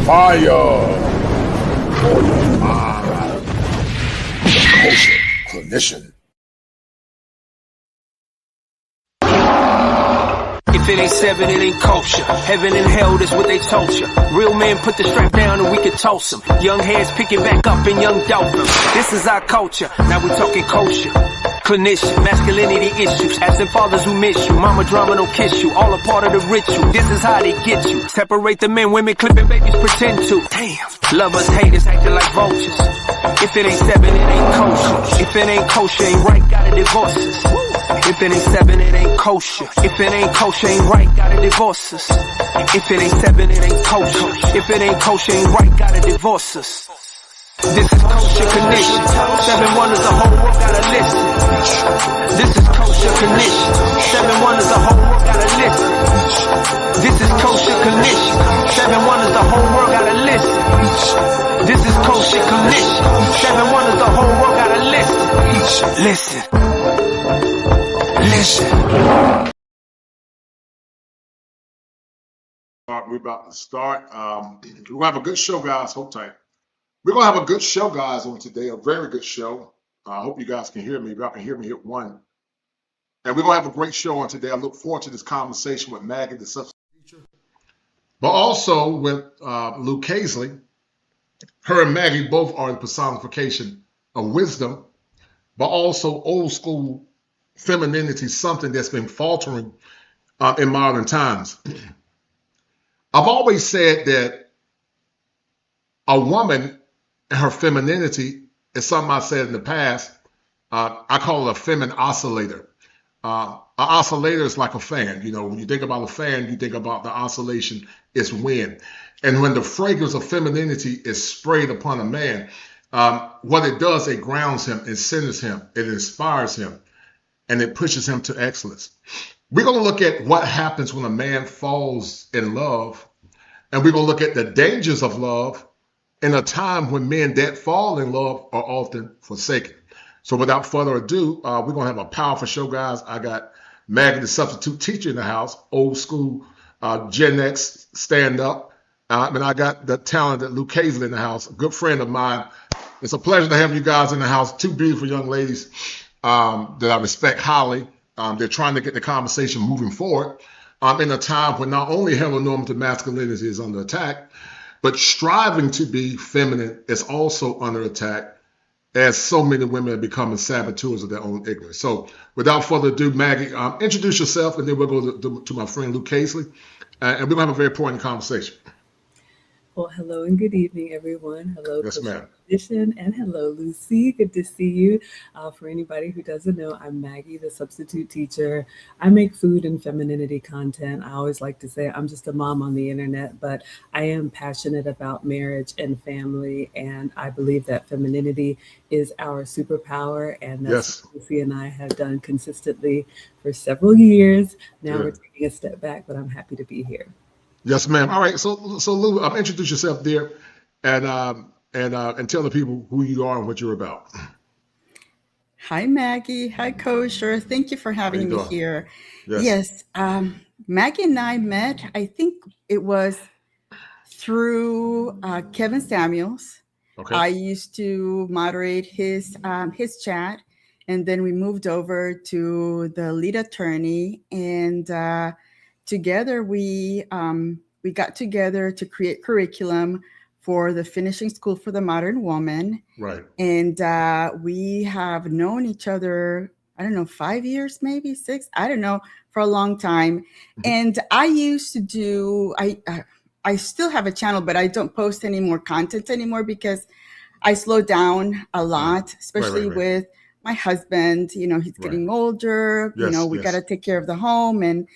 Fire for your mind. The Kosher Clinician. If it ain't seven, it ain't kosher. Heaven and hell, that's what they told you. Real men put the strap down and we can toast them. Young heads pick it back up and young dolphins. This is our culture. Now we talking kosher. Clinician, masculinity issues. Absent fathers who miss you. Mama drama don't kiss you. All a part of the ritual. This is how they get you. Separate the men, women, clipping babies pretend to. Damn. Lovers, haters, acting like vultures. If it ain't seven, it ain't kosher. If it ain't kosher, ain't right, gotta divorce us. If it ain't seven, it ain't kosher. If it ain't kosher, ain't right, gotta divorce us. If it ain't seven, it ain't kosher. If it ain't kosher, ain't right, gotta divorce us. This is kosher condition. Seven wonders, the whole world gotta listen. This is kosher condition. Seven wonders, the whole world gotta listen. This is kosher condition. Seven wonders, the whole world gotta listen. This is kosher condition. Seven wonders, the whole world gotta listen. Listen. Listen. We're about to start. We're gonna have a good show, guys. Hold tight. We're gonna have a good show, guys, on today. A very good show. I hope you guys can hear me. If y'all can hear me, hit one. And we're gonna have a great show on today. I look forward to this conversation with Maggie, the substitute teacher, but also with Luke Hazley. Her and Maggie both are the personification of wisdom, but also old school femininity, something that's been faltering in modern times. I've always said that a woman and her femininity is something I said in the past. I call it a feminine oscillator. An oscillator is like a fan. You know, when you think about a fan, you think about the oscillation, it's wind. And when the fragrance of femininity is sprayed upon a man, what it does, it grounds him, it centers him, it inspires him, and it pushes him to excellence. We're going to look at what happens when a man falls in love, and we're going to look at the dangers of love in a time when men that fall in love are often forsaken. So without further ado, we're going to have a powerful show, guys. I got Maggie, the substitute teacher in the house, old school Gen X stand-up. And I got the talented Luke Hazley in the house, a good friend of mine. It's a pleasure to have you guys in the house. Two beautiful young ladies that I respect highly. They're trying to get the conversation moving forward in a time when not only heteronormative masculinity is under attack, but striving to be feminine is also under attack, as so many women are becoming saboteurs of their own ignorance. So without further ado, Maggie, introduce yourself, and then we'll go to my friend Luke Hazley, and we're going to have a very important conversation. Well, hello and good evening, everyone. Hello, Yes, ma'am. Edition, and hello, Lucy. Good to see you. For anybody who doesn't know, I'm Maggie, the substitute teacher. I make food and femininity content. I always like to say I'm just a mom on the internet, but I am passionate about marriage and family, and I believe that femininity is our superpower, and that's what Lucy and I have done consistently for several years. Now we're taking a step back, but I'm happy to be here. Yes, ma'am. All right. So Lou, introduce yourself there, and tell the people who you are and what you're about. Hi, Maggie. Hi, Kosher. Thank you for having me here. Yes. Maggie and I met, I think it was through Kevin Samuels. Okay. I used to moderate his chat, and then we moved over to the lead attorney, and together we got together to create curriculum for the Finishing School for the Modern Woman. Right. And we have known each other, I don't know, 5 years, maybe 6, I don't know, for a long time. Mm-hmm. And I used to do, I still have a channel, but I don't post any more content anymore because I slowed down a lot, especially with my husband. You know, he's getting older. Yes, you know, we got to take care of the home, and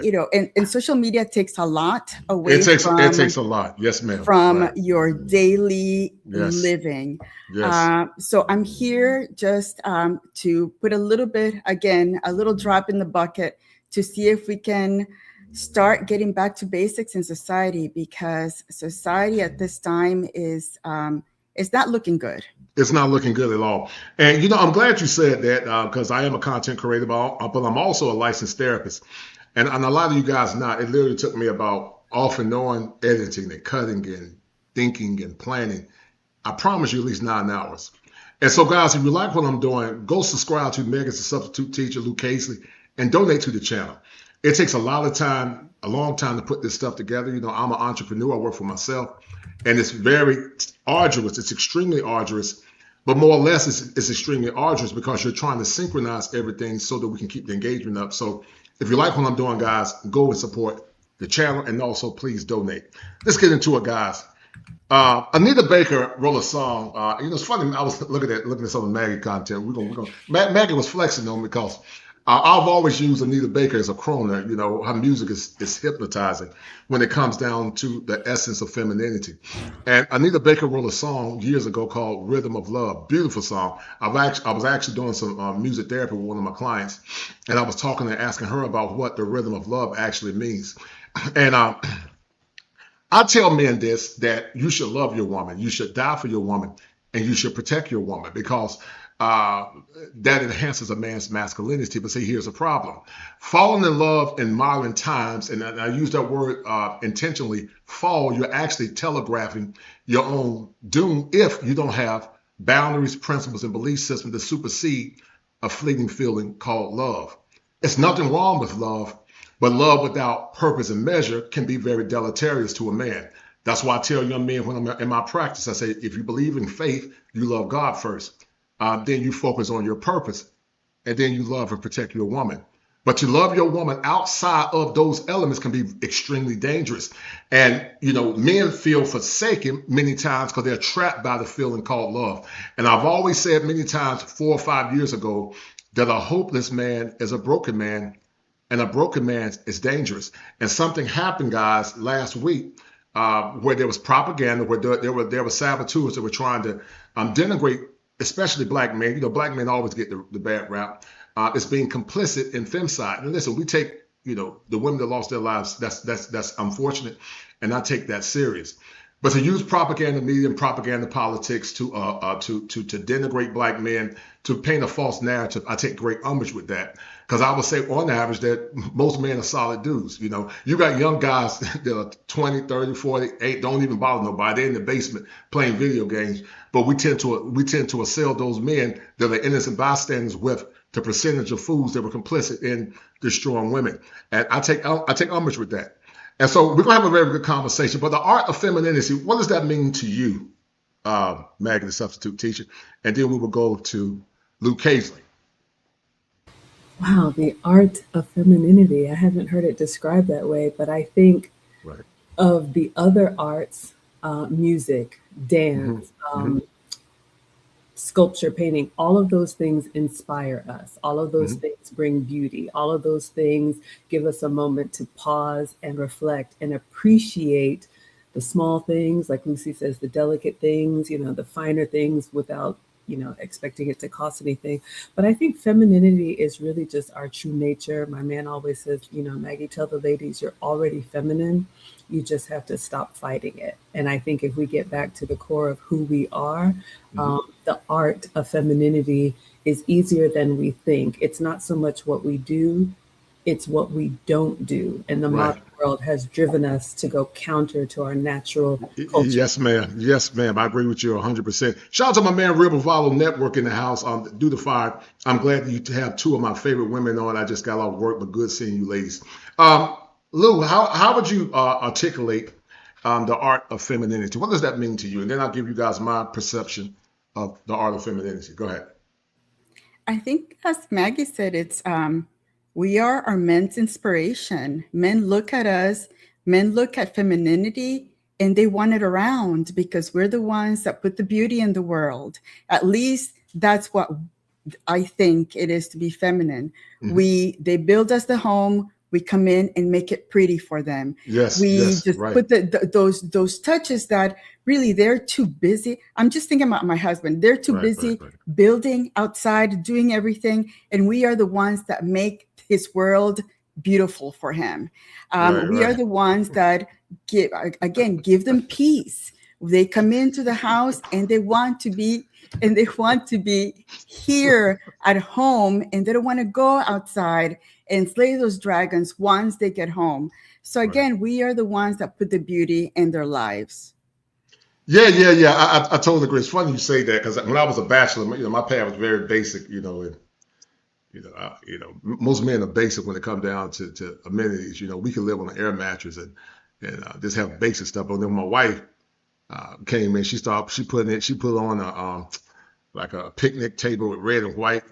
you know, and social media takes a lot away. It takes a lot. Yes, ma'am. From your daily living. Yes. So I'm here just to put a little bit, again, a little drop in the bucket to see if we can start getting back to basics in society, because society at this time is not looking good. It's not looking good at all. And, you know, I'm glad you said that because I am a content creator, but I'm also a licensed therapist. And a lot of you guys know, it literally took me about off and on editing and cutting and thinking and planning, I promise you at least 9 hours. And so, guys, if you like what I'm doing, go subscribe to Meg as a substitute teacher, Lou Casely, and donate to the channel. It takes a lot of time, a long time to put this stuff together. You know, I'm an entrepreneur. I work for myself, and it's very arduous. It's extremely arduous, but more or less, it's extremely arduous because you're trying to synchronize everything so that we can keep the engagement up. So, if you like what I'm doing, guys, go and support the channel, and also please donate. Let's get into it, guys. Anita Baker wrote a song. You know, it's funny. I was looking at some of Maggie content. Maggie was flexing on me because I've always used Anita Baker as a crooner. You know, her music is hypnotizing when it comes down to the essence of femininity. And Anita Baker wrote a song years ago called "Rhythm of Love." Beautiful song. I was actually doing some music therapy with one of my clients, and I was talking and asking her about what the rhythm of love actually means. And I tell men this, that you should love your woman, you should die for your woman, and you should protect your woman because that enhances a man's masculinity. But see, here's a problem. Falling in love in modern times, and I use that word intentionally, fall, you're actually telegraphing your own doom if you don't have boundaries, principles, and belief systems that supersede a fleeting feeling called love. It's nothing wrong with love, but love without purpose and measure can be very deleterious to a man. That's why I tell young men when I'm in my practice, I say, if you believe in faith, you love God first. Then you focus on your purpose, and then you love and protect your woman. But to love your woman outside of those elements can be extremely dangerous. And, you know, men feel forsaken many times because they're trapped by the feeling called love. And I've always said many times, 4 or 5 years ago, that a hopeless man is a broken man, and a broken man is dangerous. And something happened, guys, last week where there was propaganda, where there were saboteurs that were trying to denigrate, especially black men. You know, black men always get the bad rap. It's being complicit in femicide. And listen, we take, you know, the women that lost their lives. That's unfortunate, and I take that serious. But to use propaganda media and propaganda politics to denigrate black men, to paint a false narrative, I take great umbrage with that. Because I would say on average that most men are solid dudes. You know, you got young guys that are 20, 30, 40, don't even bother nobody. They're in the basement playing video games. But we tend to assail those men that are innocent bystanders with the percentage of fools that were complicit in destroying women. And I take umbrage with that. And so we're going to have a very good conversation. But the art of femininity, what does that mean to you, Maggie, the substitute teacher? And then we will go to Lou Casely. Wow, the art of femininity. I haven't heard it described that way, but I think Right. of the other arts, music, dance, Mm-hmm. sculpture, painting, all of those things inspire us. All of those Mm-hmm. things bring beauty. All of those things give us a moment to pause and reflect and appreciate the small things, like Lucy says, the delicate things, you know, the finer things without, you know, expecting it to cost anything. But I think femininity is really just our true nature. My man always says, you know, Maggie, tell the ladies you're already feminine. You just have to stop fighting it. And I think if we get back to the core of who we are, Mm-hmm. the art of femininity is easier than we think. It's not so much what we do, it's what we don't do. And the Right. modern world has driven us to go counter to our natural culture. Yes, ma'am. Yes, ma'am. I agree with you 100%. Shout out to my man, Rebel Follow Network in the house. Do the fire. I'm glad that you have two of my favorite women on. I just got off work, but good seeing you ladies. Lou, how would you articulate the art of femininity? What does that mean to you? And then I'll give you guys my perception of the art of femininity. Go ahead. I think, as Maggie said, it's we are our men's inspiration. Men look at us, men look at femininity, and they want it around because we're the ones that put the beauty in the world. At least that's what I think it is to be feminine. Mm-hmm. They build us the home. We come in and make it pretty for them. Yes, We yes, just right. put those touches that really they're too busy. I'm just thinking about my husband. They're too Right, right, busy right. building outside, doing everything, and we are the ones that make his world beautiful for him. Right, We are right. the ones that give them peace. They come into the house and they want to be here at home, and they don't want to go outside and slay those dragons once they get home. So Right. again, we are the ones that put the beauty in their lives. Yeah. I totally agree. It's funny you say that because when I was a bachelor, my pad was very basic, and most men are basic when it comes down to amenities. We can live on an air mattress and just have basic stuff. But then when my wife came in, she put on a like a picnic table with red and white.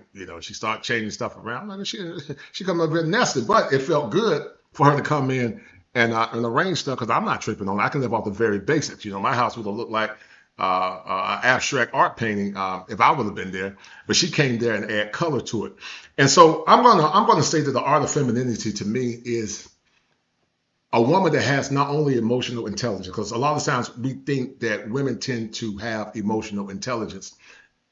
She started changing stuff around. Like she come up here nested, but it felt good for her to come in and arrange stuff because I'm not tripping on it. I can live off the very basics. My house would have looked like abstract art painting if I would have been there, but she came there and add color to it. And so I'm gonna say that the art of femininity to me is a woman that has not only emotional intelligence, because a lot of times we think that women tend to have emotional intelligence,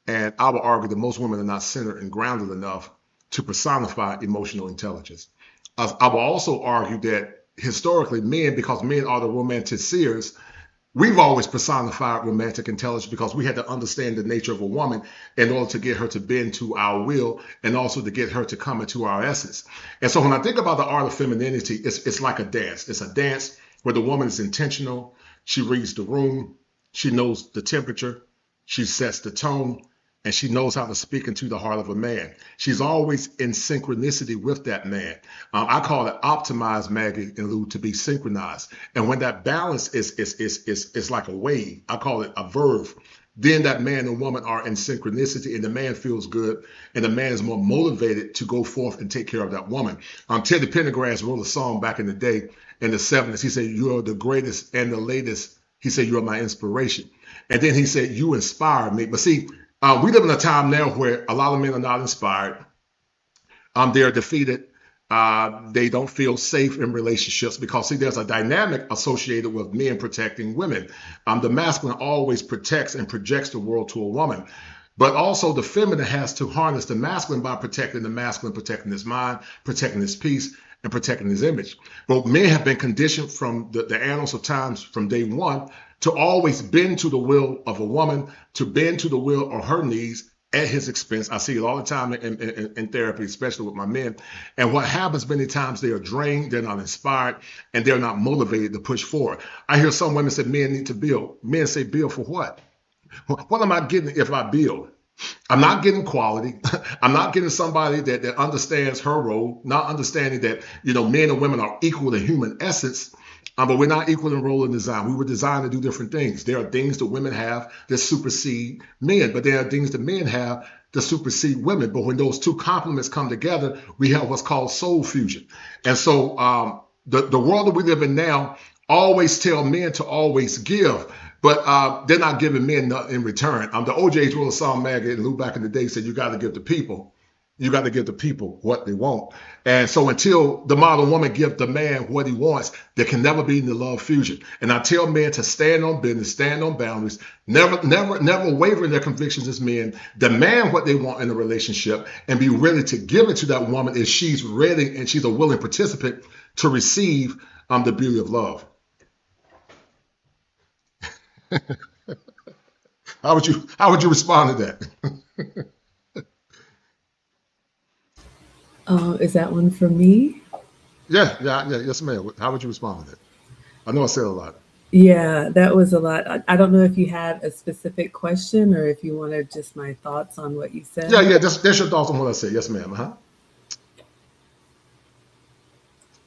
and I would argue that most women are not centered and grounded enough to personify emotional intelligence. I will also argue that historically, men, because men are the romanticeers, we've always personified romantic intelligence because we had to understand the nature of a woman in order to get her to bend to our will and also to get her to come into our essence. And so when I think about the art of femininity, it's like a dance. It's a dance where the woman is intentional. She reads the room. She knows the temperature. She sets the tone and she knows how to speak into the heart of a man. She's always in synchronicity with that man. I call it optimized, Maggie and Lou, to be synchronized. And when that balance is like a wave, I call it a verve. Then that man and woman are in synchronicity, and the man feels good, and the man is more motivated to go forth and take care of that woman. Teddy Pendergrass wrote a song back in the day in the 70s. He said, "You are the greatest and the latest." He said, "You are my inspiration." And then he said, "You inspire me." But see, we live in a time now where a lot of men are not inspired. They are defeated. They don't feel safe in relationships because, see, there's a dynamic associated with men protecting women. The masculine always protects and projects the world to a woman. But also, the feminine has to harness the masculine by protecting the masculine, protecting his mind, protecting his peace, and protecting his image. But men have been conditioned from the annals of times from day one to always bend to the will of a woman, to bend to the will of her needs at his expense. I see it all the time in therapy, especially with my men. And what happens many times, they are drained, they're not inspired, and they're not motivated to push forward. I hear some women say men need to build. Men say build for what? What am I getting if I build? I'm not getting quality. I'm not getting somebody that understands her role, not understanding that, men and women are equal in human essence, but we're not equal in role and design. We were designed to do different things. There are things that women have that supersede men, but there are things that men have that supersede women. But when those two complements come together, we have what's called soul fusion. And so the world that we live in now always tell men to always give, but they're not giving men nothing in return. The OJ's wrote a song, Maggie and Lou, back in the day, said you got to give the people. You got to give the people what they want. And so until the modern woman gives the man what he wants, there can never be the love fusion. And I tell men to stand on business, stand on boundaries, never waver in their convictions as men, demand what they want in a relationship, and be ready to give it to that woman if she's ready and she's a willing participant to receive the beauty of love. How would you respond to that? Is that one for me? Yeah, yes, ma'am. How would you respond to that? I know I said a lot. Yeah, that was a lot. I don't know if you had a specific question or if you wanted just my thoughts on what you Yeah, said. yeah. That's your thoughts on what I said. Yes, ma'am. Uh-huh.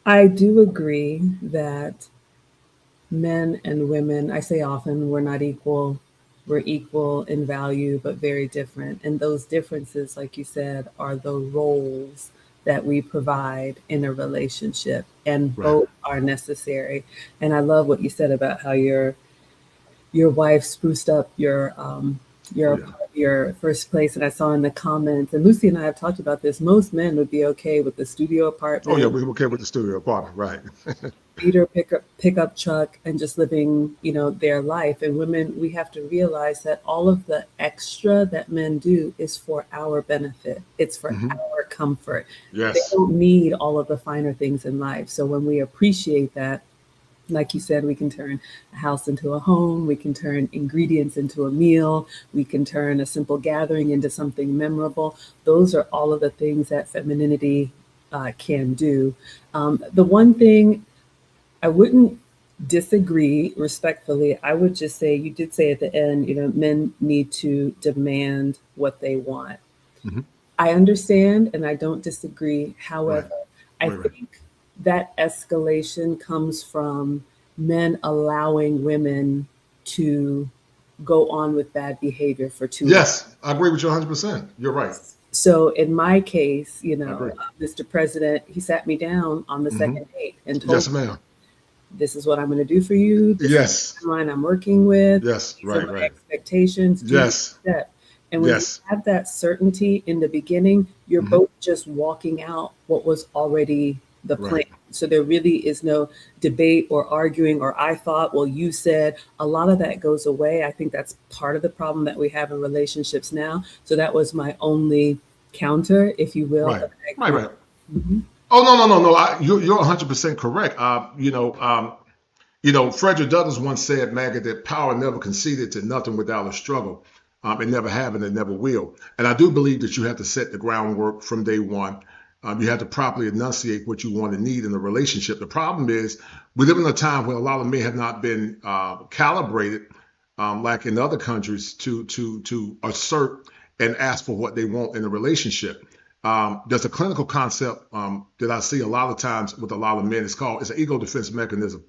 I do agree that men and women, I say often, we're not equal. We're equal in value, but very different. And those differences, like you said, are the roles that we provide in a relationship, and Right. both are necessary. And I love what you said about how your wife spruced up Oh your yeah. your first place. And I saw in the comments, and Lucy and I have talked about this. Most men would be okay with the studio Oh yeah. apartment, We were okay with the studio apartment. Right. beater pickup truck, and just living, their life. And women, we have to realize that all of the extra that men do is for our benefit. It's for Hmm. our comfort. They Yes. don't need all of the finer things in life. So when we appreciate that, like you said, we can turn a house into a home. We can turn ingredients into a meal. We can turn a simple gathering into something memorable. Those are all of the things that femininity can do. The one thing I wouldn't disagree respectfully. I would just say, you did say at the end, men need to demand what they want. Hmm. I understand and I don't disagree. Right. However, I Right. think that escalation comes from men allowing women to go on with bad behavior for too long. Yes, I agree with you 100%. You're right. So in my case, I agree. Mr. President, he sat me down on the Hmm. second date and told Yes, me, ma'am. this is what I'm going to do for you. This is Yes. the timeline I'm working with. Yes. These are Right. my Right. expectations. Do you Yes. accept? And when you Yes. have that certainty in the beginning, you're Hmm. both just walking out what was already the plan. Right. So there really is no debate or arguing or I thought, well, you said. A lot of that goes away. I think that's part of the problem that we have in relationships now. So that was my only counter, if you will. Right. But I Right. agree. Right. Mhm. Oh, no, no, no, no. You're 100% correct. Frederick Douglass once said, Maggot, that power never conceded to nothing without a struggle. It never have and it never will. And I do believe that you have to set the groundwork from day one. You have to properly enunciate what you want and need in a relationship. The problem is we live in a time where a lot of men have not been calibrated, like in other countries, to assert and ask for what they want in a relationship. There's a clinical concept that I see a lot of times with a lot of men. It's an ego defense mechanism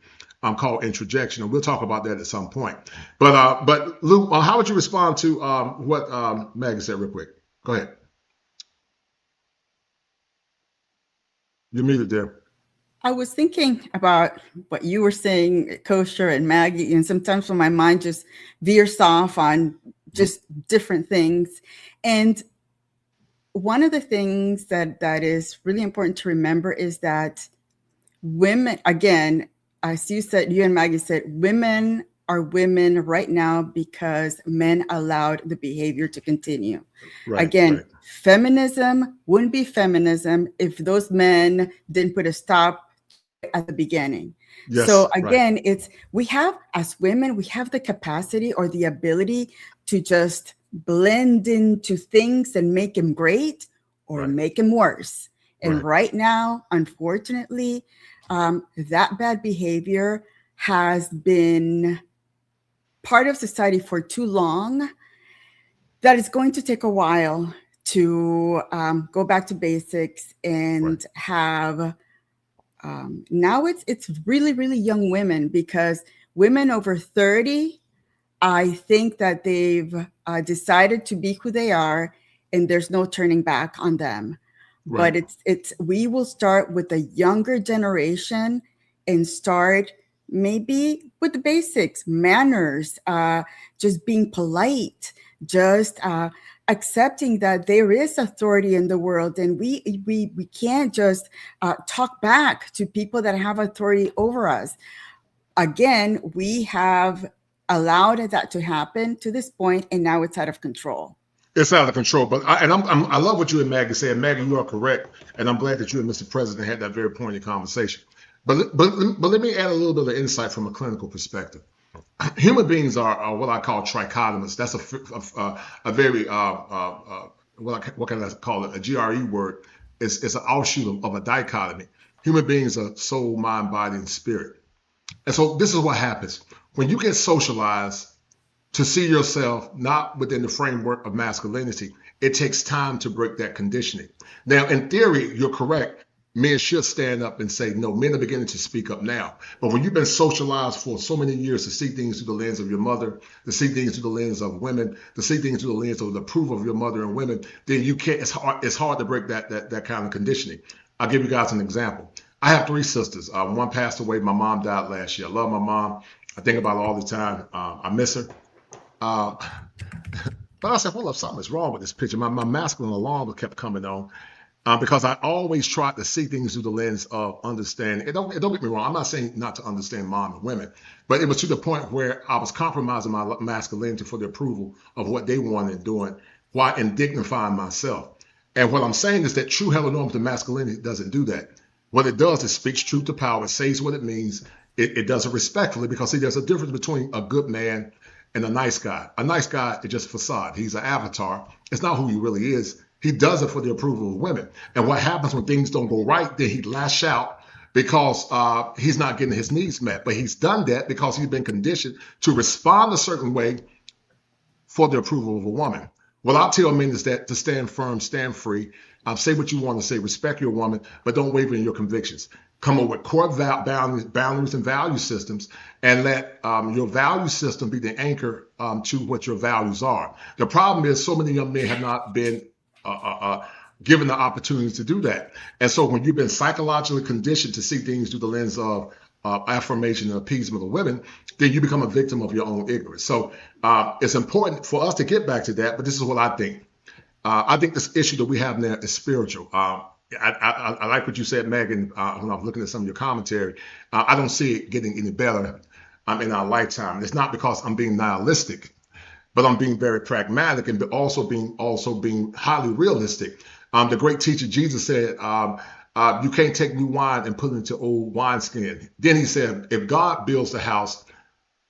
called introjection, and we'll talk about that at some point. But Luke, how would you respond to what Maggie said real quick? Go ahead. You're muted there. I was thinking about what you were saying, Kosher and Maggie, and sometimes when my mind just veers off on just different things. And one of the things that is really important to remember is that women, again, as you said, you and Maggie said, women are women right now because men allowed the behavior to continue. Right, Again, right. feminism wouldn't be feminism if those men didn't put a stop at the beginning. So Yes, right, again, we have, as women, we have the capacity or the ability to just blend into things and make them great or right, make them worse. And right. right now, unfortunately, that bad behavior has been part of society for too long, that it's going to take a while to go back to basics and Right. have now it's really, really young women, because women over 30, I think that they've decided to be who they are and there's no turning back on them. Right. But we will start with the younger generation and start maybe with the basics, manners, just being polite, just accepting that there is authority in the world, and we can't just talk back to people that have authority over us. Again, we have allowed that to happen to this point, and now it's out of control. It's out of control. But I love what you and Maggie said. Maggie, you are correct, and I'm glad that you and Mr. President had that very pointed conversation. But let me add a little bit of insight from a clinical perspective. Human beings are what I call trichotomous. That's a very what can I call it? A GRE word. It's an offshoot of a dichotomy. Human beings are soul, mind, body, and spirit. And so this is what happens when you get socialized to see yourself not within the framework of masculinity. It takes time to break that conditioning. Now, in theory, you're correct. Men should stand up and say, no, men are beginning to speak up now. But when you've been socialized for so many years to see things through the lens of your mother, to see things through the lens of women, to see things through the lens of the approval of your mother and women, then you can't, it's hard to break that kind of conditioning. I'll give you guys an example. I have three sisters. One passed away. My mom died last year. I love my mom. I think about her all the time. I miss her. Uh, but I said, hold up, something is wrong with this picture. My masculine alarm kept coming on because I always tried to see things through the lens of understanding. Don't get me wrong. I'm not saying not to understand mom and women, but it was to the point where I was compromising my masculinity for the approval of what they wanted and doing while indignifying myself. And what I'm saying is that true heteronormative masculinity doesn't do that. What it does is speaks truth to power, it says what it means. It does it respectfully, because see, there's a difference between a good man and a nice guy. A nice guy is just a facade. He's an avatar. It's not who he really is. He does it for the approval of women. And what happens when things don't go right, then he lash out because he's not getting his needs met. But he's done that because he's been conditioned to respond a certain way for the approval of a woman. What I tell men is that to stand firm, stand free, say what you want to say, respect your woman, but don't waver in your convictions. Come up with core boundaries and value systems, and let your value system be the anchor to what your values are. The problem is so many young men have not been uh, uh, uh, given the opportunity to do that. And so when you've been psychologically conditioned to see things through the lens of affirmation and appeasement of women, then you become a victim of your own ignorance. So it's important for us to get back to that, but this is what I think. I think this issue that we have now is spiritual. I like what you said, Megan, when I was looking at some of your commentary. I don't see it getting any better in our lifetime. It's not because I'm being nihilistic, but I'm being very pragmatic and also being highly realistic. The great teacher Jesus said, you can't take new wine and put it into old wineskin. Then he said, if God builds the house,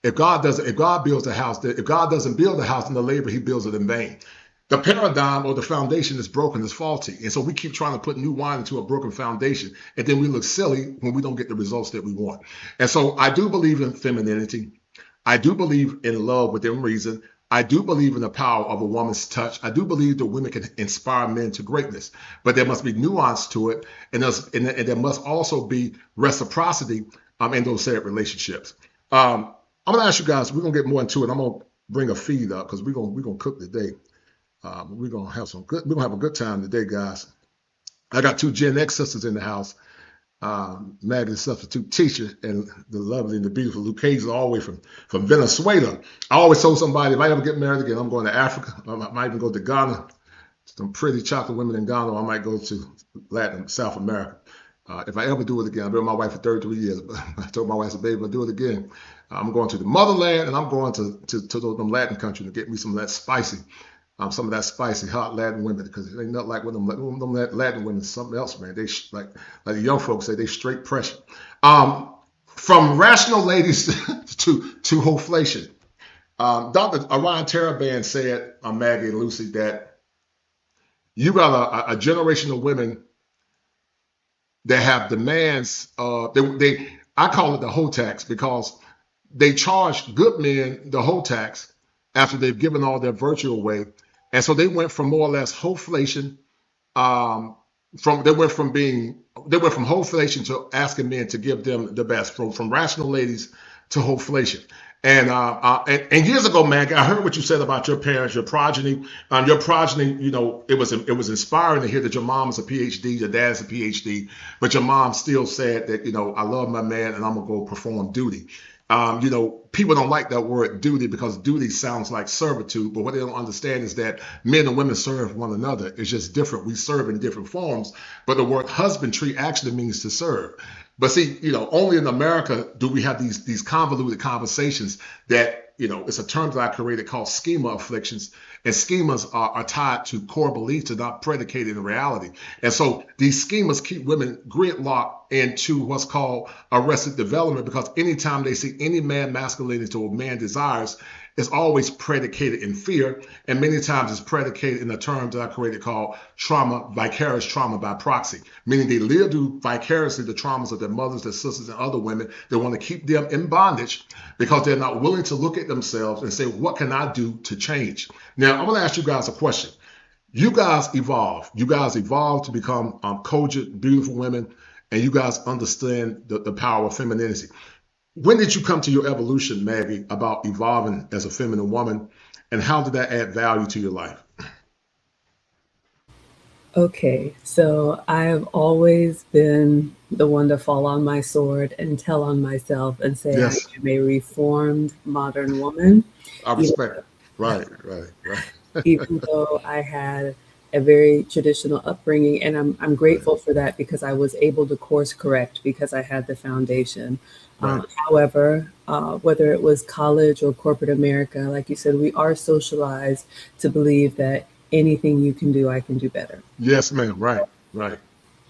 if God doesn't build the house, then the labor he builds it in vain. The paradigm or the foundation is broken, is faulty. And so we keep trying to put new wine into a broken foundation. And then we look silly when we don't get the results that we want. And so I do believe in femininity. I do believe in love within reason. I do believe in the power of a woman's touch. I do believe that women can inspire men to greatness, but there must be nuance to it, and there must also be reciprocity in those said relationships. I'm gonna ask you guys. We're gonna get more into it. I'm gonna bring a feed up because we're gonna cook today. We're gonna have a good time today, guys. I got two Gen X sisters in the house. Maggie, the substitute teacher, and the lovely and the beautiful Lucas, all the way from Venezuela. I always told somebody, if I ever get married again, I'm going to Africa. I might even go to Ghana. Some pretty chocolate women in Ghana. I might go to South America. If I ever do it again, I've been with my wife for 33 years. But I told my wife, I said, baby, I'll do it again. I'm going to the motherland, and I'm going to those Latin countries to get me some of that spicy hot Latin women, because it ain't nothing like them Latin women. Something else, man. They like the young folks say, they straight pressure. From rational ladies to hoflation. Dr. Orion Taraban said, Maggie and Lucy, that you got a generation of women that have demands. I call it the hoe tax, because they charge good men the hoe tax after they've given all their virtue away. And so they went from more or less hoflation, they went from hoflation to asking men to give them the best, from rational ladies to hoflation. And years ago, Maggie, I heard what you said about your parents, your progeny. It was inspiring to hear that your mom is a PhD, your dad is a PhD, but your mom still said that, I love my man and I'm gonna go perform duty. People don't like that word duty, because duty sounds like servitude, but what they don't understand is that men and women serve one another. It's just different. We serve in different forms, but the word husbandry actually means to serve. But see, only in America do we have these convoluted conversations that, it's a term that I created called schema afflictions. And schemas are tied to core beliefs and not predicated in reality. And so these schemas keep women gridlocked into what's called arrested development, because anytime they see any man masculated to a man desires, it's always predicated in fear. And many times it's predicated in the term that I created called vicarious trauma by proxy, meaning they live through vicariously the traumas of their mothers, their sisters, and other women. They want to keep them in bondage because they're not willing to look at themselves and say, what can I do to change? Now, I'm going to ask you guys a question. You guys evolve. You guys evolve to become cogent, beautiful women, and you guys understand the power of femininity. When did you come to your evolution, Maggie, about evolving as a feminine woman, and how did that add value to your life? Okay, so I have always been the one to fall on my sword and tell on myself and say I Yes, am a reformed modern woman. I You respect it. Right, right, right, Even though I had a very traditional upbringing, and I'm right, grateful for that, because I was able to course correct because I had the foundation. right. However, whether it was college or corporate America, like you said, we are socialized to believe that anything you can do, I can do better. Yes, ma'am. Right, right,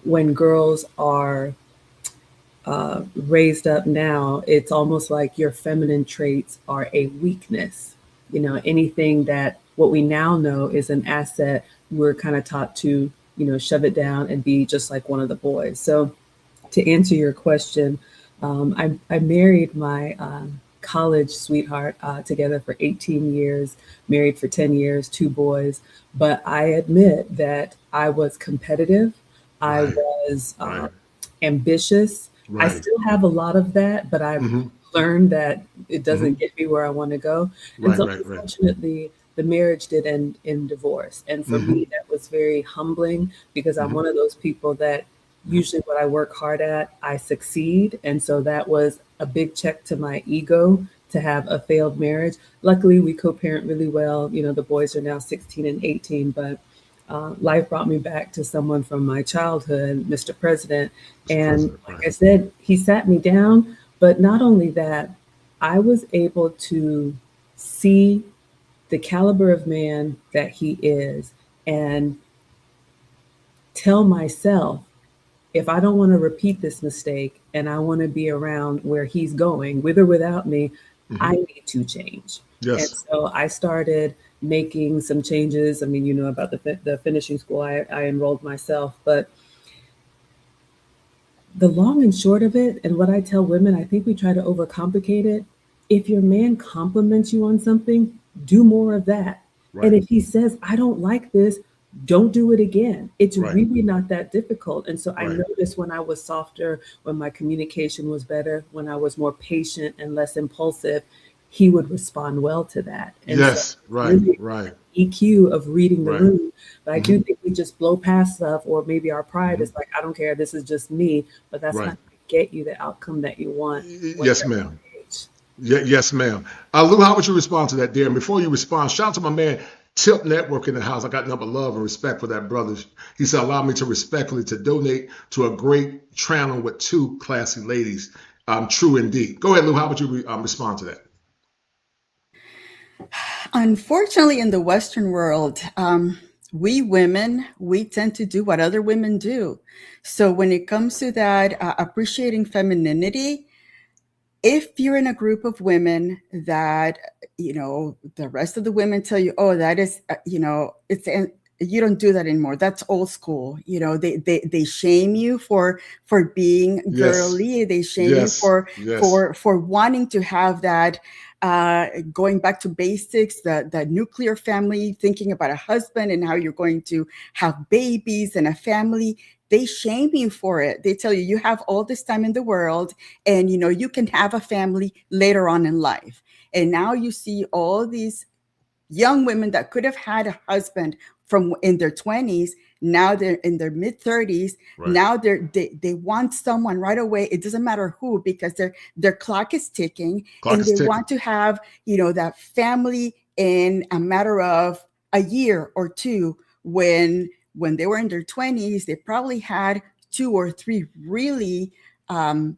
When girls are raised up now, it's almost like your feminine traits are a weakness. Anything that what we now know is an asset, we're kind of taught to, shove it down and be just like one of the boys. So to answer your question, I married my college sweetheart together for 18 years, married for 10 years, two boys. But I admit that I was competitive. I Right. was Right. ambitious. I Right. still have a lot of that, but I've Mm-hmm. learned that it Mm-hmm. doesn't get me where I want to go. And Right. so, Right. Right. unfortunately, the marriage did end in divorce. And for Mm-hmm. me, that was very humbling because I'm Mm-hmm. one of those people that Mm-hmm. usually what I work hard at, I succeed. And so that was a big check to my ego to have a failed marriage. Luckily, we co parent really well. You know, the boys are now 16 and 18, but life brought me back to someone from my childhood, Mr. President. Mr. And President. like Right. I said, he sat me down, but not only that, I was able to see the caliber of man that he is and tell myself if I don't want to repeat this mistake and I want to be around where he's going, with or without me, Mm-hmm. I need to change. And Yes. so I started making some changes. I mean, you know about the finishing school. I enrolled myself, but the long and short of it, and what I tell women, I think we try to overcomplicate it. If your man compliments you on something, do more of that. And Right. if he says, I don't like this, don't do it again. It's Right. really not that difficult. And so I Right. noticed when I was softer, when my communication was better, when I was more patient and less impulsive, he would respond well to that. And so Yes. it's Right. really Right. EQ of reading the Right. room. But I Mm-hmm. do think we just blow past stuff, or maybe our pride Mm-hmm. is like, I don't care, this is just me. But that's Right. not going to get you the outcome that you want when Yes, you're at ma'am. that age. Yes, ma'am. Lou, how would you respond to that, dear? And before you respond, shout out to my man Tip Network in the house. I got nothing but love and respect for that brother. He said, allow me to respectfully to donate to a great channel with two classy ladies. True indeed. Go ahead, Lou. How would you respond to that? Unfortunately, in the Western world, we women, we tend to do what other women do. So when it comes to that, appreciating femininity, if you're in a group of women that, the rest of the women tell you, oh, that is, you don't do that anymore. That's old school. They shame you for being Yes. girly. They shame you Yes. for Yes. for wanting to have that, going back to basics, the nuclear family, thinking about a husband and how you're going to have babies and a family. They shame you for it. They tell you you have all this time in the world, and you can have a family later on in life. And now you see all these young women that could have had a husband from in their 20s. Now they're in their mid 30s. Right. Now they want someone right away. It doesn't matter who, because their clock is ticking, Clock and is they ticking. want to have that family in a matter of a year or two. When they were in their 20s, they probably had two or three really um,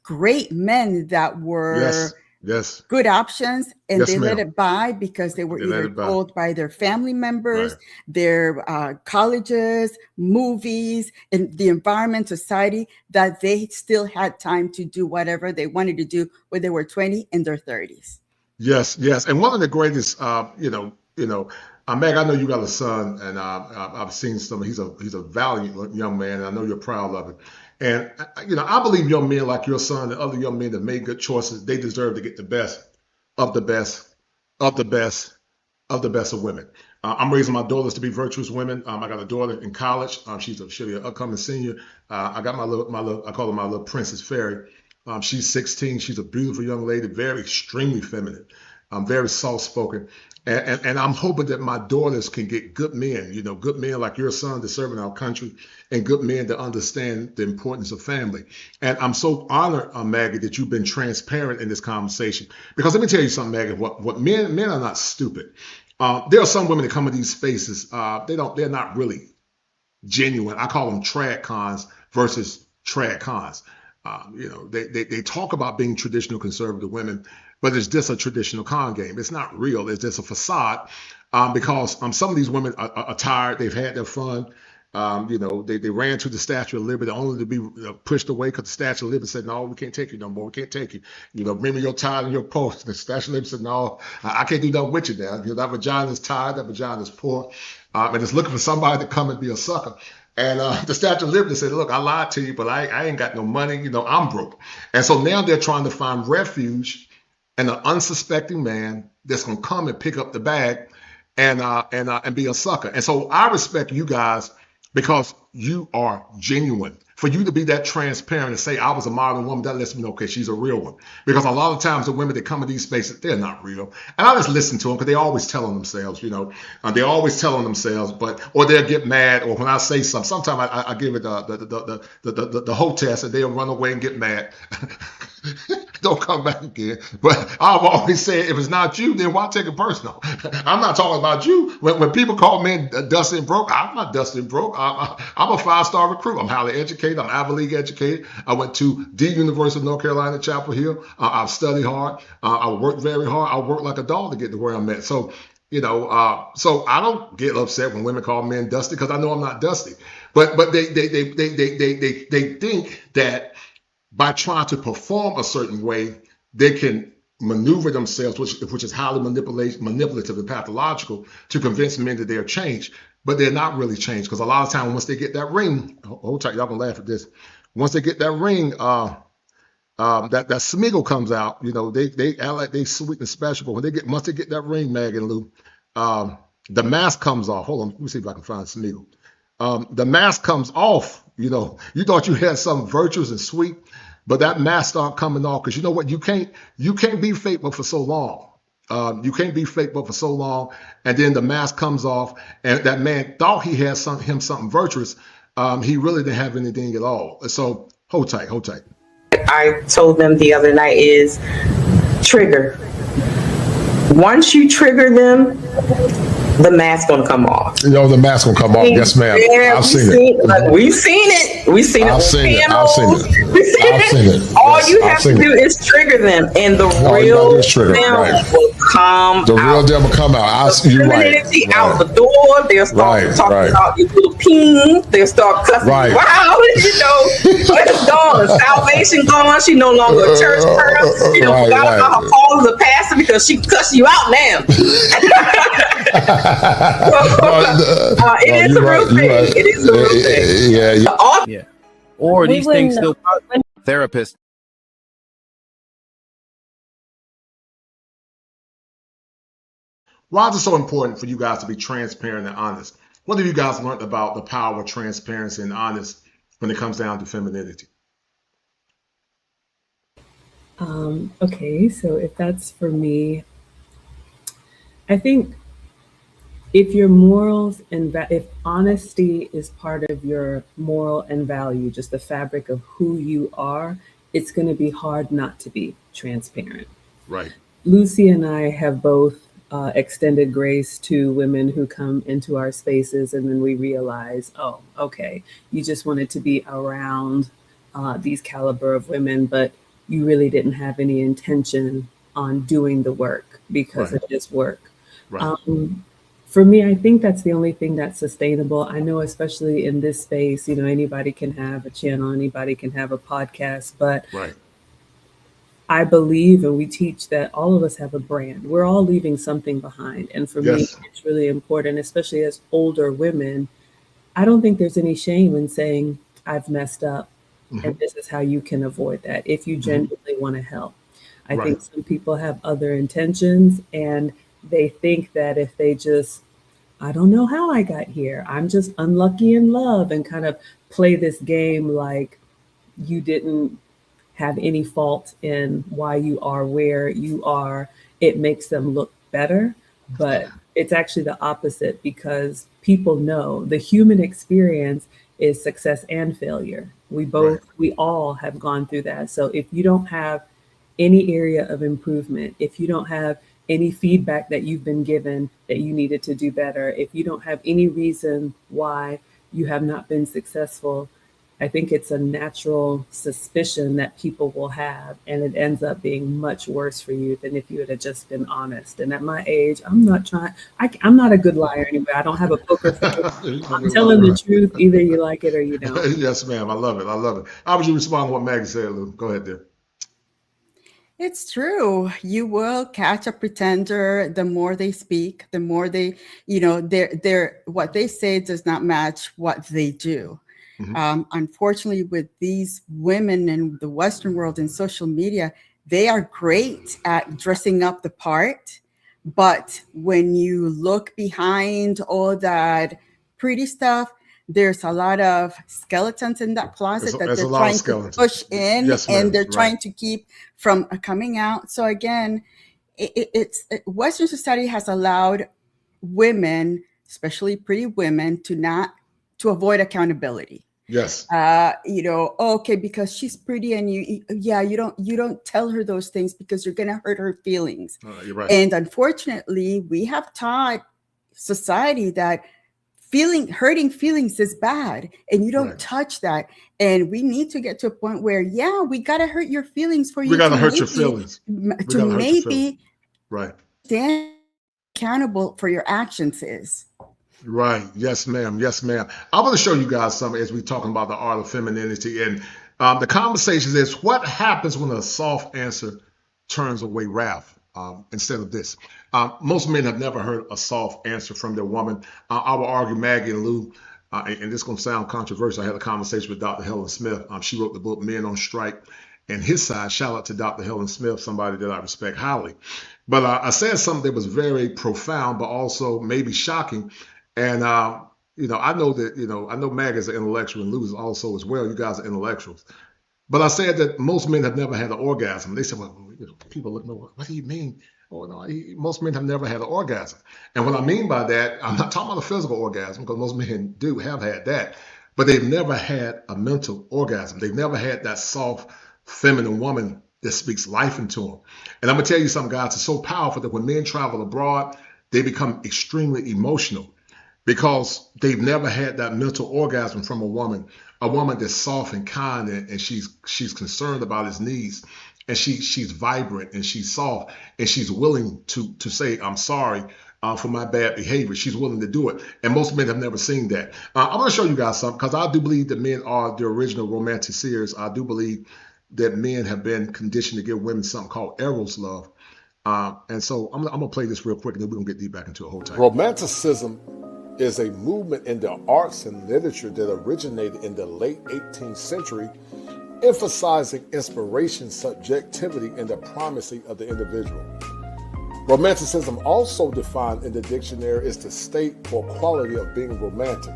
great men that were Yes. Yes. good options, and Yes, they let ma'am. it by because they were They let either it by. told by their family members, Right. their colleges, movies, and the environment, society, that they still had time to do whatever they wanted to do when they were 20 in their 30s. Yes, yes, and one of the greatest, Meg. I know you got a son, and I've seen some. He's a valiant young man, and I know you're proud of him. And I believe young men like your son and other young men that made good choices, they deserve to get the best of the best of the best of the best of women. I'm raising my daughters to be virtuous women. I got a daughter in college. She'll be an upcoming senior. I got my little, I call her my little princess fairy. She's 16. She's a beautiful young lady, very extremely feminine, very soft spoken. And I'm hoping that my daughters can get good men, good men like your son to serve in our country, and good men to understand the importance of family. And I'm so honored, Maggie, that you've been transparent in this conversation. Because let me tell you something, Maggie. What men are not stupid. There are some women that come in these spaces. They're not really genuine. I call them trad cons versus trad cons. They talk about being traditional conservative women, but it's just a traditional con game. It's not real. It's just a facade, because some of these women are tired. They've had their fun. They ran to the Statue of Liberty only to be pushed away because the Statue of Liberty said, "No, we can't take you no more. We can't take you. Remember your tithe and your post." The Statue of Liberty said, "No, I can't do nothing with you now. That vagina is tired. That vagina is poor, and it's looking for somebody to come and be a sucker." And the Statue of Liberty said, look, I lied to you, but I ain't got no money. You know, I'm broke. And so now they're trying to find refuge in an unsuspecting man that's going to come and pick up the bag and be a sucker. And so I respect you guys because you are genuine. For you to be that transparent and say I was a modern woman, that lets me know, okay, she's a real one. Because a lot of times the women that come in these spaces, they're not real. And I just listen to them because they always telling themselves, you know, they're always telling themselves, or they'll get mad, or when I say something, sometimes I give it the whole test, and they'll run away and get mad. Don't come back again. But I've always said, if it's not you, then why take it personal? I'm not talking about you. When people call me dusty and broke, I'm not dusty and broke. I'm a 5-star recruit. I'm highly educated. I'm Ivy League educated. I went to the University of North Carolina, Chapel Hill. I've studied hard. I worked very hard. I worked like a dog to get to where I'm at. So, you know, so I don't get upset when women call men dusty because I know I'm not dusty. But they think that by trying to perform a certain way, they can maneuver themselves, which is highly manipulative and pathological, to convince men that they're changed. But they're not really changed, because a lot of times once they get that ring, hold tight, y'all gonna laugh at this. Once they get that ring, that smiggle comes out. You know, they act like they sweet and special, but when once they get that ring, Mag and Lou, the mask comes off. Hold on, let me see if I can find smiggle. The mask comes off. You know, you thought you had something virtuous and sweet, but that mask start coming off, because you know what? You can't be faithful for so long. You can't be faithful for so long, and then the mask comes off, and that man thought he had something virtuous. He really didn't have anything at all. So hold tight, hold tight. I told them the other night is trigger. Once you trigger them, the mask gonna come off. You know, the mask gonna come off. Yes, ma'am. I've seen it. We've seen it. We've seen it. I've seen it. I've seen it. All you have to do is trigger them, and the real them will come out. The real them will come out. You're right. Out the door. They'll start talking about your little ping. They'll start cussing. Right. Wow, you know, it's gone. Salvation gone. She no longer a church person. She don't forgot about her call as a pastor because she cuss you out now. It is a real thing. It is a real thing. Yeah. Or these things still therapists. Why is it so important for you guys to be transparent and honest? What have you guys learned about the power of transparency and honest when it comes down to femininity? Okay, so if that's for me, I think if your morals and if honesty is part of your moral and value, just the fabric of who you are, it's going to be hard not to be transparent. Right. Lucy and I have both extended grace to women who come into our spaces, and then we realize, oh, okay, you just wanted to be around these caliber of women, but you really didn't have any intention on doing the work because of this work. Right. For me, I think that's the only thing that's sustainable. I know, especially in this space, you know, anybody can have a channel, anybody can have a podcast, but I believe, and we teach, that all of us have a brand. We're all leaving something behind. And for me, it's really important, especially as older women. I don't think there's any shame in saying, I've messed up, and this is how you can avoid that if you genuinely want to help. I think some people have other intentions, and they think that if they just, I don't know how I got here, I'm just unlucky in love, and kind of play this game like you didn't have any fault in why you are where you are, it makes them look better. But it's actually the opposite, because people know the human experience is success and failure. We all have gone through that. So if you don't have any area of improvement, if you don't have any feedback that you've been given that you needed to do better, if you don't have any reason why you have not been successful, I think it's a natural suspicion that people will have, and it ends up being much worse for you than if you had just been honest. And at my age, I'm not a good liar anyway. I don't have a poker face. I'm telling the truth. Either you like it or you don't. Yes, ma'am. I love it. I love it. How would you respond to what Maggie said, Lou? Go ahead, dear. It's true. You will catch a pretender. The more they speak, the more they, their what they say does not match what they do. Unfortunately, with these women in the Western world and social media, they are great at dressing up the part. But when you look behind all that pretty stuff, there's a lot of skeletons in that closet that they're trying to push in, yes, and they're right. trying to keep from coming out. So again, Western society has allowed women, especially pretty women, to avoid accountability. Yes. Okay, because she's pretty and you don't tell her those things because you're going to hurt her feelings. You're right. And unfortunately, we have taught society that hurting feelings is bad and you don't touch that. And we need to get to a point where, we got to hurt your feelings for you. We got to hurt your feelings. To maybe stand accountable for your actions is. Right. Yes, ma'am. Yes, ma'am. I want to show you guys something as we're talking about the art of femininity. And the conversation is, what happens when a soft answer turns away wrath instead of this? Most men have never heard a soft answer from their woman. I will argue, Maggie and Lou, and this is going to sound controversial. I had a conversation with Dr. Helen Smith. She wrote the book Men on Strike. And his side, shout out to Dr. Helen Smith, somebody that I respect highly. But I said something that was very profound, but also maybe shocking. And, I know that, I know Mag is an intellectual and Lou is also as well. You guys are intellectuals. But I said that most men have never had an orgasm. They said, well, people look, no, what do you mean? Oh, no, most men have never had an orgasm. And what I mean by that, I'm not talking about a physical orgasm, because most men have had that. But they've never had a mental orgasm. They've never had that soft, feminine woman that speaks life into them. And I'm going to tell you something, guys. It's so powerful that when men travel abroad, they become extremely emotional, because they've never had that mental orgasm from a woman that's soft and kind, and she's concerned about his needs, and she's vibrant and she's soft, and she's willing to say, I'm sorry for my bad behavior. She's willing to do it. And most men have never seen that. I'm going to show you guys something, because I do believe that men are the original romanticeers. I do believe that men have been conditioned to give women something called Eros love. And so I'm going to play this real quick, and then we're going to get deep back into a whole time. Romanticism is a movement in the arts and literature that originated in the late 18th century, emphasizing inspiration, subjectivity, and the primacy of the individual. Romanticism, also defined in the dictionary, is the state or quality of being romantic.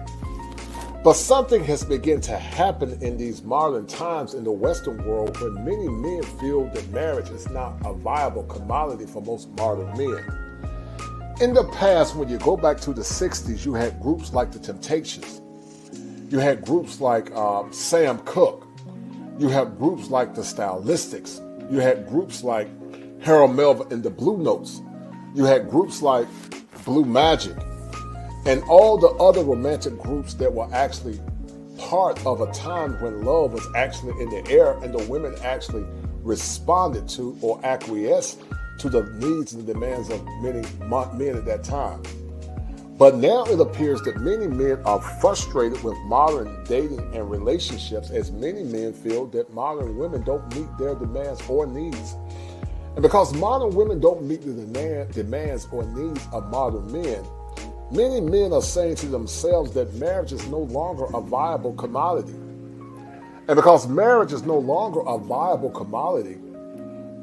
But something has begun to happen in these modern times in the Western world, where many men feel that marriage is not a viable commodity for most modern men. In the past, when you go back to the 60s, you had groups like the Temptations. You had groups like Sam Cooke. You had groups like the Stylistics. You had groups like Harold Melvin and the Blue Notes. You had groups like Blue Magic, and all the other romantic groups that were actually part of a time when love was actually in the air, and the women actually responded to or acquiesced to the needs and demands of many men at that time. But now it appears that many men are frustrated with modern dating and relationships, as many men feel that modern women don't meet their demands or needs. And because modern women don't meet the demands or needs of modern men, many men are saying to themselves that marriage is no longer a viable commodity. And because marriage is no longer a viable commodity,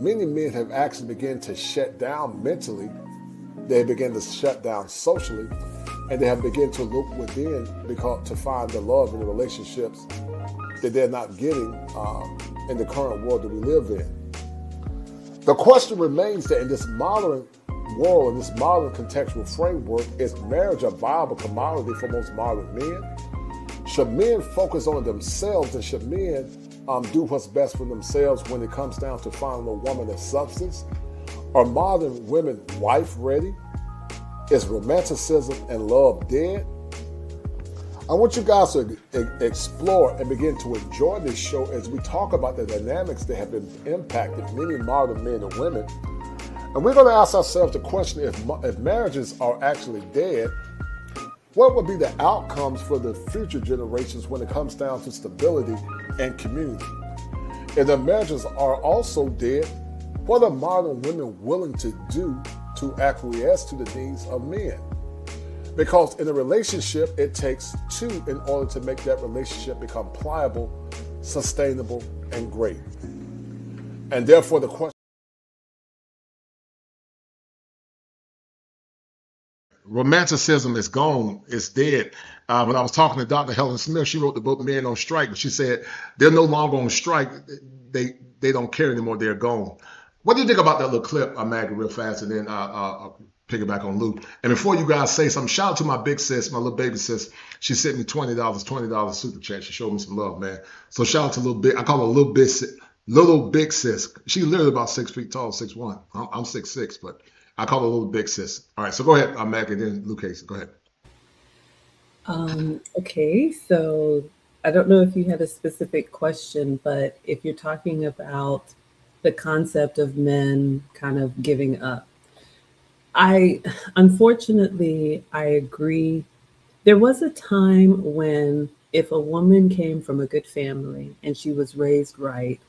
many men have actually begun to shut down mentally. They begin to shut down socially, and they have begun to look within to find the love in the relationships that they're not getting in the current world that we live in. The question remains that in this modern world, in this modern contextual framework, is marriage a viable commodity for most modern men? Should men focus on themselves, and should men do what's best for themselves when it comes down to finding a woman of substance? Are modern women wife ready? Is romanticism and love dead? I want you guys to explore and begin to enjoy this show as we talk about the dynamics that have been impacted many modern men and women. And we're going to ask ourselves the question, if marriages are actually dead, what would be the outcomes for the future generations when it comes down to stability and community? If the marriages are also dead, What are modern women willing to do to acquiesce to the needs of men? Because in a relationship, it takes two in order to make that relationship become pliable, sustainable, and great. And therefore, the question. Romanticism is gone. It's dead. When I was talking to Dr. Helen Smith, she wrote the book Men on Strike, but she said they're no longer on strike. They don't care anymore. They're gone. What do you think about that little clip, Maggie, real fast, and then I'll piggyback on Luke. And before you guys say something, shout out to my big sis, my little baby sis. She sent me $20 super chat. She showed me some love, man. So shout out to little big. I call her little big sis. She literally about 6 feet tall, 6'1". I'm 6'6", but I call her little big sis. All right, so go ahead, Maggie, and then Luke Hayes. Go ahead. Okay, so I don't know if you had a specific question, but if you're talking about the concept of men kind of giving up, unfortunately, I agree. There was a time when if a woman came from a good family and she was raised right,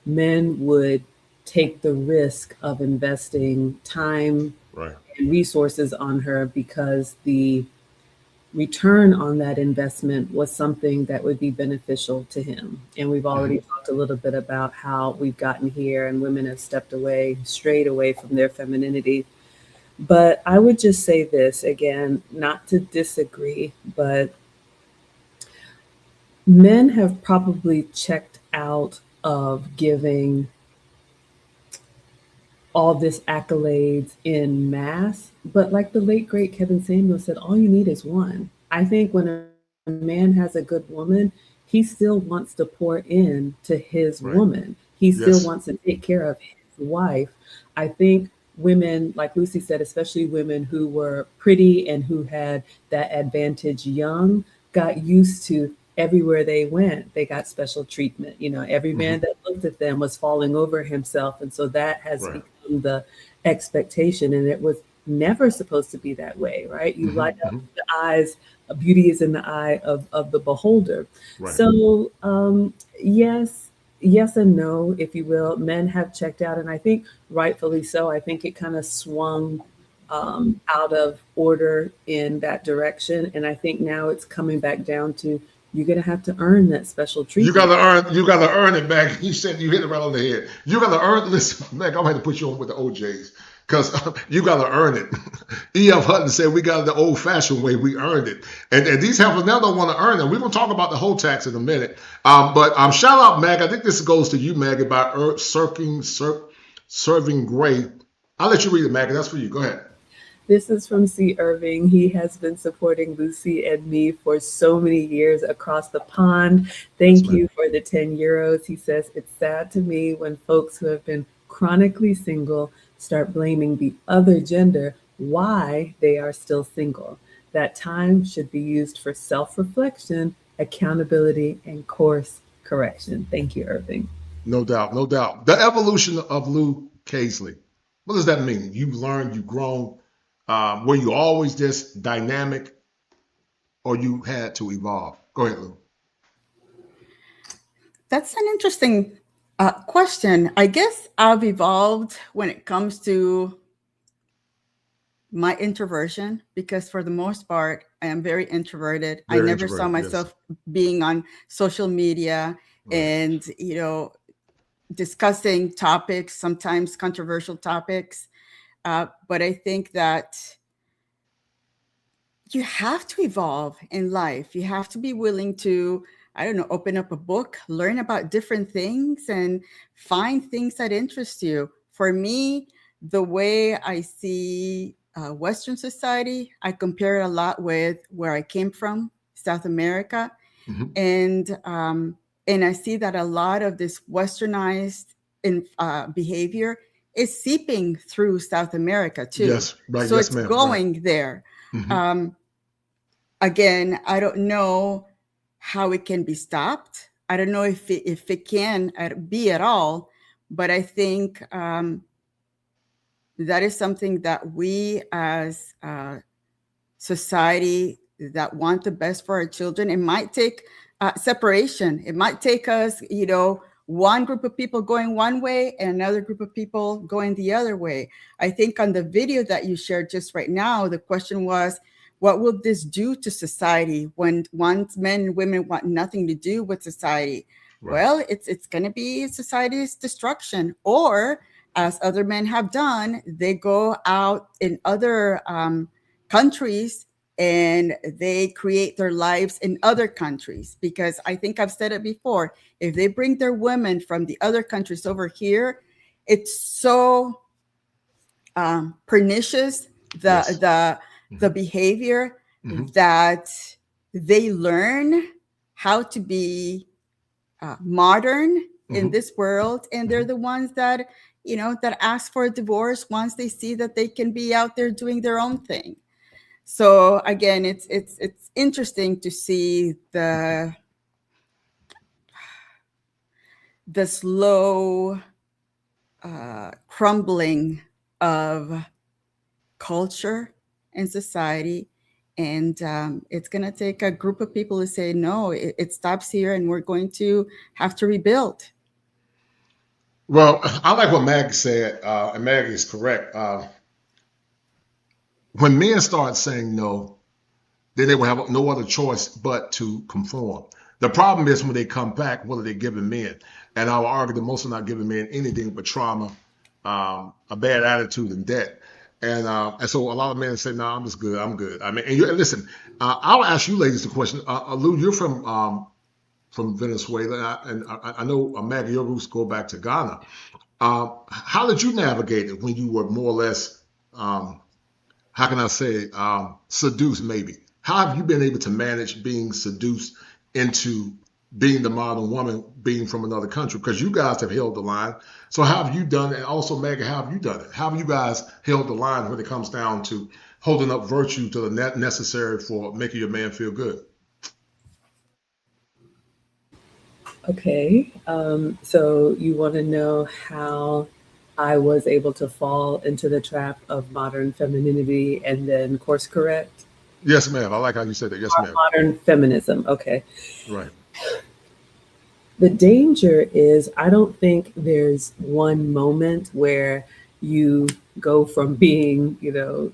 men would take the risk of investing time and resources on her because the return on that investment was something that would be beneficial to him. And we've already talked a little bit about how we've gotten here and women have strayed away from their femininity. But I would just say this again, not to disagree, but men have probably checked out of giving all this accolades in mass. But like the late, great Kevin Samuel said, all you need is one. I think when a man has a good woman, he still wants to pour in to his woman. He still wants to take care of his wife. I think women, like Lucy said, especially women who were pretty and who had that advantage young, got used to everywhere they went, they got special treatment. You know, every man that looked at them was falling over himself. And so that has become the expectation. And it was never supposed to be that way, right? You light up the eyes, beauty is in the eye of the beholder. So yes and no, if you will. Men have checked out, and I think rightfully so. I think it kind of swung out of order in that direction. And I think now it's coming back down to you're gonna have to earn that special treatment. You gotta earn it, Meg. You said you hit it right on the head. You gotta earn. Listen, Meg, I'm gonna have to put you on with the OJs because you gotta earn it. E.F. Hutton said we got it the old-fashioned way. We earned it, and these helpers now don't want to earn it. We're gonna talk about the whole tax in a minute. But shout out, Meg. I think this goes to you, Meg, about serving Gray. I'll let you read it, Meg. That's for you. Go ahead. This is from C. Irving. He has been supporting Lucy and me for so many years across the pond. Thank you for the 10 euros. He says, it's sad to me when folks who have been chronically single start blaming the other gender why they are still single. That time should be used for self-reflection, accountability, and course correction. Thank you, Irving. No doubt, no doubt. The evolution of Lou Casely. What does that mean? You've learned, you've grown. Were you always this dynamic or you had to evolve? Go ahead, Lou. That's an interesting question. I guess I've evolved when it comes to my introversion, because for the most part, I am very introverted. I never saw myself being on social media and, you know, discussing topics, sometimes controversial topics. But I think that you have to evolve in life. You have to be willing to, I don't know, open up a book, learn about different things, and find things that interest you. For me, the way I see Western society, I compare it a lot with where I came from, South America. And I see that a lot of this westernized behavior is seeping through South America too. Yes, right. So it's going there. Again, I don't know how it can be stopped. I don't know if it can be at all, but I think that is something that we as society that want the best for our children, it might take separation. It might take us, you know, one group of people going one way and another group of people going the other way. I think on the video that you shared just right now, the question was, what will this do to society when once men and women want nothing to do with society? Right. Well, it's going to be society's destruction. Or, as other men have done, they go out in other countries and they create their lives in other countries. Because I think I've said it before, if they bring their women from the other countries over here, it's so pernicious, the behavior, that they learn how to be modern in this world, and they're the ones that, you know, that ask for a divorce once they see that they can be out there doing their own thing. So again, it's interesting to see the slow crumbling of culture and society. And it's going to take a group of people to say, no, it stops here and we're going to have to rebuild. Well, I like what Maggie said, and Maggie is correct. When men start saying no, then they will have no other choice but to conform. The problem is when they come back, what are they giving men? And I will argue that most are not giving men anything but trauma, a bad attitude, and debt. And so a lot of men say, "No, I'm just good. I'm good." I mean, and listen, I'll ask you ladies the question. Lou, you're from Venezuela, and I know Maggie, your roots go back to Ghana. How did you navigate it when you were more or less, how can I say, seduced? Maybe. How have you been able to manage being seduced into being the modern woman, being from another country? Because you guys have held the line. So how have you done it? And also, Maggie, how have you done it? How have you guys held the line when it comes down to holding up virtue to the necessary for making your man feel good? Okay. So you want to know how I was able to fall into the trap of modern femininity and then course correct? Yes, ma'am. I like how you said that. Yes, ma'am. Modern feminism. Okay. Right. The danger is, I don't think there's one moment where you go from being, you know,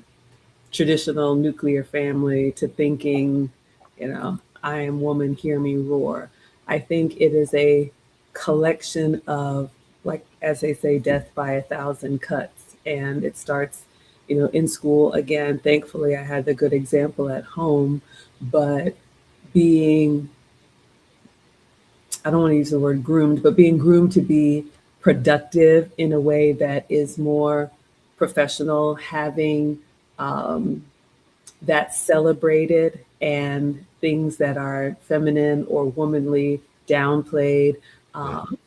traditional nuclear family to thinking, you know, I am woman, hear me roar. I think it is a collection of, like, as they say, death by 1,000 cuts. And it starts, you know, in school. Again, thankfully, I had the good example at home, but being, I don't want to use the word groomed, but being groomed to be productive in a way that is more professional, having that celebrated, and things that are feminine or womanly downplayed,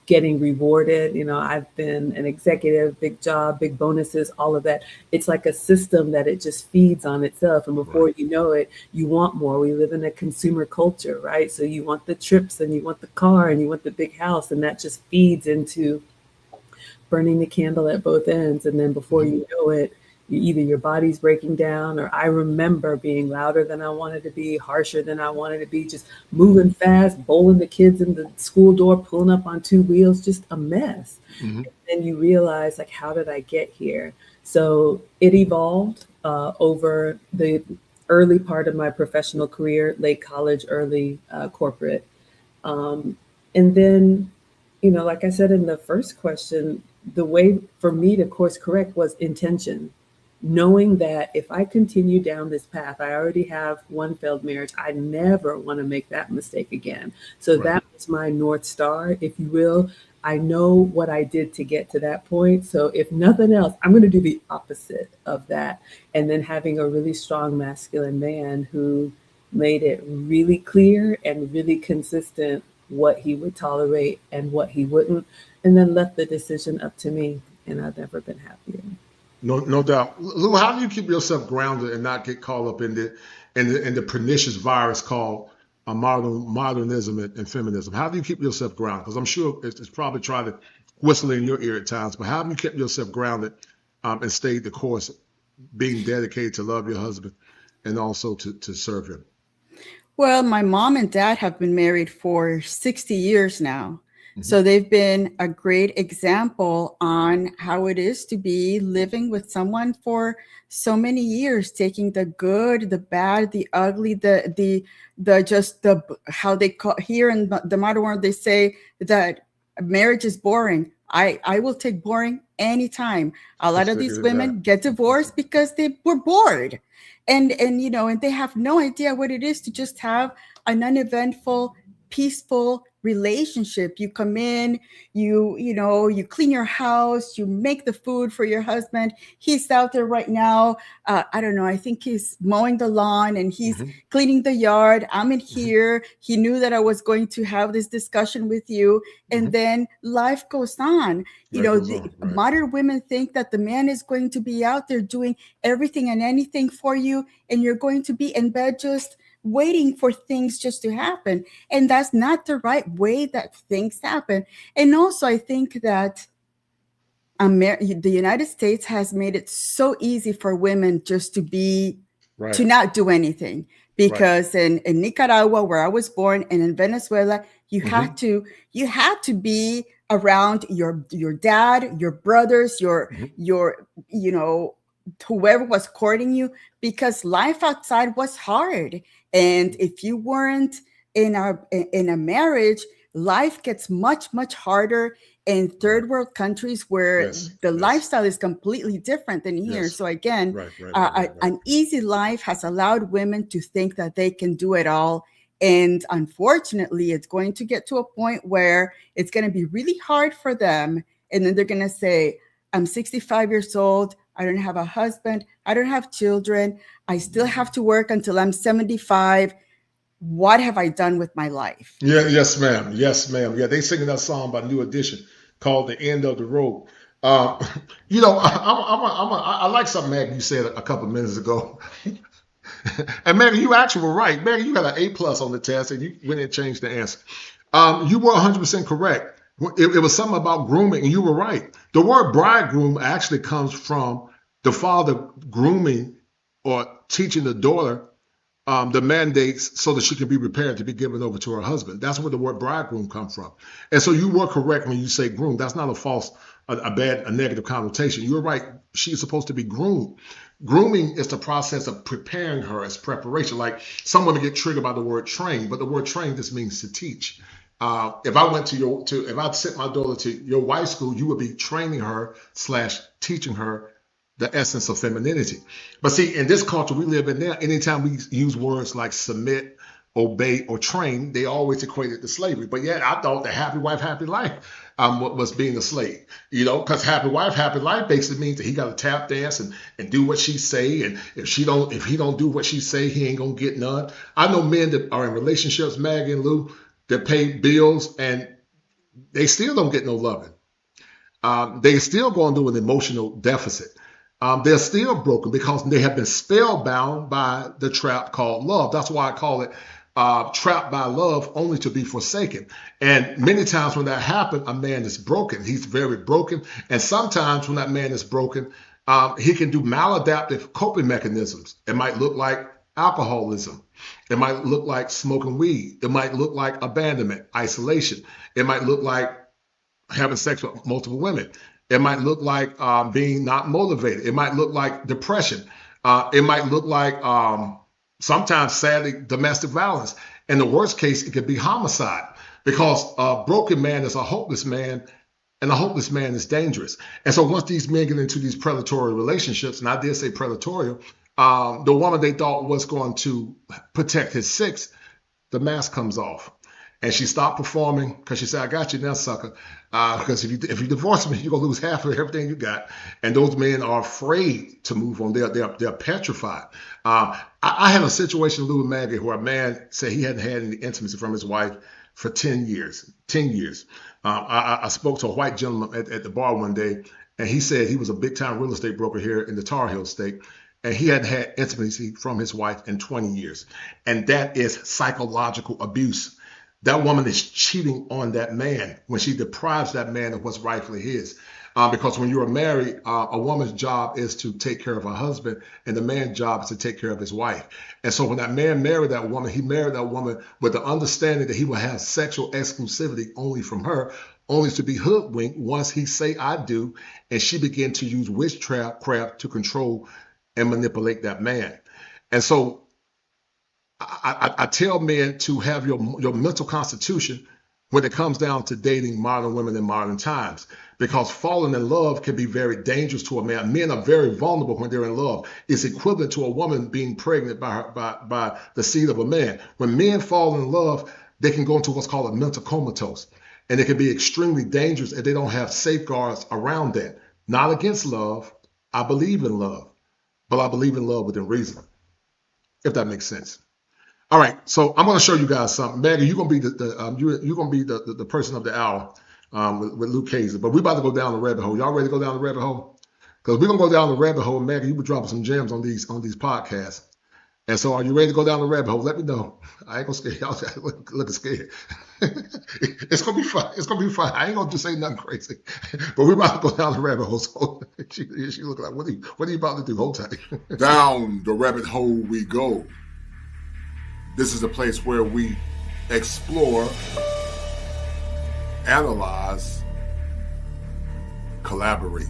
getting rewarded. You know, I've been an executive, big job, big bonuses, all of that. It's like a system that it just feeds on itself. And before you know it, you want more. We live in a consumer culture, right? So you want the trips and you want the car and you want the big house, and that just feeds into burning the candle at both ends. And then before you know it, either your body's breaking down, or I remember being louder than I wanted to be, harsher than I wanted to be, just moving fast, bowling the kids in the school door, pulling up on 2 wheels, just a mess. And then you realize, like, how did I get here? So it evolved over the early part of my professional career, late college, early corporate. And then, you know, like I said in the first question, the way for me to course correct was intention. Knowing that if I continue down this path, I already have one failed marriage. I never want to make that mistake again. So that was my North Star, if you will. I know what I did to get to that point. So if nothing else, I'm going to do the opposite of that. And then having a really strong masculine man who made it really clear and really consistent what he would tolerate and what he wouldn't, and then left the decision up to me. And I've never been happier. No doubt. Lou, how do you keep yourself grounded and not get caught up in the pernicious virus called modernism and feminism? How do you keep yourself grounded? Because I'm sure it's probably trying to whistle in your ear at times, but how have you kept yourself grounded and stayed the course, being dedicated to love your husband and also to serve him? Well, my mom and dad have been married for 60 years now. So they've been a great example on how it is to be living with someone for so many years, taking the good, the bad, the ugly, how they call here in the modern world, they say that marriage is boring. I will take boring anytime. A lot of these women get divorced because they were bored. And they have no idea what it is to just have an uneventful, peaceful relationship. You come in, you clean your house, you make the food for your husband. He's out there right now. I don't know. I think he's mowing the lawn and he's cleaning the yard. I'm in here. He knew that I was going to have this discussion with you. And then life goes on. Modern women think that the man is going to be out there doing everything and anything for you, and you're going to be in bed just waiting for things just to happen. And that's not the right way that things happen. And also, I think that the United States has made it so easy for women just to not do anything. Because in Nicaragua, where I was born, and in Venezuela, you had to be around your dad, your brothers, your whoever was courting you, because life outside was hard. And if you weren't in a marriage, life gets much, much harder in third world countries where the lifestyle is completely different than here. So again, an easy life has allowed women to think that they can do it all. And unfortunately, it's going to get to a point where it's going to be really hard for them. And then they're going to say, I'm 65 years old. I don't have a husband. I don't have children. I still have to work until I'm 75. What have I done with my life? Yes, ma'am. Yeah, they singing that song by New Edition called "The End of the Road." I like something, Maggie, you said a couple minutes ago. And Maggie, you actually were right. Maggie, you got an A+ on the test, and you went and changed the answer. You were 100% correct. It was something about grooming, and you were right. The word bridegroom actually comes from the father grooming or teaching the daughter the mandates so that she can be prepared to be given over to her husband. That's where the word bridegroom comes from. And so you were correct when you say groom. That's not a negative connotation. You're right. She's supposed to be groomed. Grooming is the process of preparing her as preparation. Like some women get triggered by the word train, but the word train just means to teach. If I went if I sent my daughter to your wife's school, you would be training her / teaching her the essence of femininity. But see, in this culture we live in now, anytime we use words like submit, obey, or train, they always equate it to slavery. But yet I thought the happy wife, happy life was being a slave, because happy wife, happy life basically means that he got to tap dance and do what she say. And if he don't do what she say, he ain't gonna get none. I know men that are in relationships, Maggie and Lou, that pay bills and they still don't get no loving. They still going through an emotional deficit. They're still broken because they have been spellbound by the trap called love. That's why I call it trapped by love only to be forsaken. And many times when that happens, a man is broken. He's very broken. And sometimes when that man is broken, he can do maladaptive coping mechanisms. It might look like alcoholism. It might look like smoking weed. It might look like abandonment, isolation. It might look like having sex with multiple women. It might look like being not motivated. It might look like depression. It might look like sometimes, sadly, domestic violence. In the worst case, it could be homicide, because a broken man is a hopeless man, and a hopeless man is dangerous. And so once these men get into these predatory relationships, and I did say predatory, the woman they thought was going to protect his six, the mask comes off. And she stopped performing because she said, I got you now, sucker. Because if you divorce me, you're going to lose half of everything you got. And those men are afraid to move on. They're petrified. I had a situation, Lou and Maggie, where a man said he hadn't had any intimacy from his wife for 10 years. 10 years. I spoke to a white gentleman at the bar one day, and he said he was a big-time real estate broker here in the Tar Heel State. And he hadn't had intimacy from his wife in 20 years. And that is psychological abuse. That woman is cheating on that man when she deprives that man of what's rightfully his. Because when you are married, a woman's job is to take care of her husband, and the man's job is to take care of his wife. And so when that man married that woman, he married that woman with the understanding that he will have sexual exclusivity only from her, only to be hoodwinked once he say I do, and she begin to use witchcraft to control and manipulate that man. And so I tell men to have your mental constitution when it comes down to dating modern women in modern times, because falling in love can be very dangerous to a man. Men are very vulnerable when they're in love. It's equivalent to a woman being pregnant by the seed of a man. When men fall in love, they can go into what's called a mental comatose, and it can be extremely dangerous if they don't have safeguards around that. Not against love. I believe in love, but I believe in love within reason, if that makes sense. All right, so I'm going to show you guys something. Maggie, you're going to be you're going to be the person of the hour with Luke Kaiser. But we're about to go down the rabbit hole. Y'all ready to go down the rabbit hole? Because we're going to go down the rabbit hole. Maggie, you were dropping some gems on these podcasts. And so, are you ready to go down the rabbit hole? Let me know. I ain't gonna scare y'all. Looking scared. It's gonna be fun. It's gonna be fun. I ain't gonna just say nothing crazy. But we're about to go down the rabbit hole. So she look like, what are you about to do? Hold tight. Down the rabbit hole we go. This is a place where we explore, analyze, collaborate.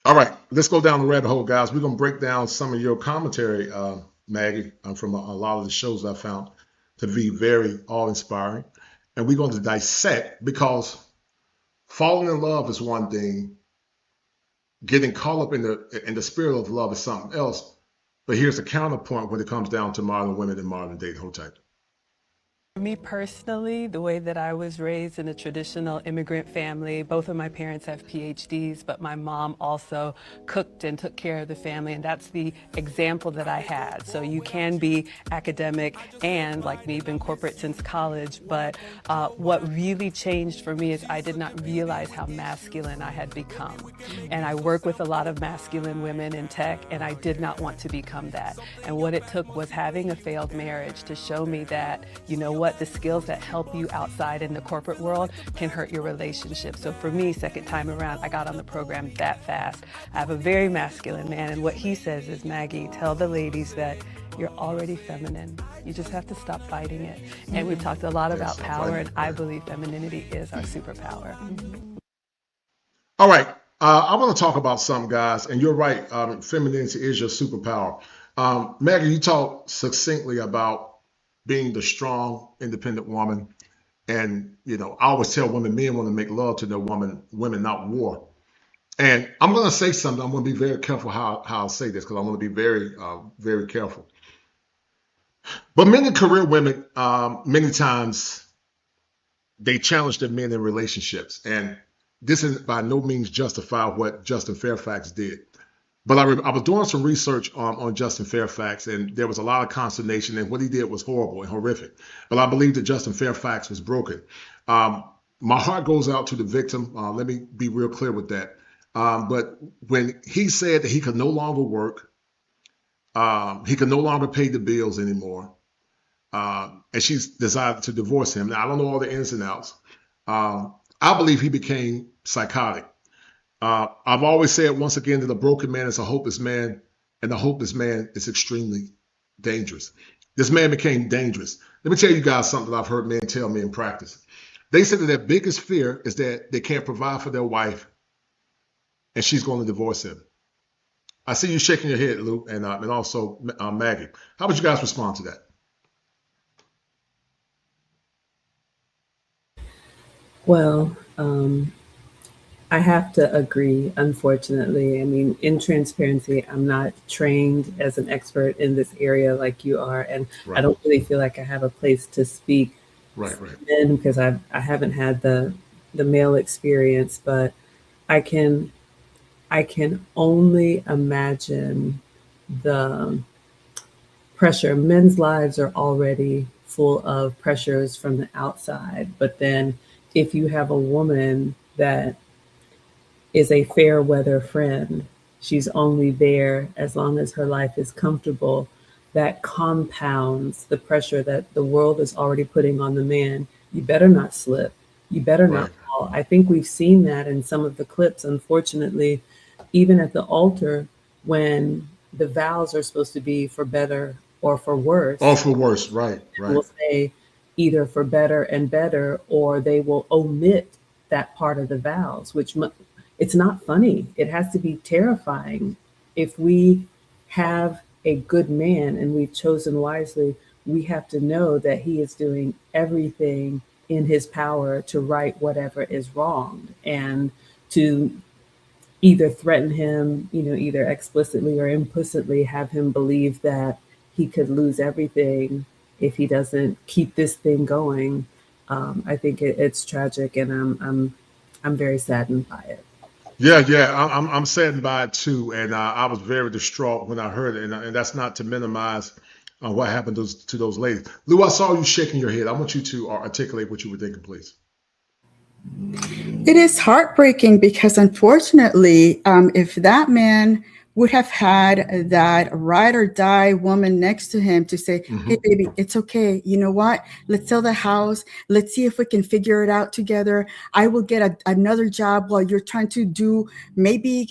All right, let's go down the rabbit hole, guys. We're going to break down some of your commentary, Maggie, from a lot of the shows I found to be very awe-inspiring. And we're going to dissect, because falling in love is one thing. Getting caught up in the spirit of love is something else. But here's the counterpoint when it comes down to modern women and modern day. Hold tight. For me personally, the way that I was raised in a traditional immigrant family, both of my parents have PhDs, but my mom also cooked and took care of the family, and that's the example that I had. So you can be academic and, like me, been corporate since college, but what really changed for me is I did not realize how masculine I had become. And I work with a lot of masculine women in tech, and I did not want to become that. And what it took was having a failed marriage to show me that, you know what, the skills that help you outside in the corporate world can hurt your relationship. So for me, second time around, I got on the program that fast. I have a very masculine man, and what he says is, Maggie, tell the ladies that you're already feminine. You just have to stop fighting it. And we've talked a lot about power, and I believe femininity is our superpower. All right, I want to talk about something, guys, and you're right. Femininity is your superpower. Maggie, you talked succinctly about being the strong, independent woman. And, you know, I always tell women, men want to make love to their women, not war. And I'm going to say something. I'm going to be very careful how I say this, because I'm going to be very, very careful. But many career women, many times, they challenge their men in relationships. And this is by no means justify what Justin Fairfax did. But I was doing some research on Justin Fairfax, and there was a lot of consternation, and what he did was horrible and horrific. But I believe that Justin Fairfax was broken. My heart goes out to the victim. Let me be real clear with that. But when he said that he could no longer work, he could no longer pay the bills anymore, and she's decided to divorce him. Now, I don't know all the ins and outs. I believe he became psychotic. I've always said, once again, that a broken man is a hopeless man, and a hopeless man is extremely dangerous. This man became dangerous. Let me tell you guys something that I've heard men tell me in practice. They said that their biggest fear is that they can't provide for their wife, and she's going to divorce him. I see you shaking your head, Luke, and also Maggie. How would you guys respond to that? Well, I have to agree, unfortunately. I mean, in transparency, I'm not trained as an expert in this area like you are, and I don't really feel like I have a place to speak for men, because I haven't had the male experience, but I can only imagine the pressure. Men's lives are already full of pressures from the outside, but then if you have a woman that is a fair weather friend, she's only there as long as her life is comfortable, that compounds the pressure that the world is already putting on the man. You better not slip. You better not fall. all. I think we've seen that in some of the clips, unfortunately, even at the altar when the vows are supposed to be for better or for worse. Or for worse, right. Will say either for better and better, or they will omit that part of the vows, which it's not funny. It has to be terrifying. If we have a good man and we've chosen wisely, we have to know that he is doing everything in his power to right whatever is wrong, and to either threaten him, either explicitly or implicitly have him believe that he could lose everything if he doesn't keep this thing going. I think it's tragic, and I'm very saddened by it. Yeah, I'm saddened by it too, and I was very distraught when I heard it, and that's not to minimize what happened to those ladies. Lou, I saw you shaking your head. I want you to articulate what you were thinking, please. It is heartbreaking because, unfortunately, if that man would have had that ride or die woman next to him to say, hey, baby, it's okay. You know what? Let's sell the house. Let's see if we can figure it out together. I will get another job while you're trying to do maybe,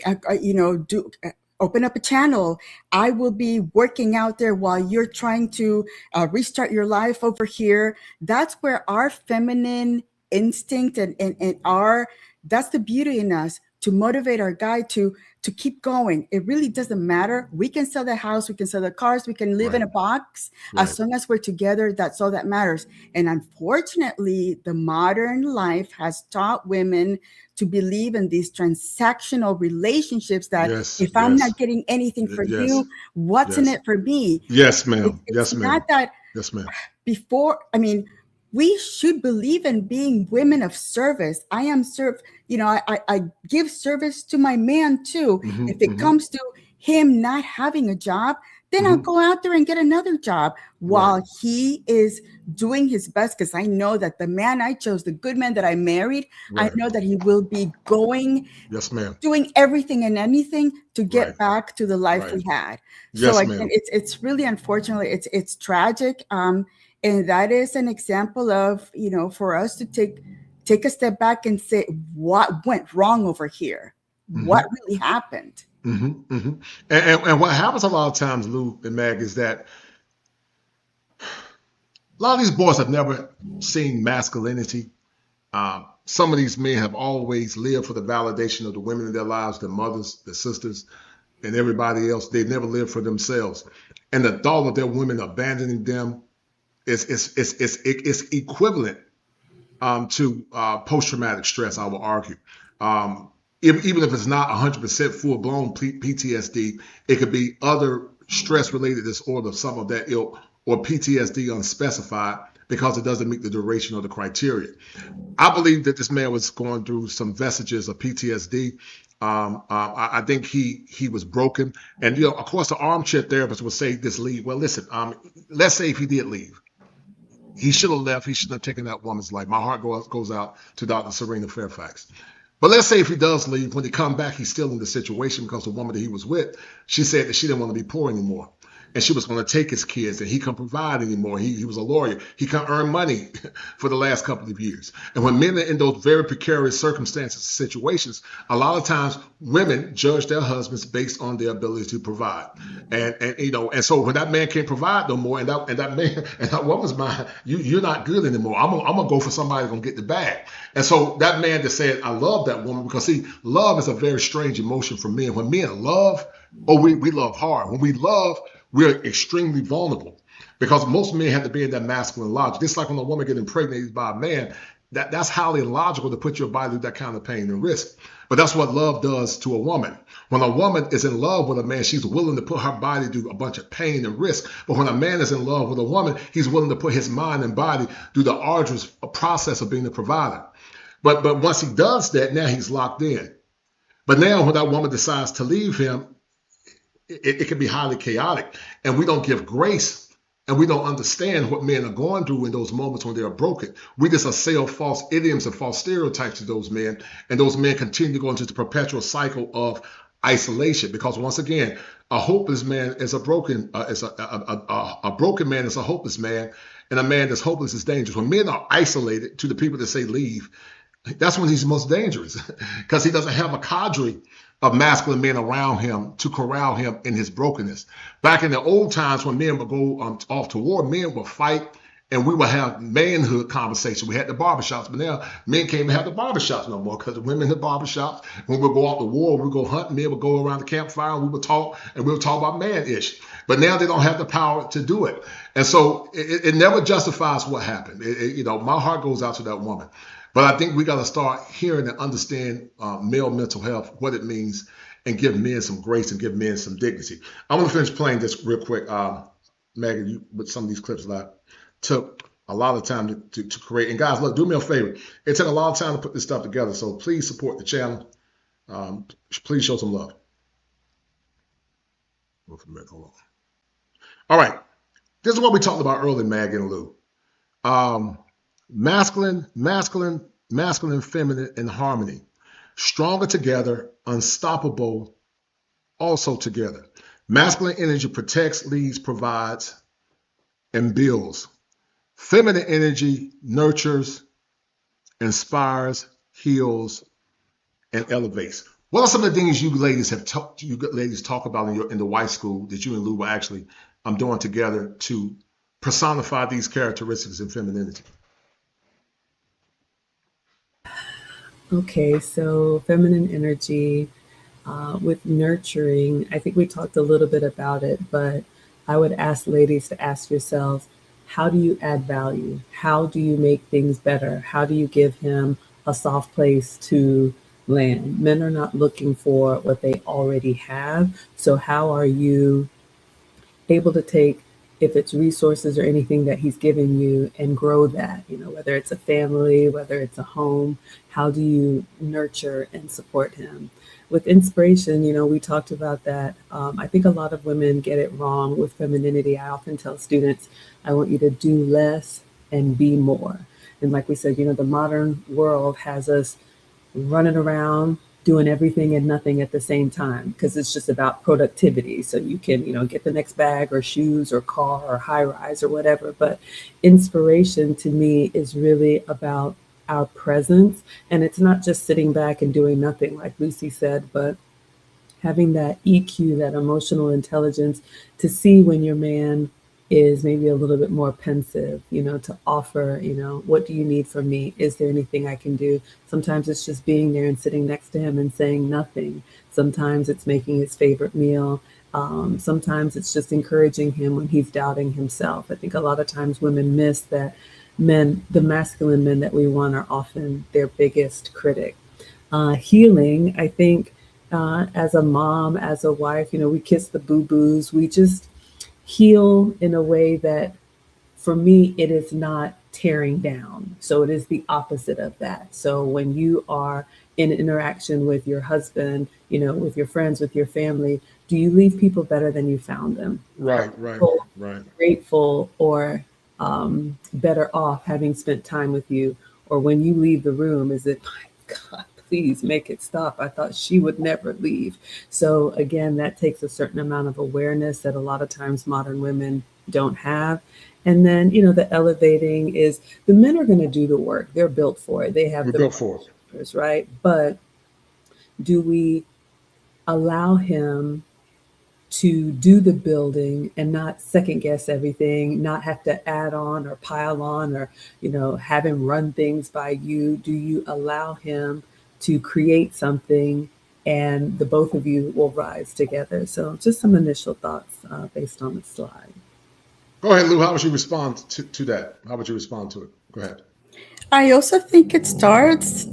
open up a channel. I will be working out there while you're trying to restart your life over here. That's where our feminine instinct and our, that's the beauty in us, to motivate our guy to keep going. It really doesn't matter. We can sell the house, we can sell the cars, we can live in a box. As long as we're together, that's all that matters. And unfortunately, the modern life has taught women to believe in these transactional relationships that if I'm not getting anything for you, what's in it for me? Yes, ma'am. It's not that before, we should believe in being women of service. I am I give service to my man too. If it comes to him not having a job, then I'll go out there and get another job while he is doing his best. Because I know that the man I chose, the good man that I married, I know that he will be going, doing everything and anything to get back to the life we had. So again, it's really unfortunately, it's tragic. And that is an example of, for us to take a step back and say, what went wrong over here? What really happened? And what happens a lot of times, Lou and Mag, is that a lot of these boys have never seen masculinity. Some of these men have always lived for the validation of the women in their lives, their mothers, their sisters, and everybody else. They've never lived for themselves. And the thought of their women abandoning them, it's equivalent to post-traumatic stress, I will argue. Even if it's not 100% full-blown PTSD, it could be other stress-related disorder, some of that ilk, or PTSD unspecified, because it doesn't meet the duration or the criteria. I believe that this man was going through some vestiges of PTSD. I think he was broken. And, of course, the armchair therapist would say this leave. Well, listen, let's say if he did leave. He should have left. He shouldn't have taken that woman's life. My heart goes out to Dr. Serena Fairfax. But let's say if he does leave, when he come back, he's still in the situation because the woman that he was with, she said that she didn't want to be poor anymore. And she was going to take his kids, and he couldn't provide anymore. He was a lawyer. He couldn't earn money for the last couple of years. And when men are in those very precarious circumstances and situations, a lot of times women judge their husbands based on their ability to provide. And so when that man can't provide no more, and that man and that woman's mind, you're not good anymore. I'm gonna go for somebody gonna get the bag. And so that man just said, I love that woman, because see, love is a very strange emotion for men. When men love, we love hard. When we love, we're extremely vulnerable, because most men have to be in that masculine logic. Just like when a woman gets impregnated by a man, that's highly illogical to put your body through that kind of pain and risk. But that's what love does to a woman. When a woman is in love with a man, she's willing to put her body through a bunch of pain and risk. But when a man is in love with a woman, he's willing to put his mind and body through the arduous process of being the provider. But once he does that, now he's locked in. But now when that woman decides to leave him, it can be highly chaotic, and we don't give grace, and we don't understand what men are going through in those moments when they are broken. We just assail false idioms and false stereotypes to those men, and those men continue to go into the perpetual cycle of isolation. Because once again, a hopeless man is a broken man is a hopeless man, and a man that's hopeless is dangerous. When men are isolated to the people that say leave, That's when he's most dangerous because he doesn't have a cadre of masculine men around him to corral him in his brokenness. Back in the old times when men would go off to war, men would fight and we would have manhood conversation. We had the barbershops, but now men can't even have the barbershops no more because the women in the barbershops, when we go off to war, we go hunt, men would go around the campfire and we would talk about man-ish. But now they don't have the power to do it. And so it never justifies what happened. My heart goes out to that woman. But I think we got to start hearing and understand male mental health, what it means, and give men some grace and give men some dignity. I want to finish playing this real quick. Maggie, with some of these clips that I took a lot of time to create. And guys, look, do me a favor. It took a lot of time to put this stuff together. So please support the channel. Please show some love. Hold on. All right. This is what we talked about earlier, Maggie and Lou. Masculine, feminine in harmony. Stronger together, unstoppable also together. Masculine energy protects, leads, provides, and builds. Feminine energy nurtures, inspires, heals, and elevates. What are some of the things you ladies talk about in the wife school that you and Lou were actually doing together to personify these characteristics in femininity? Okay, so feminine energy with nurturing, I think we talked a little bit about it, but I would ask ladies to ask yourselves, how do you add value? How do you make things better? How do you give him a soft place to land? Men are not looking for what they already have. So how are you able to take, if it's resources or anything that he's giving you, and grow that, whether it's a family, whether it's a home, how do you nurture and support him? With inspiration, we talked about that. I think a lot of women get it wrong with femininity. I often tell students, I want you to do less and be more. And like we said, the modern world has us running around doing everything and nothing at the same time because it's just about productivity. So you can, get the next bag or shoes or car or high rise or whatever. But inspiration to me is really about our presence. And it's not just sitting back and doing nothing, like Lucy said, but having that EQ, that emotional intelligence to see when your man is maybe a little bit more pensive, to offer, what do you need from me? Is there anything I can do? Sometimes it's just being there and sitting next to him and saying nothing. Sometimes it's making his favorite meal. Sometimes it's just encouraging him when he's doubting himself. I think a lot of times women miss that men, the masculine men that we want, are often their biggest critic. Healing, I think, as a mom, as a wife, we kiss the boo-boos. We just heal in a way that, for me, it is not tearing down. So it is the opposite of that. So when you are in interaction with your husband, with your friends, with your family, do you leave people better than you found them? Right. Grateful or better off having spent time with you? Or when you leave the room, is it, my God, please make it stop. I thought she would never leave. So again, that takes a certain amount of awareness that a lot of times modern women don't have. And then, the elevating is the men are going to do the work. They're built for it. They have the built for it, right? But do we allow him to do the building and not second guess everything, not have to add on or pile on or, have him run things by you? Do you allow him to create something and the both of you will rise together? So just some initial thoughts based on the slide. Go ahead, Lou. How would you respond to that? How would you respond to it? Go ahead. I also think it starts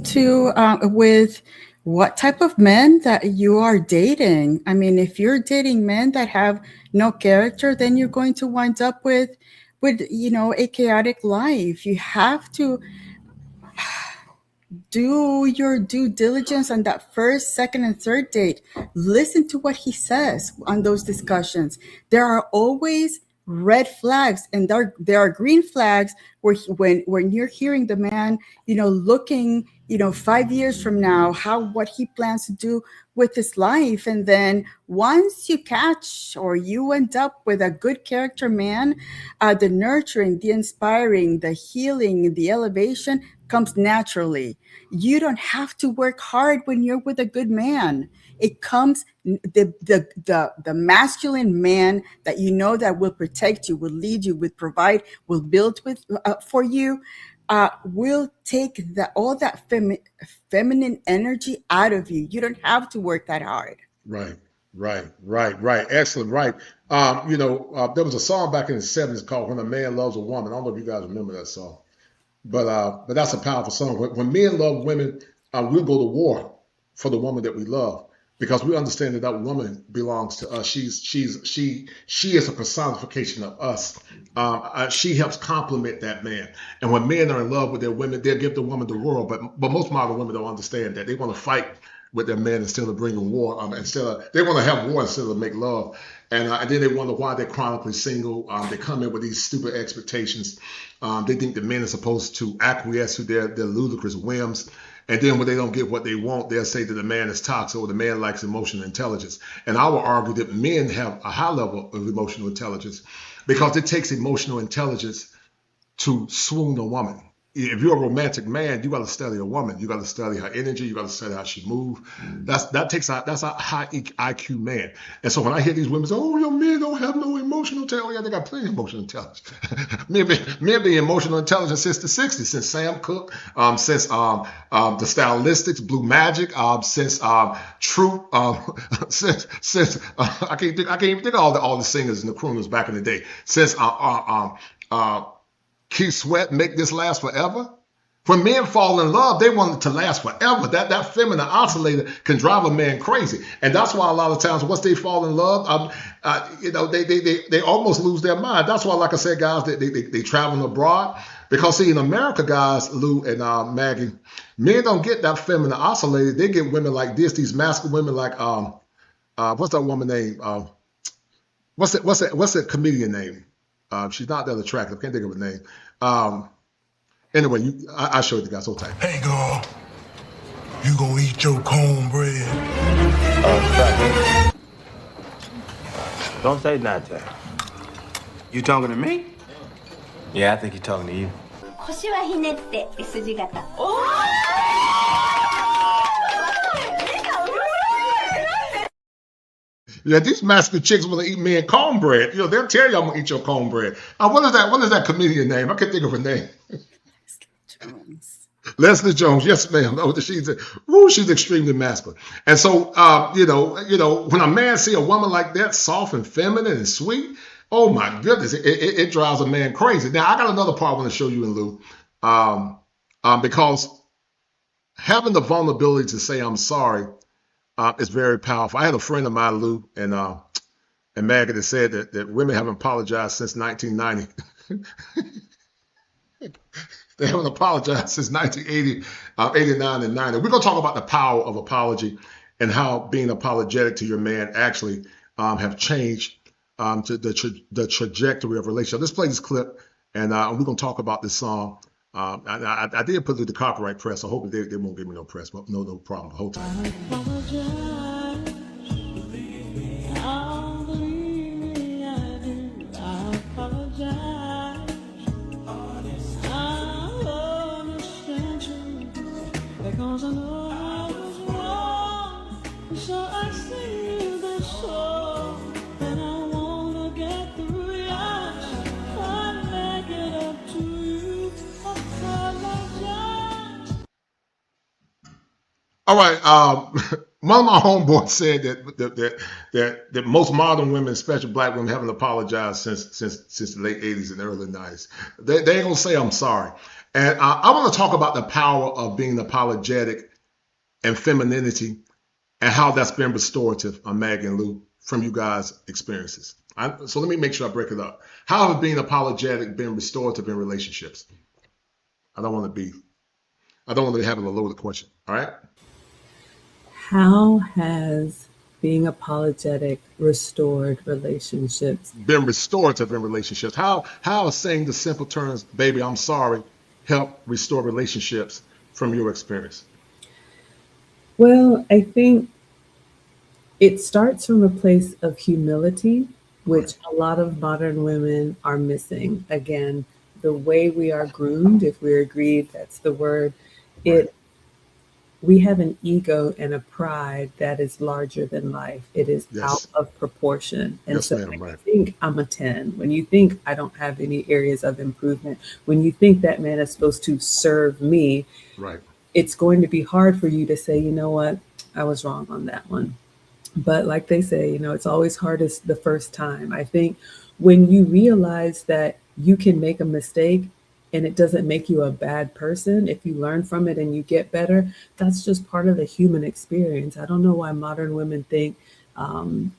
with what type of men that you are dating. I mean, if you're dating men that have no character, then you're going to wind up with a chaotic life. You have to do your due diligence on that first, second, and third date. Listen to what he says on those discussions. There are always red flags, and there are green flags when you're hearing the man, looking, 5 years from now, what he plans to do with his life. And then once you catch or you end up with a good character man, the nurturing, the inspiring, the healing, the elevation comes naturally. You don't have to work hard when you're with a good man. It comes, the masculine man that that will protect you, will lead you, will provide, will build for you, will take all that feminine energy out of you. You don't have to work that hard. Right. Excellent. Right. There was a song back in the 70s called "When a Man Loves a Woman." I don't know if you guys remember that song, but that's a powerful song. When men love women, we'll go to war for the woman that we love, because we understand that woman belongs to us. She is a personification of us. She helps complement that man. And when men are in love with their women, they'll give the woman the world. But most modern women don't understand that. They want to fight with their men instead of bringing war. They want to have war instead of make love. And then they wonder why they're chronically single. They come in with these stupid expectations. They think the men are supposed to acquiesce to their ludicrous whims. And then when they don't get what they want, they'll say that the man is toxic or the man lacks emotional intelligence. And I will argue that men have a high level of emotional intelligence, because it takes emotional intelligence to swoon a woman. If you're a romantic man, you got to study a woman. You got to study her energy. You got to study how she moves. That's a high IQ man. And so when I hear these women say, "Oh, your men don't have no emotional intelligence," they got plenty of emotional intelligence. men be emotional intelligence since the '60s, since Sam Cooke, since the Stylistics, Blue Magic, since True, since I can't even think of all the singers and the crooners back in the day. Since Keith Sweat, "Make This Last Forever." When men fall in love, they want it to last forever. That feminine oscillator can drive a man crazy, and that's why a lot of times once they fall in love, they almost lose their mind. That's why, like I said, guys, they travel abroad, because see, in America, guys, Lou and Maggie, men don't get that feminine oscillator. They get women like this, these masculine women like what's that woman name? What's that comedian name? She's not that attractive. I can't think of her name. Anyway, I showed you guys. Hold tight. "Hey, girl, you gonna eat your cornbread?" Don't say nothing. You talking to me? Yeah, I think you're talking to you. 腰はひねって S 字型。Yeah, these masculine chicks want to eat men cornbread. They'll tell you, "I'm gonna eat your cornbread." What is that comedian name? I can't think of her name. Leslie Jones. Yes, ma'am. She's extremely masculine. And so, when a man see a woman like that, soft and feminine and sweet, oh my goodness, it drives a man crazy. Now, I got another part I want to show you in Lou, because having the vulnerability to say "I'm sorry" is very powerful. I had a friend of mine, Lou, and Maggie, that said that women haven't apologized since 1990. They haven't apologized since 1980, 89, and 90. We're going to talk about the power of apology and how being apologetic to your man actually have changed to the trajectory of relationship. Let's play this clip, and we're going to talk about this song. I did put it through the copyright press, so hopefully they won't give me no press, but no problem. Hold tight. Because I know I was wrong, so I sing this song, and I wanna get through yours. I make it up to you. Apologize. All right. One of my homeboys said that most modern women, especially black women, haven't apologized since the late 80s and early 90s. They ain't gonna say "I'm sorry." And I want to talk about the power of being apologetic and femininity, and how that's been restorative on Maggie and Lou from you guys' experiences. So let me make sure I break it up. How has being apologetic been restorative in relationships? I don't want to have a loaded question. All right. How has being apologetic restored relationships? Been restorative in relationships. How is saying the simple terms, "Baby, I'm sorry," help restore relationships from your experience? Well, I think it starts from a place of humility, Right. which a lot of modern women are missing. Again, the way we are groomed, if we're agreed, that's the word, Right. it we have an ego and a pride that is larger than life. It is out Yes. of proportion. And Yes, so ma'am. when you Right. think I'm a 10, when you think I don't have any areas of improvement, when you think that man is supposed to serve me, Right. it's going to be hard for you to say, you know what, I was wrong on that one. But like they say, it's always hardest the first time. I think when you realize that you can make a mistake and it doesn't make you a bad person, if you learn from it and you get better, that's just part of the human experience. I don't know why modern women think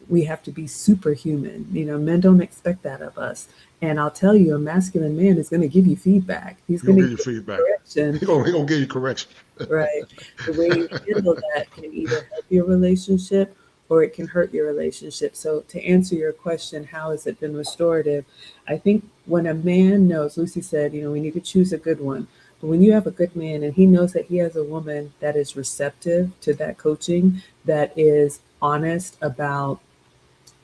we have to be superhuman. Men don't expect that of us. And I'll tell you, a masculine man is going to give you feedback. He's He going gonna to give you give you feedback. correction. He gonna give you correction. Right. The way you handle that can either help your relationship or it can hurt your relationship. So, to answer your question, how has it been restorative? I think when a man knows, Lucy said, we need to choose a good one. But when you have a good man and he knows that he has a woman that is receptive to that coaching, that is honest about,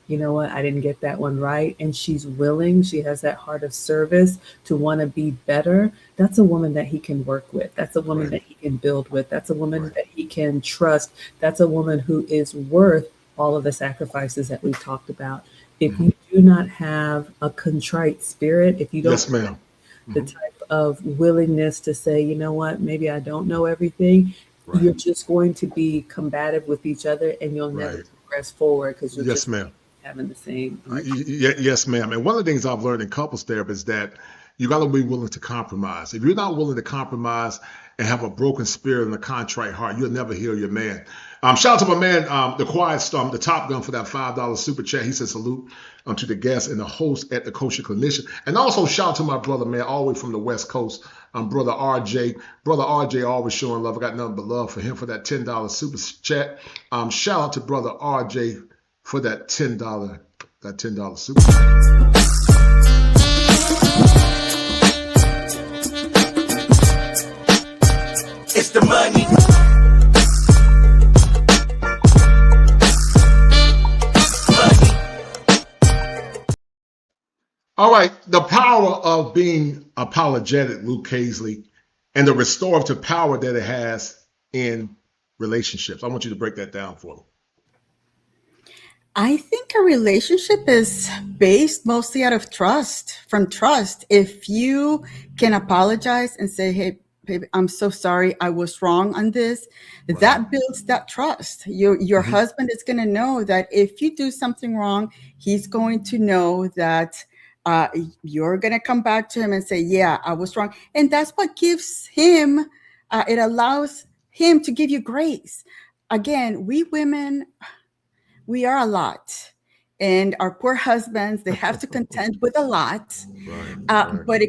you know what, I didn't get that one right. And she's willing, she has that heart of service to want to be better. That's a woman that he can work with. That's a woman Right. that he can build with. That's a woman Right. that he can trust. That's a woman who is worth all of the sacrifices that we've talked about. If Mhm. you do not have a contrite spirit, if you don't Yes, ma'am. the Mhm. type of willingness to say, you know what, maybe I don't know everything, Right. you're just going to be combative with each other and you'll never Right. progress forward because you'll Yes, just ma'am. having the same Yes, ma'am. And one of the things I've learned in couples therapy is that you got to be willing to compromise. If you're not willing to compromise and have a broken spirit and a contrite heart, you'll never heal your man. Shout out to my man, the Quiet Storm, the Top Gun for that $5 super chat. He said salute to the guests and the host at the Kosher Clinician. And also shout out to my brother, man, all the way from the West Coast, brother RJ. Brother RJ always showing love. I got nothing but love for him for that $10 super chat. Shout out to brother RJ for that $10 super. It's the money. All right, the power of being apologetic, Luke Hazley, and the restorative power that it has in relationships. I want you to break that down for me. I think a relationship is based mostly out of trust, from trust. If you can apologize and say, hey, baby, I'm so sorry, I was wrong on this, Right. that builds that trust. Your husband is going to know that if you do something wrong, he's going to know that you're going to come back to him and say, yeah, I was wrong. And that's what gives him, it allows him to give you grace. Again, we women, we are a lot, and our poor husbands, they have to contend with a lot. Right. But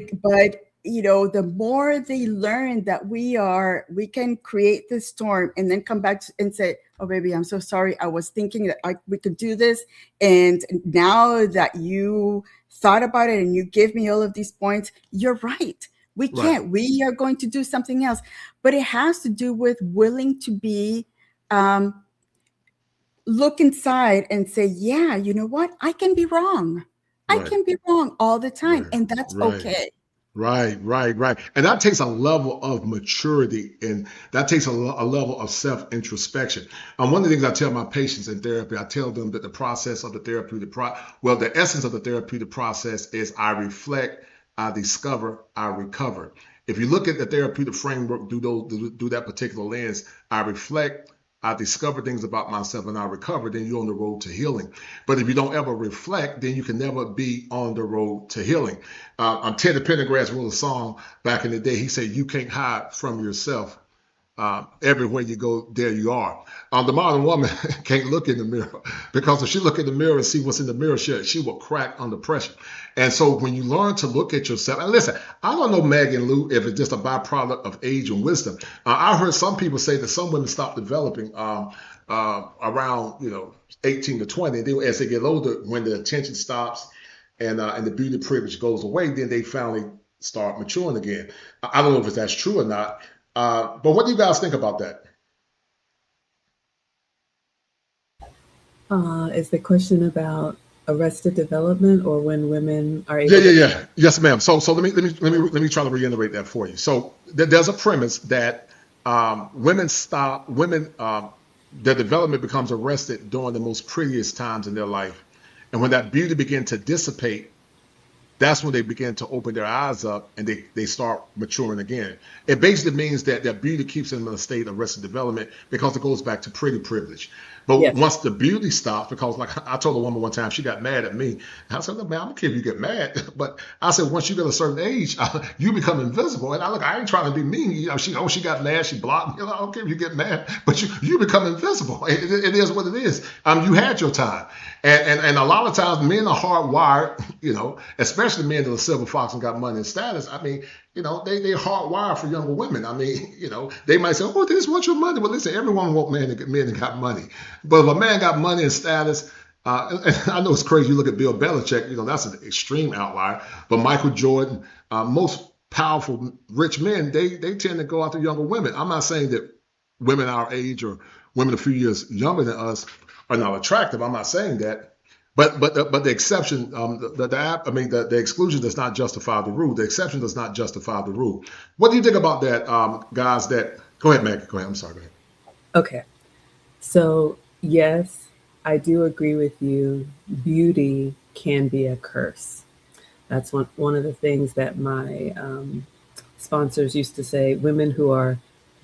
the more they learn that we can create this storm and then come back and say, oh baby, I'm so sorry, I was thinking that we could do this, and now that you thought about it and you give me all of these points, you're right, we can't. Right. We are going to do something else. But it has to do with willing to be look inside and say, yeah, you know what? I can be wrong. I Right. can be wrong all the time. Right. And that's Right. okay. Right. And that takes a level of maturity, and that takes a level of self-introspection. And one of the things I tell my patients in therapy, I tell them that the process of the therapeutic the essence of the therapeutic process is I reflect, I discover, I recover. If you look at the therapeutic framework through that particular lens, I reflect, I discover things about myself, and I recover, then you're on the road to healing. But if you don't ever reflect, then you can never be on the road to healing. Teddy Pendergrass wrote a song back in the day. He said, you can't hide from yourself. Everywhere you go, there you are. The modern woman can't look in the mirror, because if she look in the mirror and see what's in the mirror, she will crack under pressure. And so when you learn to look at yourself, and listen, I don't know, Maggie and Lou, if it's just a byproduct of age and wisdom. I heard some people say that some women stop developing around 18 to 20. Then as they get older, when the attention stops and the beauty privilege goes away, then they finally start maturing again. I don't know if that's true or not. But what do you guys think about that? Is the question about arrested development or when women are Yeah, able yeah, to? yeah. Yes, ma'am. So let me try to reiterate that for you. So there's a premise that women their development becomes arrested during the most prettiest times in their life, and when that beauty begin to dissipate, that's when they begin to open their eyes up and they start maturing again. It basically means that their beauty keeps them in a state of arrested development because it goes back to pretty privilege. But Yes. once the beauty stops, because like I told a woman one time, she got mad at me. I said, look, man, I don't care if you get mad, but I said, once you get a certain age, you become invisible. And I ain't trying to be mean. She got mad, she blocked me. I don't care if you get mad, but you become invisible. It is what it is. You had your time. And a lot of times men are hardwired, especially men that are silver fox and got money and status. I mean, they hardwired for younger women. I mean, they might say, oh, they just want your money. Well, listen, everyone want men that got money. But if a man got money and status, and I know it's crazy. You look at Bill Belichick, that's an extreme outlier. But Michael Jordan, most powerful rich men, they tend to go after younger women. I'm not saying that women our age or women a few years younger than us are not attractive. I'm not saying that. But the exception, the exclusion does not justify the rule. The exception does not justify the rule. What do you think about that, guys? Go ahead, Maggie. Go ahead. I'm sorry. Go ahead. Okay. So, yes, I do agree with you. Beauty can be a curse. That's one of the things that my sponsors used to say. Women who are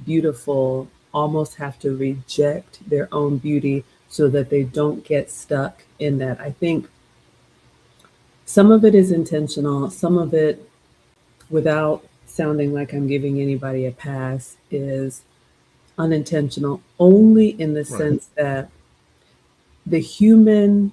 beautiful almost have to reject their own beauty so that they don't get stuck in that. I think some of it is intentional, some of it, without sounding like I'm giving anybody a pass, is unintentional, only in the Right. sense that the human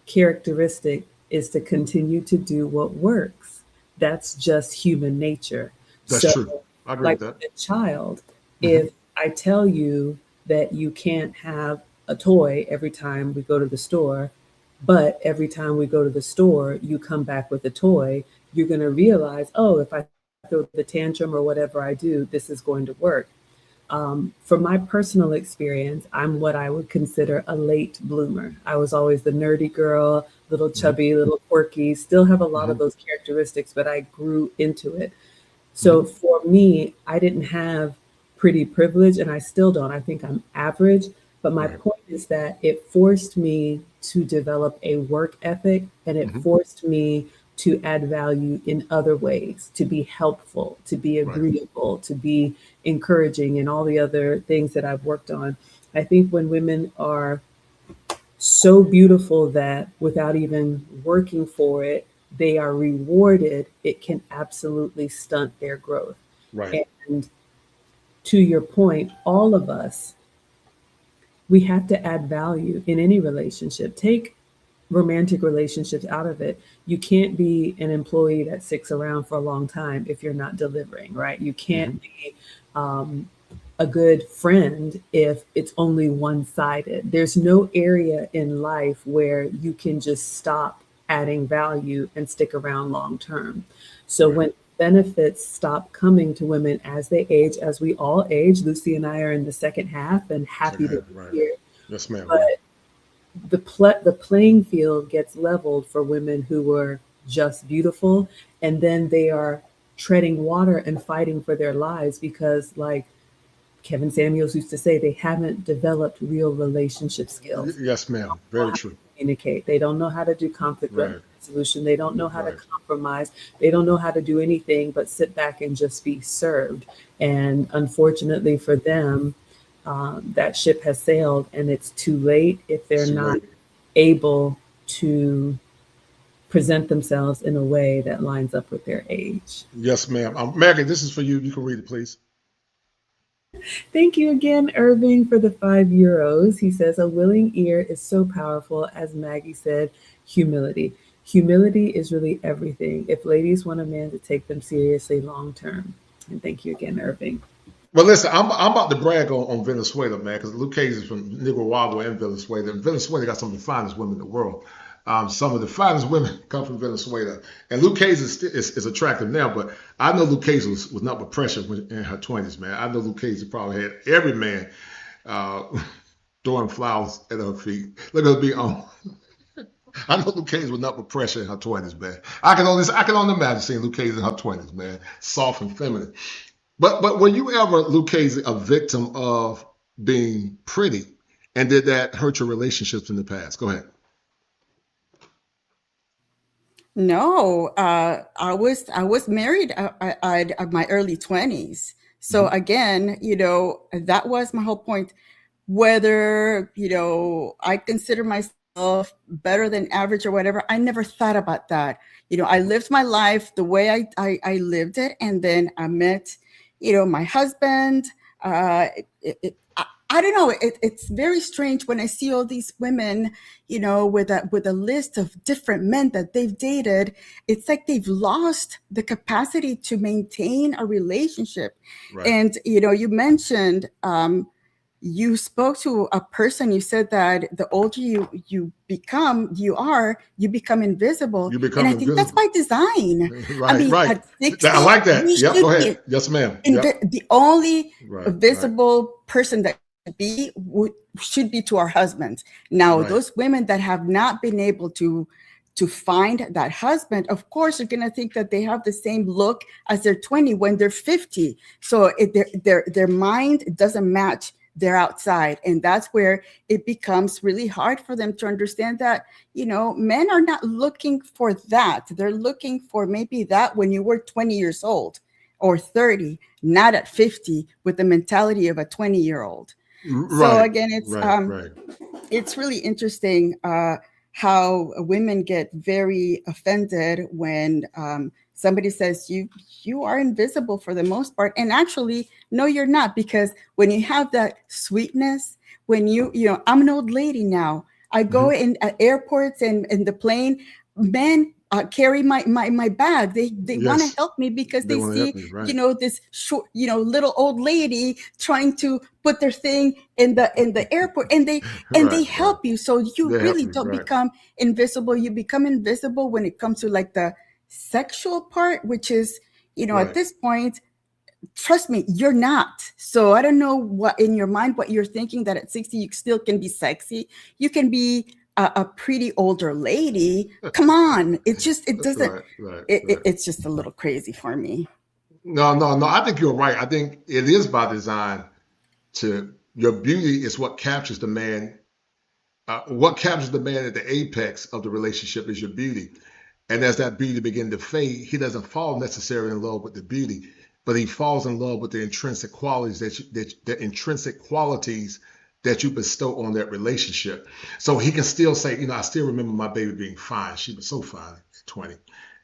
characteristic is to continue to do what works. That's just human nature. That's So, true. I agree like with that. with a child, Hmm. if I tell you that you can't have a toy every time we go to the store, but every time we go to the store, you come back with a toy, you're going to realize, oh, if I throw the tantrum or whatever I do, this is going to work. From my personal experience, I'm what I would consider a late bloomer. I was always the nerdy girl, little Hmm. chubby, little quirky, still have a lot of Hmm. those characteristics, but I grew into it. So Hmm. for me, I didn't have pretty privilege and I still don't. I think I'm average. But my Right. point is that it forced me to develop a work ethic and it Hmm. forced me to add value in other ways, to be helpful, to be Right. agreeable, to be encouraging, and all the other things that I've worked on. I think when women are so beautiful that without even working for it, they are rewarded, it can absolutely stunt their growth. Right. And to your point, all of us, we have to add value in any relationship. Take romantic relationships out of it. You can't be an employee that sticks around for a long time if you're not delivering, right? You Hmm. can't be um, a good friend if it's only one sided. There's no area in life where you can just stop adding value and stick around long term. So Right. when benefits stop coming to women as they age, as we all age, Lucy and I are in the second half and happy Second to half. be Right. here. Yes, ma'am. But the playing field gets leveled for women who were just beautiful, and then they are treading water and fighting for their lives because, like Kevin Samuels used to say, they haven't developed real relationship skills. Yes, ma'am. Know Very how to true. communicate. They don't know how to do conflict Right. resolution. They don't know how to Right. compromise. They don't know how to do anything but sit back and just be served. And unfortunately for them, that ship has sailed, and it's too late if they're It's too not late. able to present themselves in a way that lines up with their age. Yes, ma'am. Maggie, this is for you. You can read it, please. Thank you again, Irving, for the €5. He says, a willing ear is so powerful. As Maggie said, humility. Humility is really everything if ladies want a man to take them seriously long term. And thank you again, Irving. Well, listen, I'm about to brag on Venezuela, man, because Luke Cage is from Nicaragua and Venezuela. And Venezuela got some of the finest women in the world. Some of the finest women come from Venezuela. And Luke Cage is attractive now, but I know Luke Cage was not with pressure in her 20s, man. I know Luke Cage probably had every man uh, throwing flowers at her feet. Look at her be on. I know Luke Cage was not with pressure in her 20s, man. I can only imagine seeing Luke Cage in her 20s, man. Soft and feminine. But were you ever, Luke Cage, a victim of being pretty? And did that hurt your relationships in the past? Go ahead. No, I was married at my early 20s. So Mhm. again, that was my whole point. Whether, I consider myself better than average or whatever, I never thought about that. I lived my life the way I lived it. And then I met, my husband. I don't know. It's very strange when I see all these women, with a list of different men that they've dated. It's like they've lost the capacity to maintain a relationship. Right. And you mentioned, you spoke to a person. You said that the older you become invisible, You and become I think that's invisible. by design. I Right, mean, right. at 60, I like that. we Yep, go should be ahead. Yes, ma'am. Yep. the only Right, right, visible person that should be to our husbands. Now, right. those women that have not been able to find that husband, of course, are going to think that they have the same look as they're 20 when they're 50. So their mind doesn't match their outside. And that's where it becomes really hard for them to understand that, men are not looking for that. They're looking for maybe that when you were 20 years old or 30, not at 50 with the mentality of a 20-year-old. So Right, again, right, right. it's really interesting how women get very offended when somebody says you are invisible for the most part. And actually, no, you're not, because when you have that sweetness, when I'm an old lady now. I go Mhm. in at airports and in the plane, men carry my bag. They want to Yes, help me because they they want to help see, you. Right, this short, little old lady trying to put their thing in the airport, and they right, right. help you. So you They help really you. don't Right. become invisible. You become invisible when it comes to like the sexual part, which is, at Right. this point, trust me, you're not. So I don't know what in your mind, what you're thinking, that at 60 you still can be sexy. You can be a pretty older lady. Come on. It doesn't, Right, right, right. it's just a little crazy for me. No, no, no. I think you're right. I think it is by design to your beauty is what captures the man. What captures the man at the apex of the relationship is your beauty. And as that beauty begins to fade, he doesn't fall necessarily in love with the beauty, but he falls in love with the intrinsic qualities the intrinsic qualities that you bestow on that relationship. So he can still say, I still remember my baby being fine. She was so fine at 20.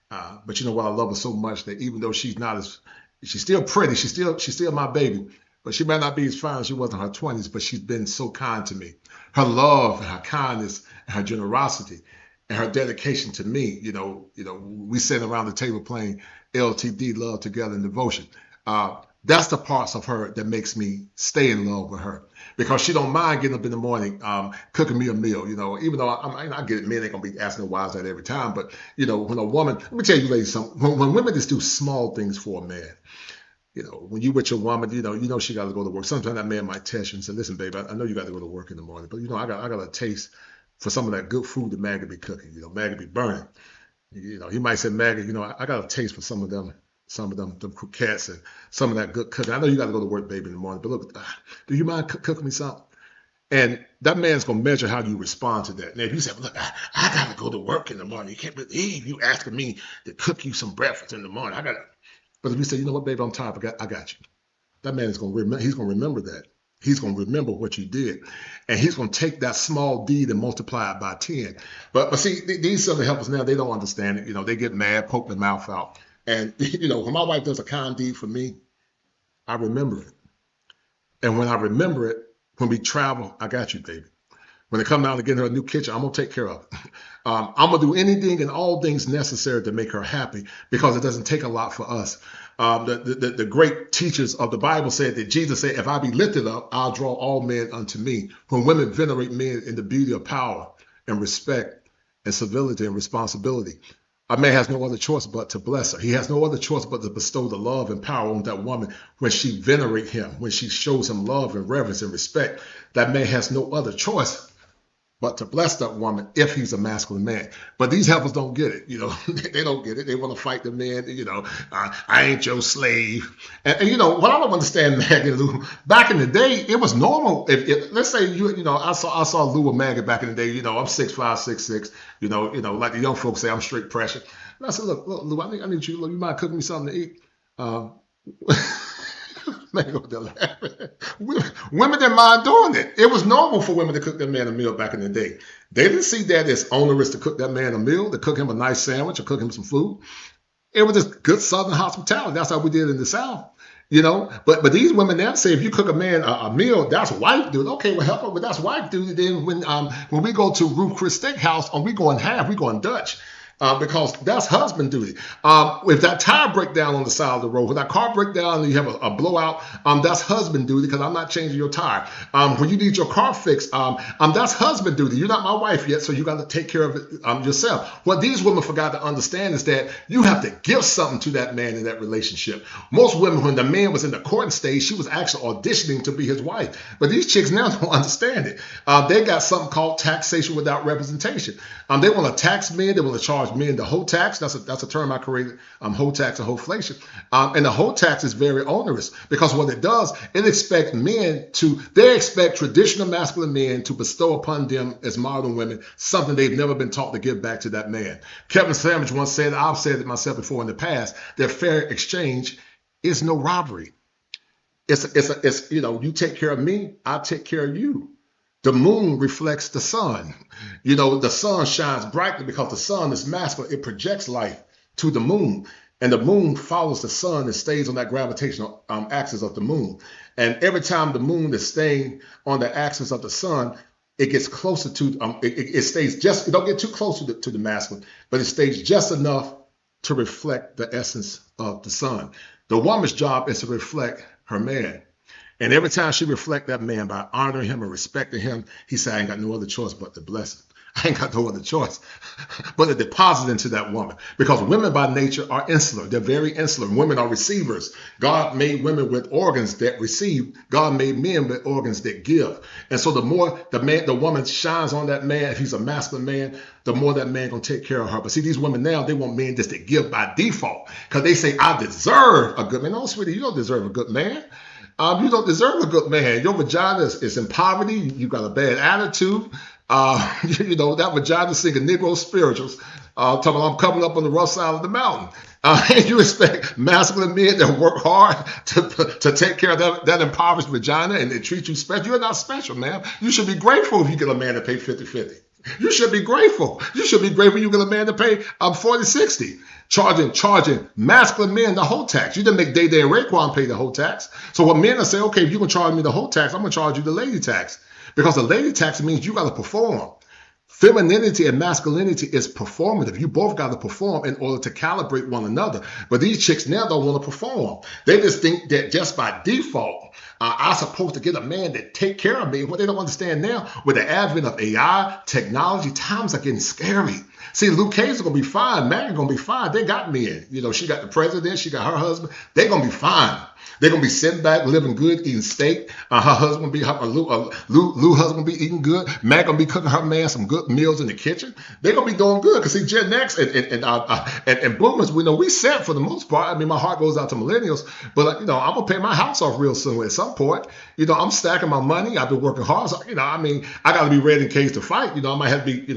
But you know what? I love her so much that even though she's still pretty, she's still my baby. But she might not be as fine as she was in her 20s, but she's been so kind to me. Her love and her kindness and her generosity and her dedication to me. We sit around the table playing LTD, love together in devotion. That's the parts of her that makes me stay in love with her because she don't mind getting up in the morning, cooking me a meal. Even though I get it, men ain't gonna be asking their wives that every time, but when a woman, let me tell you, ladies, something. When women just do small things for a man, when you with your woman, she got to go to work. Sometimes that man might test you and say, "Listen, babe, I know you got to go to work in the morning, but I got a taste for some of that good food that Maggie be cooking. Maggie be burning. He might say, Maggie, I got a taste for some of them croquettes and some of that good cooking. I know you got to go to work, baby, in the morning, but look, do you mind cooking me something?" And that man's gonna measure how you respond to that. Now, if you say, "Look, I gotta go to work in the morning. You can't believe you asking me to cook you some breakfast in the morning. I gotta." But if you say, "You know what, baby, I'm tired. I got you." That man is gonna remember. He's gonna remember that. He's gonna remember what you did, and he's gonna take that small deed and multiply it by 10. But see, these Southern helpers now they don't understand it. They get mad, poke their mouth out, and when my wife does a kind deed for me, I remember it. And when I remember it, when we travel, I got you, baby. When they come down to get her a new kitchen, I'm gonna take care of it. I'm gonna do anything and all things necessary to make her happy because it doesn't take a lot for us. The great teachers of the Bible said that Jesus said, "If I be lifted up, I'll draw all men unto me." When women venerate men in the beauty of power and respect and civility and responsibility. A man has no other choice but to bless her. He has no other choice but to bestow the love and power on that woman when she venerates him, when she shows him love and reverence and respect. That man has no other choice but to bless that woman if he's a masculine man. But these heifers don't get it. They don't get it. They want to fight the men. I ain't your slave. And what I don't understand, Maggie and Lou, back in the day, it was normal. If let's say I saw Lou or Maggie back in the day. I'm 6'5", 6'6". Like the young folks say, I'm straight pressure. And I said, look, Lou, I need you. Look, you mind cooking me something to eat? Man, they're laughing. Women didn't mind doing it. It was normal for women to cook their man a meal back in the day. They didn't see that as onerous to cook that man a meal, to cook him a nice sandwich or cook him some food. It was just good Southern hospitality. That's how we did in the South. But these women now say if you cook a man a meal, that's wife duty. Okay, well help her, but that's wife duty. Then when we go to Ruth Chris Steakhouse, we going half, we going Dutch. Because that's husband duty. If that tire break down on the side of the road, when that car break down and you have a blowout, that's husband duty because I'm not changing your tire. When you need your car fixed, that's husband duty. You're not my wife yet, so you got to take care of it yourself. What these women forgot to understand is that you have to give something to that man in that relationship. Most women, when the man was in the courting stage, she was actually auditioning to be his wife. But these chicks now don't understand it. They got something called taxation without representation. They want to tax men. They want to charge men the whole tax. That's a term I created, whole tax and wholeflation. And the whole tax is very onerous because what it does, it expects they expect traditional masculine men to bestow upon them as modern women something they've never been taught to give back to that man. Kevin Sanders once said, I've said it myself before in the past, that fair exchange is no robbery. It's you take care of me, I take care of you. The moon reflects the sun. The sun shines brightly because the sun is masculine. It projects light to the moon. And the moon follows the sun and stays on that gravitational axis of the moon. And every time the moon is staying on the axis of the sun, it gets closer to, it stays just, it don't get too close to the masculine, but it stays just enough to reflect the essence of the sun. The woman's job is to reflect her man. And every time she reflects that man by honoring him and respecting him, he said, I ain't got no other choice but to bless him. I ain't got no other choice but to deposit into that woman. Because women by nature are insular. They're very insular. Women are receivers. God made women with organs that receive. God made men with organs that give. And so the more the woman shines on that man, if he's a masculine man, the more that man gonna take care of her. But see, these women now, they want men just to give by default. Because they say, I deserve a good man. No, sweetie, you don't deserve a good man. You don't deserve a good man. Your vagina is in poverty. You got a bad attitude. That vagina singing Negro spirituals. Talking about I'm coming up on the rough side of the mountain. And you expect masculine men that work hard to take care of that impoverished vagina and they treat you special. You're not special, man. You should be grateful if you get a man to pay 50-50. You should be grateful. You should be grateful you get a man to pay 40-60. Charging masculine men the whole tax. You didn't make Day and Raekwon pay the whole tax. So what men are saying, okay, if you're going to charge me the whole tax, I'm going to charge you the lady tax. Because the lady tax means you got to perform. Femininity and masculinity is performative. You both got to perform in order to calibrate one another. But these chicks now don't want to perform. They just think that just by default, I'm supposed to get a man that take care of me. What they don't understand now, with the advent of AI, technology, times are getting scary. See, Luke Cage is going to be fine. Maggie going to be fine. They got men. She got the president. She got her husband. They're going to be fine. They're going to be sitting back, living good, eating steak. Her husband be, Lou husband be eating good. Mag going to be cooking her man some good meals in the kitchen. They're going to be doing good. Because see, Gen X and boomers, we set for the most part. I mean, my heart goes out to millennials. But, I'm going to pay my house off real soon at some point. I'm stacking my money. I've been working hard. So, I got to be ready in case to fight. I might have to be,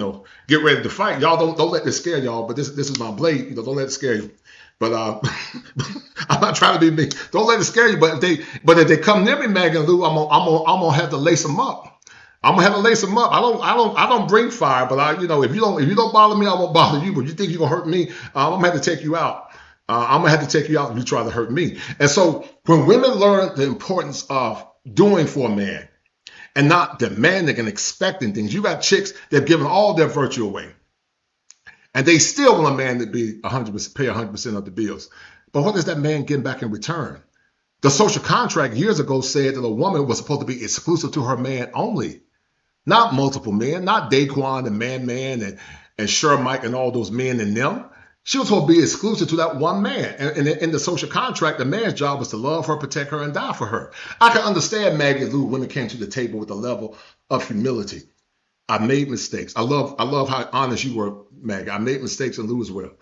get ready to fight. Y'all don't let this scare y'all. But this is my blade. Don't let it scare you. But I'm not trying to be mean. Don't let it scare you. But if they come near me, Maggie and Lou, I'm gonna have to lace them up. I'm gonna have to lace them up. I don't bring fire, but if you don't bother me, I won't bother you. But you think you're gonna hurt me, I'm gonna have to take you out. I'm gonna have to take you out if you try to hurt me. And so when women learn the importance of doing for a man and not demanding and expecting things, you got chicks that have given all their virtue away. And they still want a man to be 100%, pay 100% of the bills. But what is that man getting back in return? The social contract years ago said that a woman was supposed to be exclusive to her man only. Not multiple men, not Daquan and Man and Sure Mike and all those men and them. She was supposed to be exclusive to that one man. And in the social contract, the man's job was to love her, protect her, and die for her. I can understand Maggie and Lou when it came to the table with a level of humility. I made mistakes. I love how honest you were, Maggie. I made mistakes and Lou as well.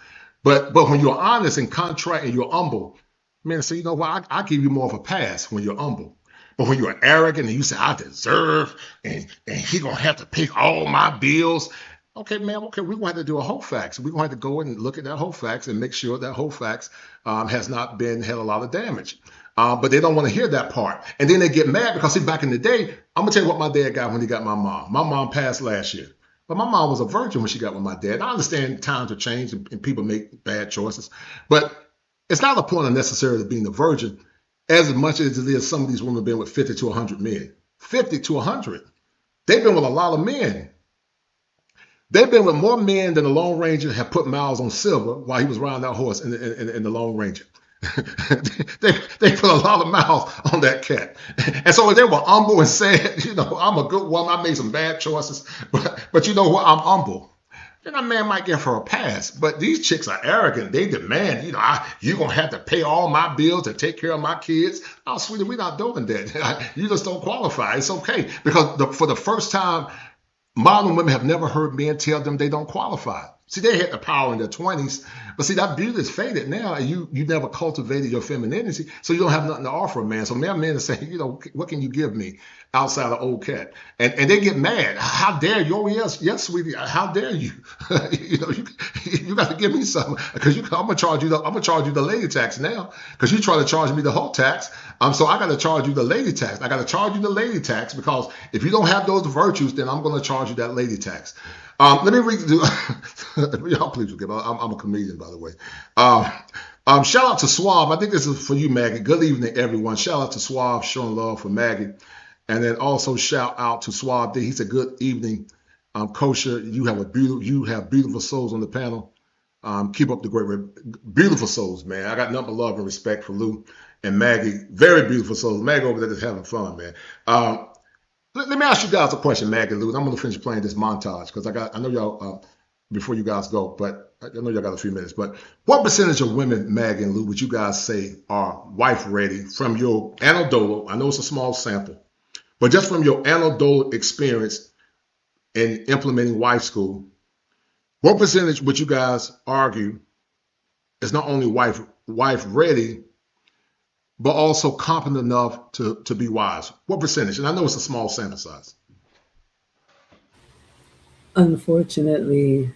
But when you're honest and contrite and you're humble, man, so you know what? I give you more of a pass when you're humble. But when you're arrogant and you say, I deserve, and he gonna have to pay all my bills. Okay, man, okay, we're going to have to do a whole facts. We're going to have to go and look at that whole facts and make sure that whole facts has not had a lot of damage. But they don't want to hear that part. And then they get mad because, see, back in the day, I'm going to tell you what my dad got when he got my mom. My mom passed last year. But my mom was a virgin when she got with my dad. I understand times have changed and people make bad choices. But it's not a point of necessarily being a virgin as much as it is some of these women have been with 50 to 100 men. 50 to 100. They've been with a lot of men. They've been with more men than the Lone Ranger have put miles on Silver while he was riding that horse in the Lone Ranger. they put a lot of miles on that cat. And so they were humble and said, you know, I'm a good woman. I made some bad choices, but you know what? I'm humble. Then that man might give her a pass. But these chicks are arrogant. They demand, you know, you're going to have to pay all my bills and take care of my kids. Oh, sweetie, we're not doing that. You just don't qualify. It's okay. Because for the first time, modern women have never heard men tell them they don't qualify. See, they had the power in their 20s, but see, that beauty is faded now, and you never cultivated your femininity, so you don't have nothing to offer a man. So now men are saying, you know, what can you give me outside of old cat? And they get mad. How dare you? Oh, yes, sweetie. How dare you? You know, you got to give me something because I'm gonna charge you the lady tax now because you try to charge me the whole tax. So I got to charge you the lady tax. I got to charge you the lady tax because if you don't have those virtues, then I'm going to charge you that lady tax. Let me read. Y'all please forgive me. I'm a comedian, by the way. Shout out to Suave. I think this is for you, Maggie. Good evening, everyone. Shout out to Suave, showing love for Maggie. And then also shout out to Suave D. He said, good evening, Kosher. You have beautiful souls on the panel. Keep up the great, beautiful souls, man. I got nothing but love and respect for Lou and Maggie. Very beautiful souls. Maggie over there just having fun, man. Let me ask you guys a question, Maggie and Lou. I'm going to finish playing this montage because I know y'all, before you guys go, but I know y'all got a few minutes. But what percentage of women, Maggie and Lou, would you guys say are wife ready from your anecdotal? I know it's a small sample, but just from your anecdotal experience in implementing wife school, what percentage would you guys argue is not only wife ready, but also competent enough to be wives? What percentage? And I know it's a small sample size. Unfortunately,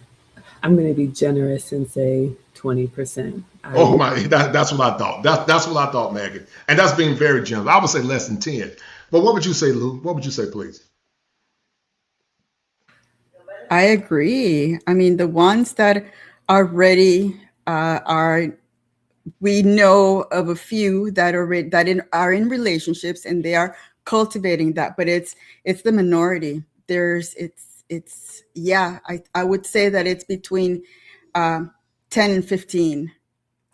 I'm going to be generous and say 20%. Oh my, that's what I thought. That's what I thought, Maggie. And that's being very generous. I would say less than 10. But what would you say, Lou? What would you say, please? I agree. I mean, the ones that are ready we know of a few that are in relationships and they are cultivating that, but it's the minority. I would say that it's between 10 and 15.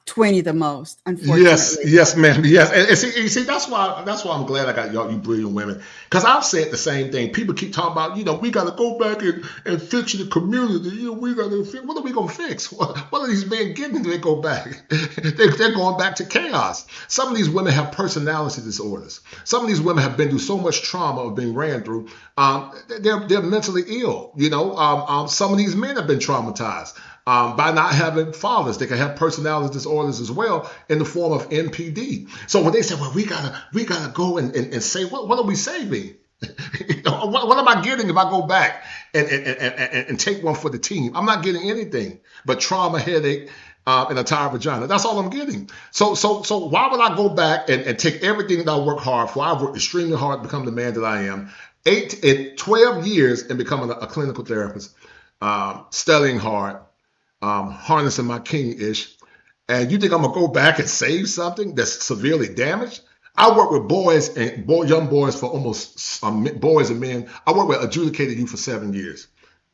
20 the most, unfortunately. Yes, ma'am. Yes. And see, that's why I'm glad I got you brilliant women. Because I've said the same thing. People keep talking about, you know, we got to go back and fix the community. You know, we got to fix. What are we going to fix? What are these men getting when they go back? They're going back to chaos. Some of these women have personality disorders. Some of these women have been through so much trauma of being ran through. They're mentally ill. You know, some of these men have been traumatized. By not having fathers. They can have personality disorders as well in the form of NPD. So when they say, well, we gotta go and say, what are we saving? You know, what am I getting if I go back and take one for the team? I'm not getting anything but trauma, headache, and a tired vagina. That's all I'm getting. So why would I go back and take everything that I work hard for? I've worked extremely hard to become the man that I am. 12 years in becoming a clinical therapist, studying hard, harnessing my king-ish, and you think I'm gonna go back and save something that's severely damaged? I work with boys and young boys for almost boys and men. I work with adjudicated youth for 7 years.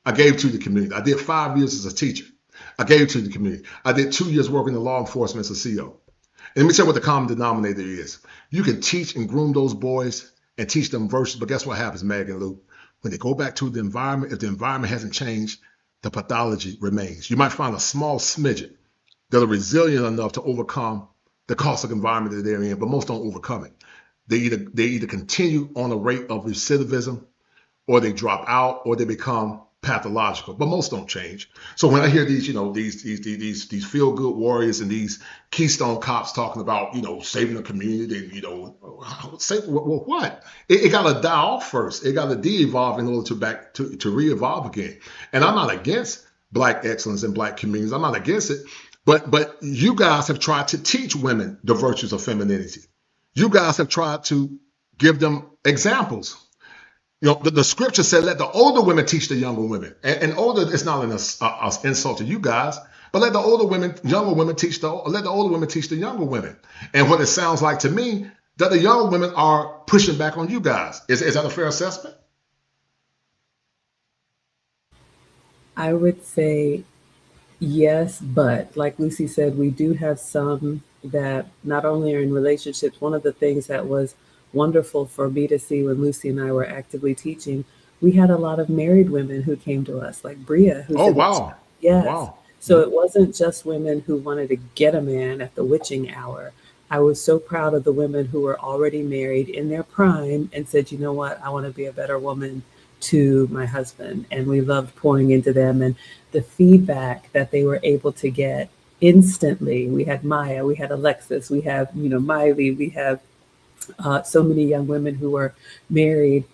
I gave to the community. I did 5 years as a teacher. I gave to the community. I did 2 years working in law enforcement as a CO. And let me tell you what the common denominator is. You can teach and groom those boys and teach them virtues, but guess what happens, Maggie and Lou? When they go back to the environment, if the environment hasn't changed, the pathology remains. You might find a small smidget that are resilient enough to overcome the caustic environment that they're in, but most don't overcome it. They either continue on a rate of recidivism, or they drop out, or they become pathological. But most don't change. So when I hear these, these feel good warriors and these Keystone cops talking about, saving the community, say well, what? It got to die off first. It got to de-evolve in order to re-evolve again. And I'm not against Black excellence in Black communities. I'm not against it. But you guys have tried to teach women the virtues of femininity. You guys have tried to give them examples. The scripture said, let the older women teach the younger women. And older is not an insult to you guys, but let the older women, younger women let the older women teach the younger women. And what it sounds like to me, that the younger women are pushing back on you guys. Is that a fair assessment? I would say yes, but like Lucy said, we do have some that not only are in relationships. One of the things that was wonderful for me to see when Lucy and I were actively teaching, we had a lot of married women who came to us, like Bria. Oh, wow. Yes. Wow. So it wasn't just women who wanted to get a man at the witching hour. I was so proud of the women who were already married in their prime and said, you know what, I want to be a better woman to my husband. And we loved pouring into them, and the feedback that they were able to get instantly. We had Maya, we had Alexis, we have, Miley, we have so many young women who were married.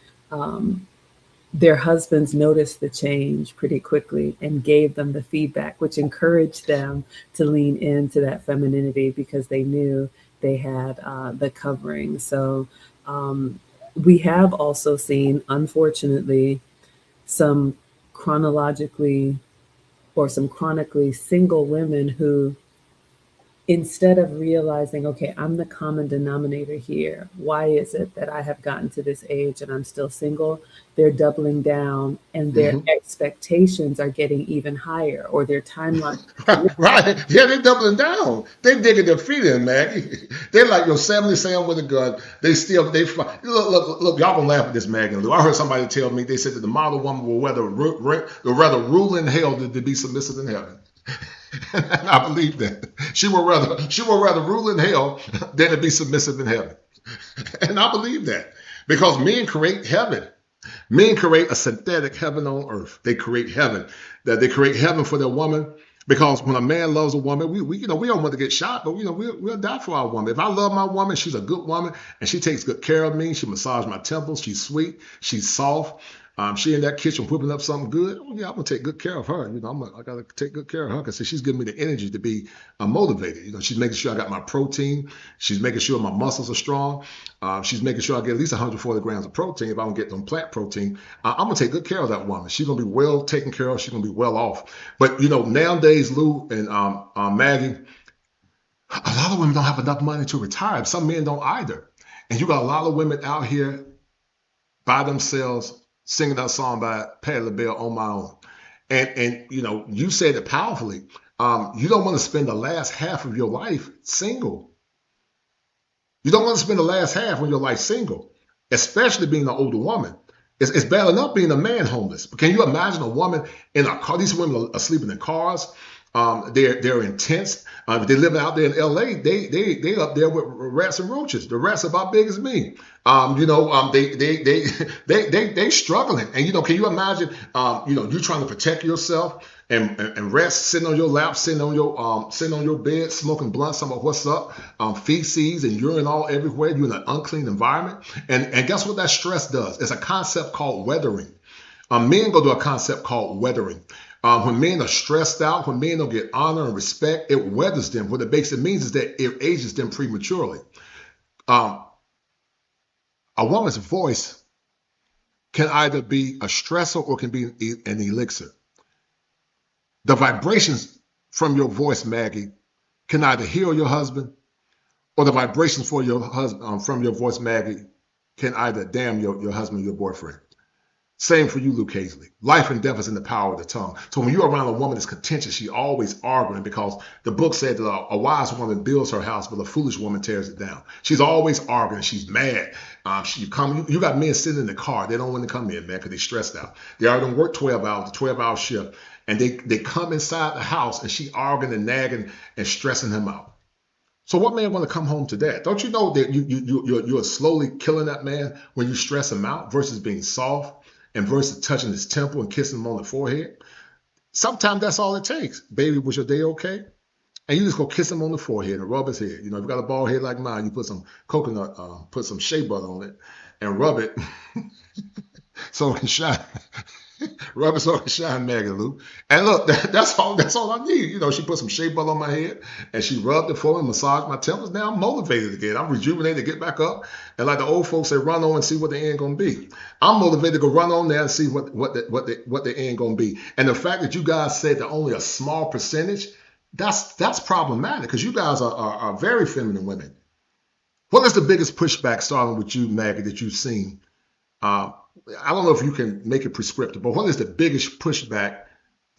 Their husbands noticed the change pretty quickly and gave them the feedback, which encouraged them to lean into that femininity because they knew they had the covering. So we have also seen, unfortunately, some chronically single women who, instead of realizing, okay, I'm the common denominator here, why is it that I have gotten to this age and I'm still single? They're doubling down, and their expectations are getting even higher, or their timeline. Right. Yeah, they're doubling down. They're digging their feet in, Maggie. They're like Yosemite Sam with a gun. Look, y'all gonna laugh at this, Maggie. I heard somebody tell me, they said that the model woman will rather rule in hell than to be submissive in heaven. And I believe that. She will rather rule in hell than to be submissive in heaven. And I believe that. Because men create heaven. Men create a synthetic heaven on earth. They create heaven. That they create heaven for their woman. Because when a man loves a woman, we don't want to get shot, but we'll die for our woman. If I love my woman, she's a good woman, and she takes good care of me. She massages my temples. She's sweet. She's soft. She in that kitchen whipping up something good. Oh, yeah, I'm gonna take good care of her. I gotta take good care of her because she's giving me the energy to be motivated. She's making sure I got my protein. She's making sure my muscles are strong. She's making sure I get at least 140 grams of protein. If I don't get them plant protein, I'm gonna take good care of that woman. She's gonna be well taken care of. She's gonna be well off. But nowadays, Lou and Maggie, a lot of women don't have enough money to retire. Some men don't either. And you got a lot of women out here by themselves, singing that song by Patti LaBelle, On My Own. And you said it powerfully. You don't want to spend the last half of your life single. You don't want to spend the last half of your life single, especially being an older woman. It's bad enough being a man homeless. But can you imagine a woman in a car? These women are sleeping in cars. They're intense. They live out there in LA. They up there with rats and roaches. The rats are about big as me. They struggling. And can you imagine? You trying to protect yourself, and rats sitting on your lap, sitting on your bed, smoking blunts. Some of what's up, feces and urine all everywhere. You're in an unclean environment. And guess what that stress does? It's a concept called weathering. Men go through a concept called weathering. When men are stressed out, when men don't get honor and respect, it weathers them. What it means is that it ages them prematurely. A woman's voice can either be a stressor or can be an elixir. The vibrations from your voice, Maggie, can either heal your husband, or the vibrations for your husband from your voice, Maggie, can either damn your husband, your boyfriend. Same for you, Luke Hazley. Life and death is in the power of the tongue. So when you're around a woman that's contentious, she's always arguing, because the book said that a wise woman builds her house, but a foolish woman tears it down. She's always arguing. She's mad. You got men sitting in the car. They don't want to come in, man, because they're stressed out. They already work 12 hours, the 12-hour shift. and they come inside the house and she arguing and nagging and stressing him out. So what man want to come home to that? Don't you know that you're slowly killing that man when you stress him out versus being soft and versus touching his temple and kissing him on the forehead? Sometimes that's all it takes. Baby, was your day okay? And you just go kiss him on the forehead and rub his head. You know, if you got a bald head like mine, you put some coconut, put some shea butter on it and rub it so it can shine. Rub it so it can shine, Maggie Lou. And look, that's all I need. You know, she put some shea butter on my head and she rubbed it for me, massaged my temples. Now I'm motivated again. I'm rejuvenated to get back up. And like the old folks say, run on and see what the end gonna be. I'm motivated to go run on there and see what the end gonna be. And the fact that you guys said that only a small percentage, that's problematic because you guys are very feminine women. What is the biggest pushback, starting with you, Maggie, that you've seen? I don't know if you can make it prescriptive, but what is the biggest pushback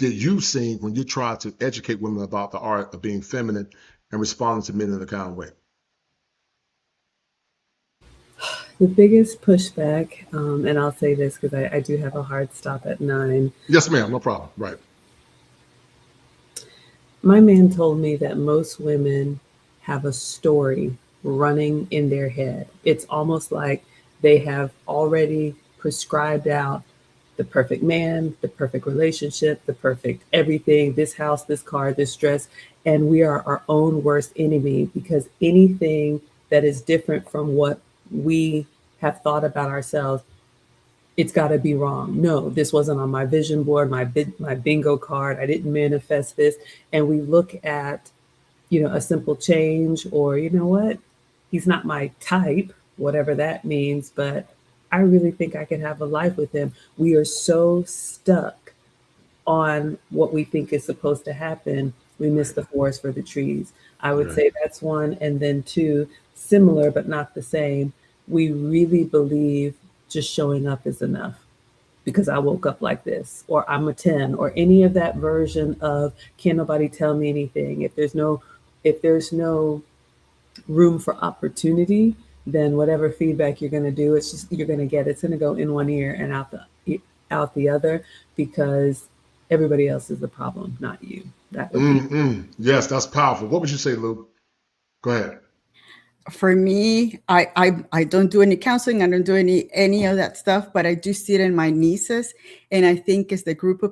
that you've seen when you try to educate women about the art of being feminine and responding to men in a kind of way? The biggest pushback, and I'll say this because I do have a hard stop at 9. Yes, ma'am, no problem. Right. My man told me that most women have a story running in their head. It's almost like they have already prescribed out the perfect man, the perfect relationship, the perfect everything, this house, this car, this dress, and we are our own worst enemy because anything that is different from what we have thought about ourselves, it's got to be wrong. No, this wasn't on my vision board, my bingo card. I didn't manifest this. And we look at, a simple change or, you know what, he's not my type, whatever that means, but I really think I can have a life with him. We are so stuck on what we think is supposed to happen. We miss the forest for the trees. I would say that's one. And then 2, similar, but not the same. We really believe just showing up is enough because I woke up like this, or I'm a 10, or any of that version of can't nobody tell me anything. If there's no room for opportunity, then whatever feedback you're going to do, you're going to get. It's going to go in one ear and out the other because everybody else is the problem, not you. That would be. Yes, that's powerful. What would you say, Lou? Go ahead. For me, I don't do any counseling. I don't do any of that stuff, but I do see it in my nieces. And I think it's the group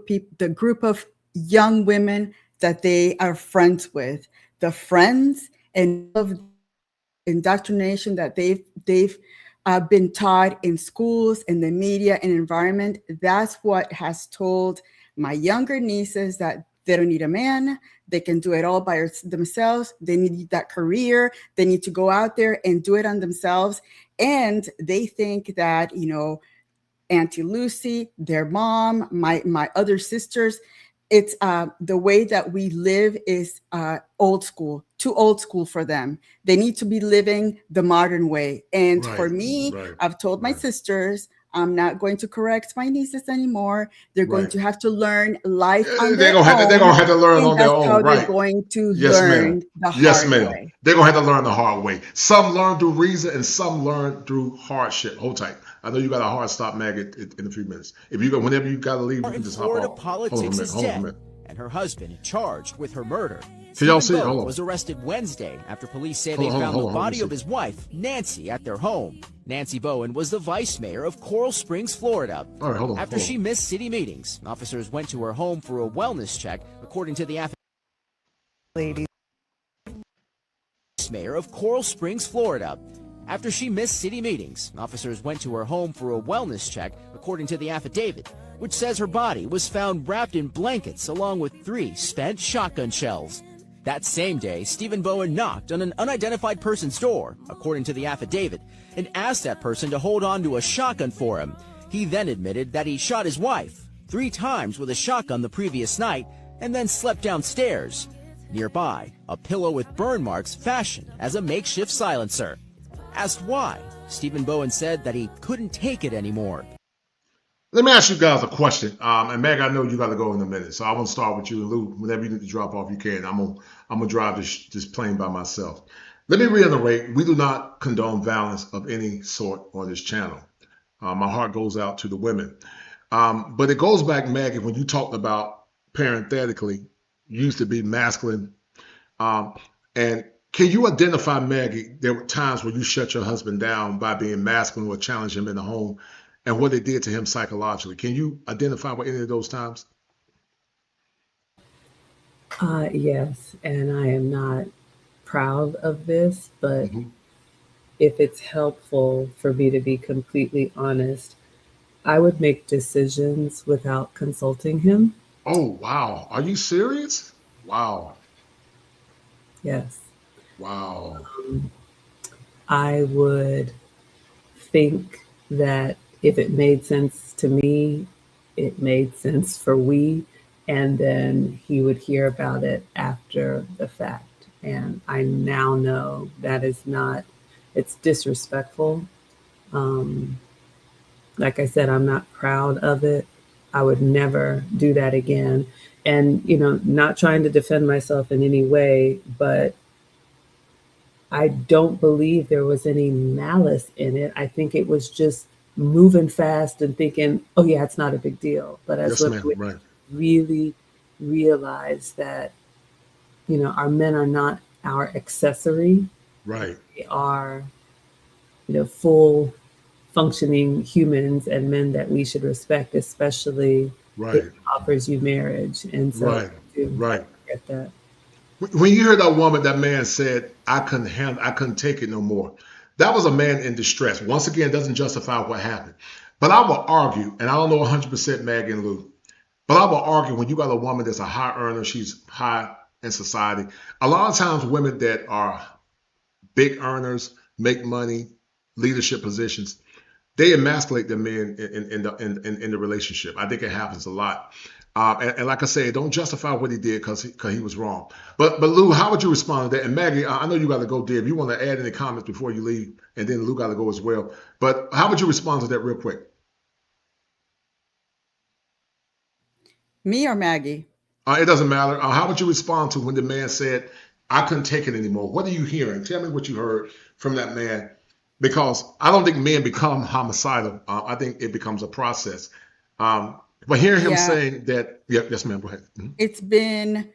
of young women that they are friends with, the friends and of indoctrination that they've been taught in schools, in the media and environment. That's what has told my younger nieces that they don't need a man. They can do it all by themselves. They need that career. They need to go out there and do it on themselves. And they think that, Auntie Lucy, their mom, my other sisters, it's the way that we live is old school, too old school for them. They need to be living the modern way. And for me, I've told my sisters, I'm not going to correct my nieces anymore. They're going to have to learn life on their own. They're going to have to learn on their own. That's how they're going to learn the hard way. They're going to have to learn the hard way. Some learn through reason and some learn through hardship. Hold tight. I know you got a hard stop, Maggie, in a few minutes. Whenever you got to leave, you can just hop off. Politics is dead, and her husband charged with her murder. Can y'all see? Hold on. Was arrested Wednesday after police say they found the body of his wife, Nancy, at their home. Nancy Bowen was the vice mayor of Coral Springs, Florida. All right, hold on. After she missed city meetings, officers went to her home for a wellness check, according to the affidavit. Ladies. Mayor of Coral Springs, Florida. After she missed city meetings, officers went to her home for a wellness check, according to the affidavit, which says her body was found wrapped in blankets along with 3 spent shotgun shells. That same day, Stephen Bowen knocked on an unidentified person's door, according to the affidavit, and asked that person to hold on to a shotgun for him. He then admitted that he shot his wife 3 times with a shotgun the previous night and then slept downstairs. Nearby, a pillow with burn marks fashioned as a makeshift silencer. Asked why, Stephen Bowen said that he couldn't take it anymore. Let me ask you guys a question. And Meg, I know you got to go in a minute, so I want to start with you and Lou. Whenever you need to drop off, you can. I'm gonna drive this plane by myself. Let me reiterate: we do not condone violence of any sort on this channel. My heart goes out to the women, but it goes back, Maggie, when you talked about parenthetically used to be masculine. And can you identify, Maggie, there were times where you shut your husband down by being masculine or challenge him in the home and what it did to him psychologically? Can you identify what any of those times? Yes, and I am not proud of this, but Hmm. if it's helpful for me to be completely honest, I would make decisions without consulting him. Oh, wow. Are you serious? Wow. Yes. Wow. I would think that if it made sense to me, it made sense for we, and then he would hear about it after the fact. And I now know that is not, it's disrespectful. Um, like I said, I'm not proud of it. I would never do that again. And, not trying to defend myself in any way, but I don't believe there was any malice in it. I think it was just moving fast and thinking, oh, yeah, it's not a big deal. But as Yes, women, ma'am. we Right. really realize that, our men are not our accessory. Right. They are, full functioning humans and men that we should respect, especially if Right. he offers you marriage. And so Right. I Right. get that. When you hear that woman, that man said, I couldn't take it no more. That was a man in distress. Once again, doesn't justify what happened. But I will argue, and I don't know 100% Maggie and Lou, but I will argue when you got a woman that's a high earner, she's high in society. A lot of times, women that are big earners, make money, leadership positions, they emasculate the men in the relationship. I think it happens a lot. And like I say, don't justify what he did because he was wrong. But Lou, how would you respond to that? And Maggie, I know you got to go, Dave. You want to add any comments before you leave, and then Lou got to go as well. But how would you respond to that real quick? Me or Maggie? It doesn't matter. How would you respond to when the man said, I couldn't take it anymore? What are you hearing? Tell me what you heard from that man. Because I don't think men become homicidal. I think it becomes a process. But hearing him Yeah, saying that, yeah, yes, ma'am, go ahead. Mhm. it's been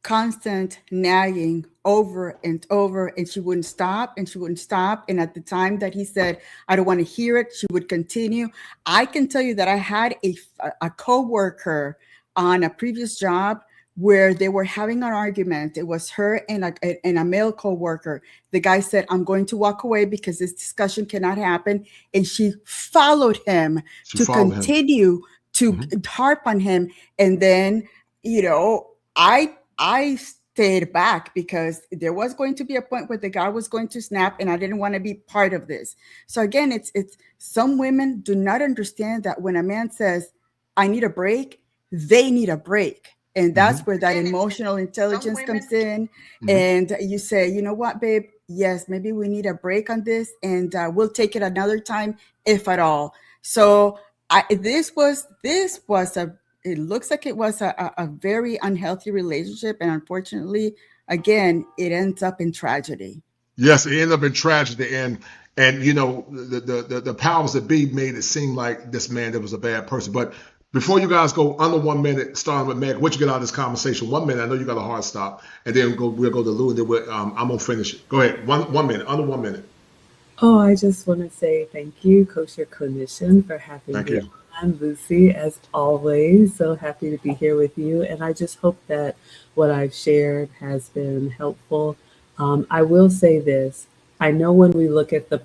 constant nagging over and over, and she wouldn't stop and she wouldn't stop. And at the time that he said, I don't want to hear it, she would continue. I can tell you that I had a co-worker on a previous job where they were having an argument. It was her and a male co-worker. The guy said, I'm going to walk away because this discussion cannot happen. And she followed him She to followed him. continue to Mhm. harp on him. And then, I stayed back because there was going to be a point where the guy was going to snap, and I didn't want to be part of this. So again, it's some women do not understand that when a man says, I need a break, they need a break. And that's Mhm. where that emotional intelligence comes in. Mhm. And you say, you know what, babe? Yes, maybe we need a break on this, and we'll take it another time, if at all. So this was a it looks like it was a very unhealthy relationship, and unfortunately, again, it ends up in tragedy. Yes, it ended up in tragedy, and the powers that be made it seem like this man that was a bad person. But before you guys go under 1 minute, starting with Meg, what you get out of this conversation? 1 minute. I know you got a hard stop, and then we'll go to Lou, and then I'm gonna finish it. Go ahead. One minute. Under 1 minute. Oh, I just want to say thank you, Kosher Clinician, for having Thank me you. on. Lucy, as always, so happy to be here with you. And I just hope that what I've shared has been helpful. I will say this. I know when we look at the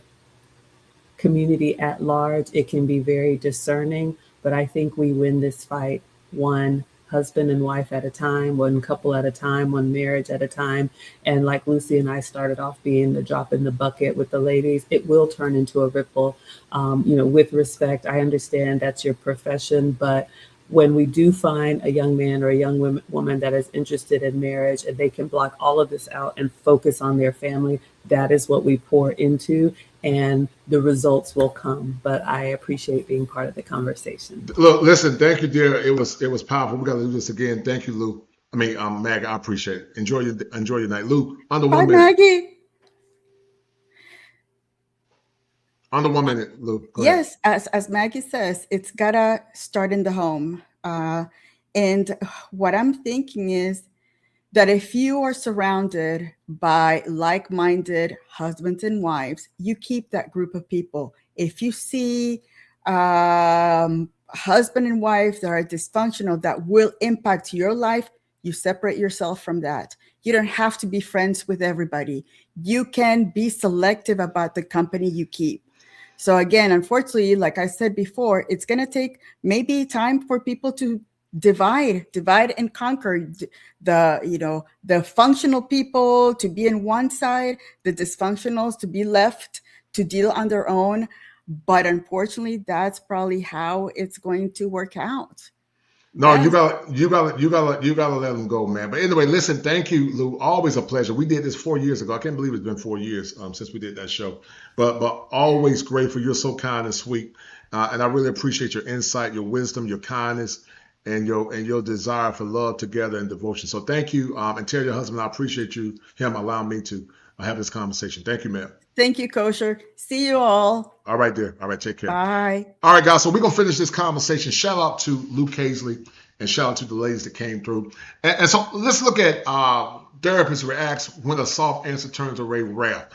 community at large, it can be very discerning, but I think we win this fight one husband and wife at a time, one couple at a time, one marriage at a time. And like Lucy and I started off being the drop in the bucket with the ladies, it will turn into a ripple. With respect, I understand that's your profession, but when we do find a young man or a young woman that is interested in marriage and they can block all of this out and focus on their family, that is what we pour into, and the results will come. But I appreciate being part of the conversation. Look, listen. Thank you, dear. It was powerful. We got to do this again. Thank you, Lou. I mean, Mag. I appreciate it. Enjoy your night, Lou. Under Bye, 1 minute. Maggie. Under 1 minute, Lou. Go ahead. Yes, as Maggie says, it's gotta start in the home. And what I'm thinking is that if you are surrounded by like-minded husbands and wives, you keep that group of people. If you see husband and wife that are dysfunctional, that will impact your life, you separate yourself from that. You don't have to be friends with everybody. You can be selective about the company you keep. So again, unfortunately, like I said before, it's going to take maybe time for people to divide and conquer. The functional people to be in one side, the dysfunctionals to be left to deal on their own. But unfortunately, that's probably how it's going to work out. No, Yes. you gotta let them go, man. But anyway, listen, thank you, Lou. Always a pleasure. We did this 4 years ago. I can't believe it's been 4 years since we did that show. But always grateful. You're so kind and sweet, and I really appreciate your insight, your wisdom, your kindness, and your desire for love together and devotion. So thank you, and tell your husband I appreciate him allowing me to have this conversation. Thank you, man. Thank you, Kosher. See you all. All right, dear. All right, take care. Bye. All right, guys. So we're gonna finish this conversation. Shout out to Luke Hazley and shout out to the ladies that came through. And so let's look at therapists reacts when a soft answer turns away rare.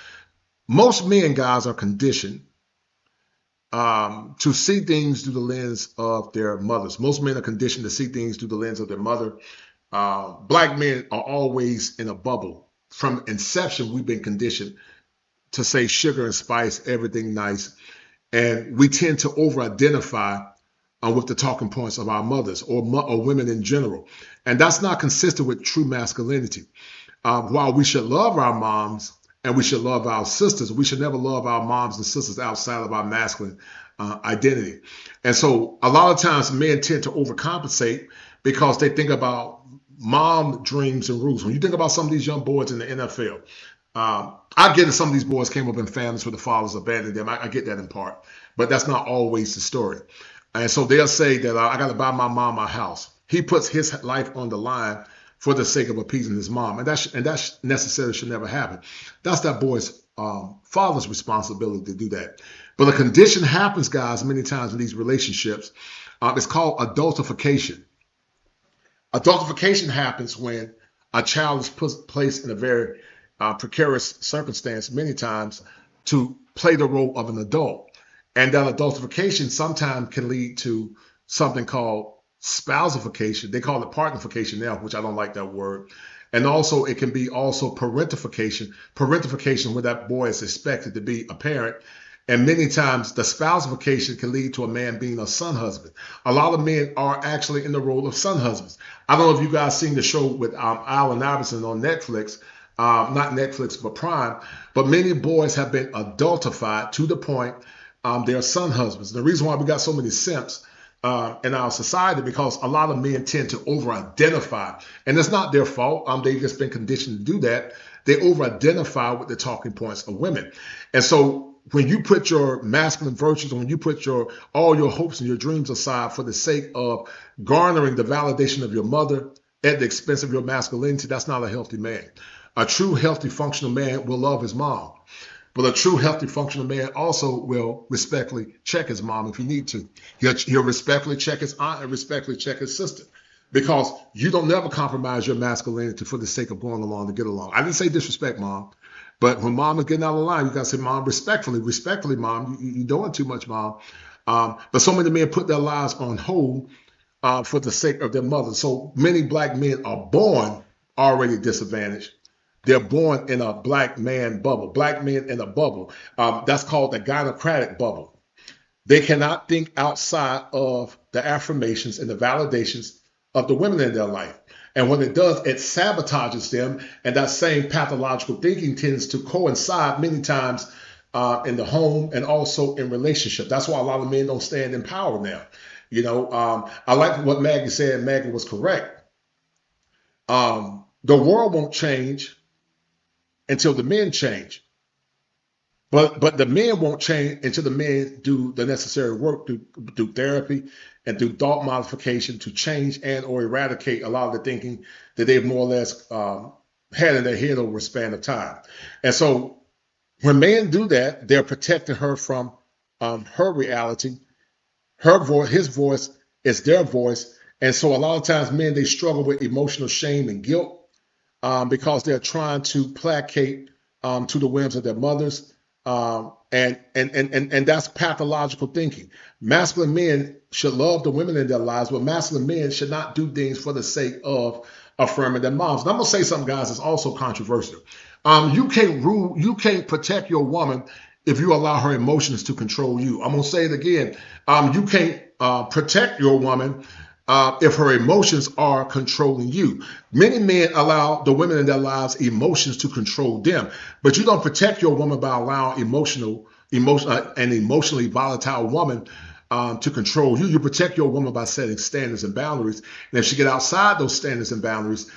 Most men, guys, are conditioned to see things through the lens of their mothers. Most men are conditioned to see things through the lens of their mother. Black men are always in a bubble. From inception, we've been conditioned to say sugar and spice, everything nice. And we tend to over-identify with the talking points of our mothers or women in general. And that's not consistent with true masculinity. While we should love our moms and we should love our sisters, we should never love our moms and sisters outside of our masculine identity. And so a lot of times men tend to overcompensate because they think about mom dreams and rules. When you think about some of these young boys in the NFL, I get that some of these boys came up in families where the fathers abandoned them. I get that in part, but that's not always the story. And so they'll say that I got to buy my mom a house. He puts his life on the line for the sake of appeasing his mom, and that necessarily should never happen. That's that boy's father's responsibility to do that. But a condition happens, guys, many times in these relationships. It's called adultification. Adultification happens when a child is placed in a very precarious circumstance many times to play the role of an adult. And that adultification sometimes can lead to something called spousification. They call it partnerification now, which I don't like that word. And also it can be also parentification. Parentification where that boy is expected to be a parent. And many times the spousification can lead to a man being a son husband. A lot of men are actually in the role of son husbands. I don't know if you guys seen the show with Allen Iverson on Netflix. Not Netflix, but Prime. But many boys have been adultified to the point they're son husbands. The reason why we got so many simps in our society because a lot of men tend to over-identify. And it's not their fault. They've just been conditioned to do that. They over-identify with the talking points of women. And so when you put your masculine virtues, when you put all your hopes and your dreams aside for the sake of garnering the validation of your mother at the expense of your masculinity, that's not a healthy man. A true, healthy, functional man will love his mom. But a true, healthy, functional man also will respectfully check his mom if he need to. He'll respectfully check his aunt and respectfully check his sister. Because you don't never compromise your masculinity for the sake of going along to get along. I didn't say disrespect, mom. But when mom is getting out of line, you got to say, mom, respectfully, mom. You're doing too much, mom. But so many men put their lives on hold for the sake of their mother. So many black men are born already disadvantaged. They're born in a black man bubble, black men in a bubble. That's called the gynocratic bubble. They cannot think outside of the affirmations and the validations of the women in their life. And when it does, it sabotages them. And that same pathological thinking tends to coincide many times in the home and also in relationship. That's why a lot of men don't stand in power now. I like what Maggie said. Maggie was correct. The world won't change until the men change. But the men won't change until the men do the necessary work through therapy and through thought modification to change and or eradicate a lot of the thinking that they've more or less had in their head over a span of time. And so when men do that, they're protecting her from her reality. Her voice, his voice is their voice, And so a lot of times men, they struggle with emotional shame and guilt because they're trying to placate to the whims of their mothers. And that's pathological thinking. Masculine men should love the women in their lives, but masculine men should not do things for the sake of affirming their moms. And I'm gonna say something, guys, that's also controversial. You can't protect your woman if you allow her emotions to control you. I'm gonna say it again. You can't protect your woman if her emotions are controlling you. Many men allow the women in their lives emotions to control them, but you don't protect your woman by allowing an emotionally volatile woman to control you. You protect your woman by setting standards and boundaries. And if she get outside those standards and boundaries,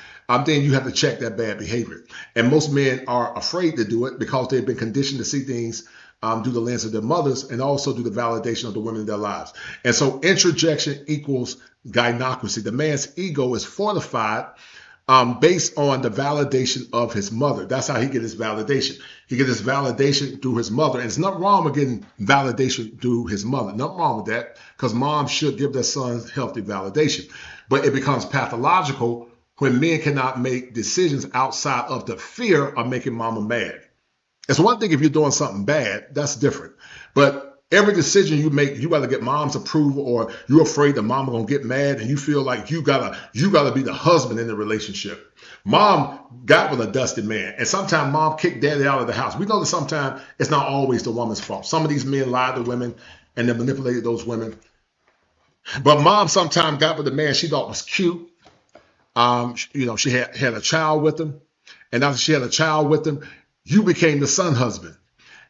then you have to check that bad behavior. And most men are afraid to do it because they've been conditioned to see things through the lens of their mothers and also through the validation of the women in their lives. And so introjection equals gynocracy. The man's ego is fortified based on the validation of his mother. That's how he gets his validation. He gets his validation through his mother. And it's nothing wrong with getting validation through his mother. Nothing wrong with that, because moms should give their sons healthy validation. But it becomes pathological when men cannot make decisions outside of the fear of making mama mad. It's one thing if you're doing something bad, that's different. But every decision you make, you got to get mom's approval, or you're afraid that mama gonna get mad, and you feel like you gotta be the husband in the relationship. Mom got with a dusty man, and sometimes mom kicked daddy out of the house. We know that sometimes it's not always the woman's fault. Some of these men lied to women and they manipulated those women. But mom sometimes got with a man she thought was cute. She had a child with him, and after she had a child with him, you became the son husband.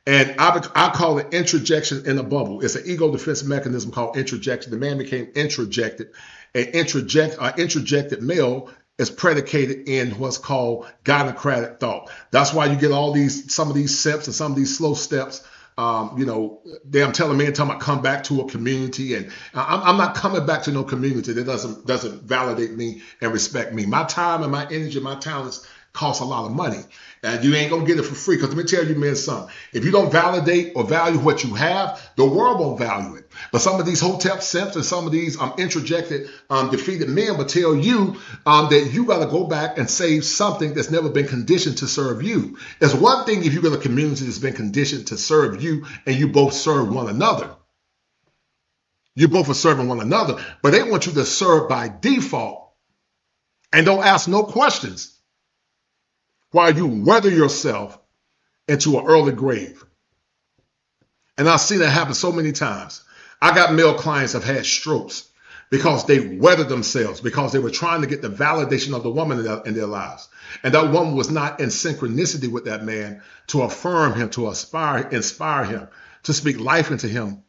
And I call it introjection in a bubble. It's an ego defense mechanism called introjection. The man became introjected. An introjected male is predicated in what's called gynocratic thought. That's why you get some of these steps and some of these slow steps. I'm telling men talking about come back to a community, and I'm not coming back to no community that doesn't validate me and respect me. My time and my energy, my talents cost a lot of money, and you ain't gonna get it for free. Because let me tell you, men, something. If you don't validate or value what you have, the world won't value it. But some of these hotep simps and some of these introjected, defeated men will tell you that you got to go back and save something that's never been conditioned to serve you. It's one thing if you got a community that's been conditioned to serve you, and you both serve one another. You both are serving one another, but they want you to serve by default and don't ask no questions, while you weather yourself into an early grave. And I've seen that happen so many times. I got male clients that have had strokes because they weathered themselves, because they were trying to get the validation of the woman in their lives. And that woman was not in synchronicity with that man to affirm him, to inspire him, to speak life into him,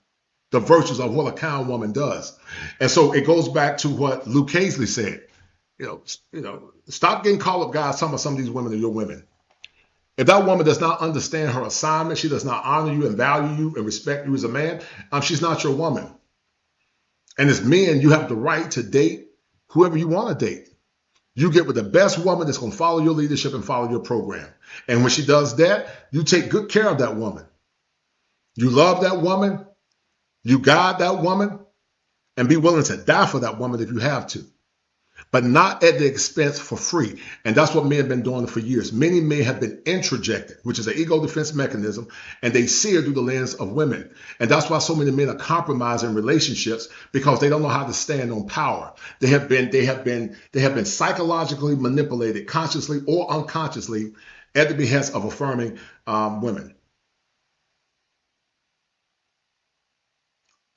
the virtues of what a kind woman does. And so it goes back to what Luke Hazley said. Stop getting called up guys talking about some of these women are your women. If that woman does not understand her assignment, she does not honor you and value you and respect you as a man, she's not your woman. And as men, you have the right to date whoever you want to date. You get with the best woman that's going to follow your leadership and follow your program. And when she does that, you take good care of that woman. You love that woman. You guide that woman, and be willing to die for that woman if you have to, but not at the expense for free. And that's what men have been doing for years. Many men have been introjected, which is an ego defense mechanism, and they see it through the lens of women. And that's why so many men are compromising relationships, because they don't know how to stand on power. They have been psychologically manipulated, consciously or unconsciously, at the behest of affirming women.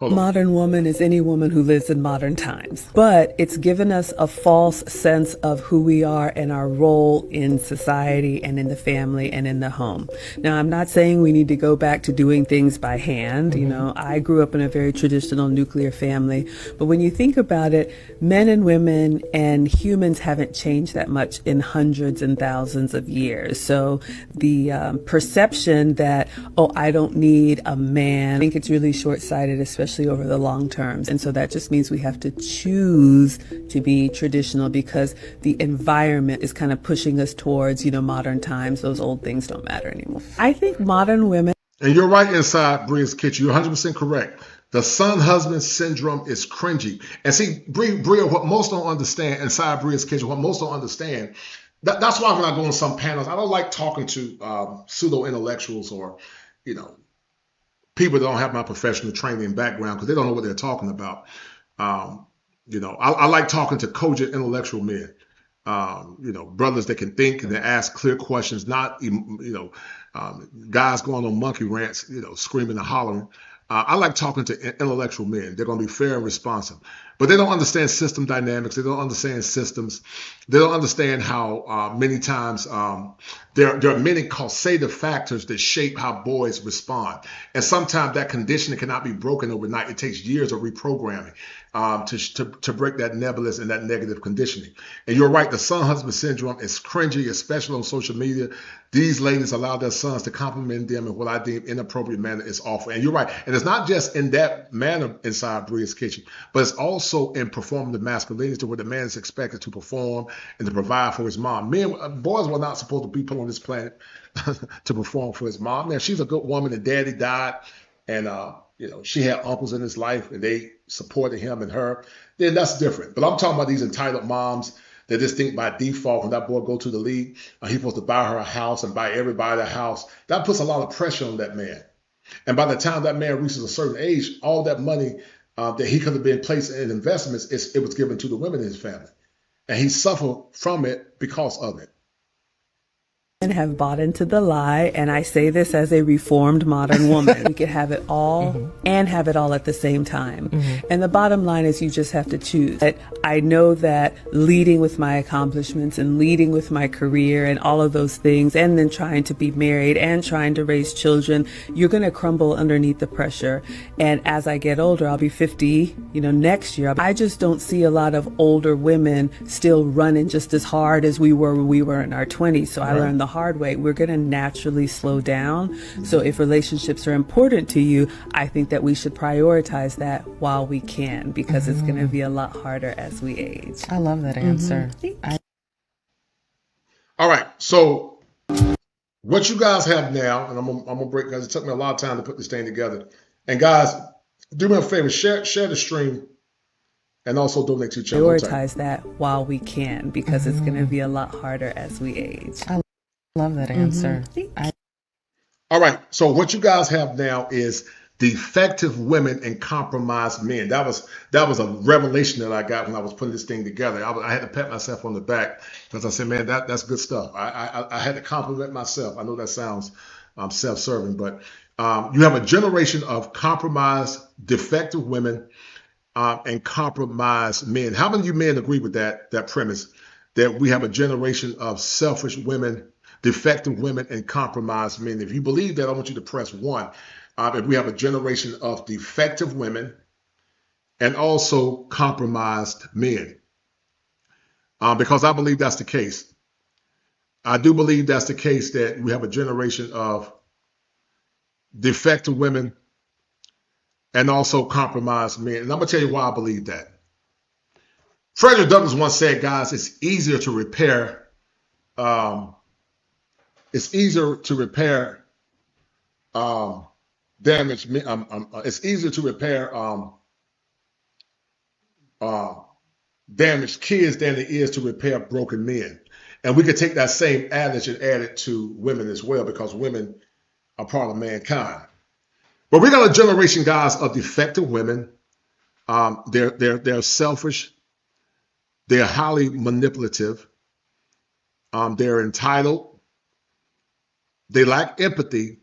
Modern woman is any woman who lives in modern times, but it's given us a false sense of who we are and our role in society and in the family and in the home. Now, I'm not saying we need to go back to doing things by hand. I grew up in a very traditional nuclear family, but when you think about it, men and women and humans haven't changed that much in hundreds and thousands of years. So the perception that, I don't need a man, I think it's really short-sighted, especially over the long terms. And so that just means we have to choose to be traditional, because the environment is kind of pushing us towards, modern times. Those old things don't matter anymore. I think modern women. And you're right inside Bria's kitchen. You're 100% correct. The son husband syndrome is cringy. And see, Bria, what most don't understand inside Bria's kitchen, what most don't understand, that's why when I go on some panels, I don't like talking to pseudo intellectuals or, you know, people that don't have my professional training and background because they don't know what they're talking about. You know, I like talking to cogent intellectual men. You know, brothers that can think and they ask clear questions, not, you know, guys going on monkey rants, you know, screaming and hollering. I like talking to intellectual men. They're going to be fair and responsive, but they don't understand system dynamics. They don't understand systems. They don't understand how many times there are many causative factors that shape how boys respond. And sometimes that conditioning cannot be broken overnight. It takes years of reprogramming to break that nebulous and that negative conditioning. And you're right, the son husband syndrome is cringy, especially on social media. These ladies allow their sons to compliment them in what I deem inappropriate manner is awful. And you're right. And it's not just in that manner inside Bria's kitchen, but it's also in performing the masculinity where the man is expected to perform and to provide for his mom. Boys were not supposed to be put on this planet to perform for his mom. Now, she's a good woman and daddy died. And, you know, she had uncles in his life and they supported him and her. Then that's different. But I'm talking about these entitled moms that just think by default when that boy go to the league, he's supposed to buy her a house and buy everybody a house. That puts a lot of pressure on that man. And by the time that man reaches a certain age, all that money that he could have been placed in investments, it was given to the women in his family. And he suffered from it because of it. And have bought into the lie, and I say this as a reformed modern woman. We can have it all and have it all at the same time. And the bottom line is you just have to choose. I know that leading with my accomplishments and leading with my career and all of those things, and then trying to be married and trying to raise children, you're going to crumble underneath the pressure. And as I get older, I'll be 50, you know, next year. I just don't see a lot of older women still running just as hard as we were when we were in our 20s. So I learned the hard way. We're going to naturally slow down. So if relationships are important to you, I think that we should prioritize that while we can, because it's going to be a lot harder as we age. I love that answer. All right. So what you guys have now, and I'm gonna break because it took me a lot of time to put this thing together. And guys, do me a favor, share the stream and also donate to your channel. Prioritize that while we can, because it's going to be a lot harder as we age. I love that answer. All right. So what you guys have now is defective women and compromised men. That was a revelation that I got when I was putting this thing together. I had to pat myself on the back because I said, man, that's good stuff. I had to compliment myself. I know that sounds self-serving, but you have a generation of compromised, defective women and compromised men. How many of you men agree with that premise, that we have a generation of selfish women, defective women, and compromised men? If you believe that, I want you to press 1. If we have a generation of defective women and also compromised men, because I believe that's the case. I do believe that's the case, that we have a generation of defective women and also compromised men. And I'm going to tell you why I believe that. Frederick Douglass once said, guys, it's easier to repair damage, it's easier to repair damaged kids than it is to repair broken men. And we could take that same adage and add it to women as well, because women are part of mankind. But we got a generation, guys, of defective women. They're selfish. They're highly manipulative. They're entitled. They lack empathy.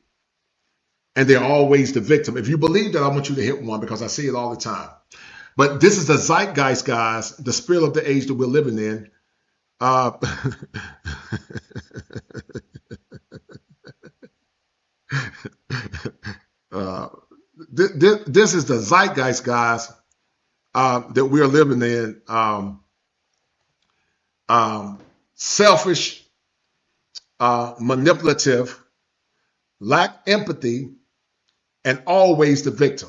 And they're always the victim. If you believe that, I want you to hit 1, because I see it all the time. But this is the zeitgeist, guys, the spirit of the age that we're living in. This is the zeitgeist, guys, that we're living in. Selfish, manipulative, lack empathy, and always the victim.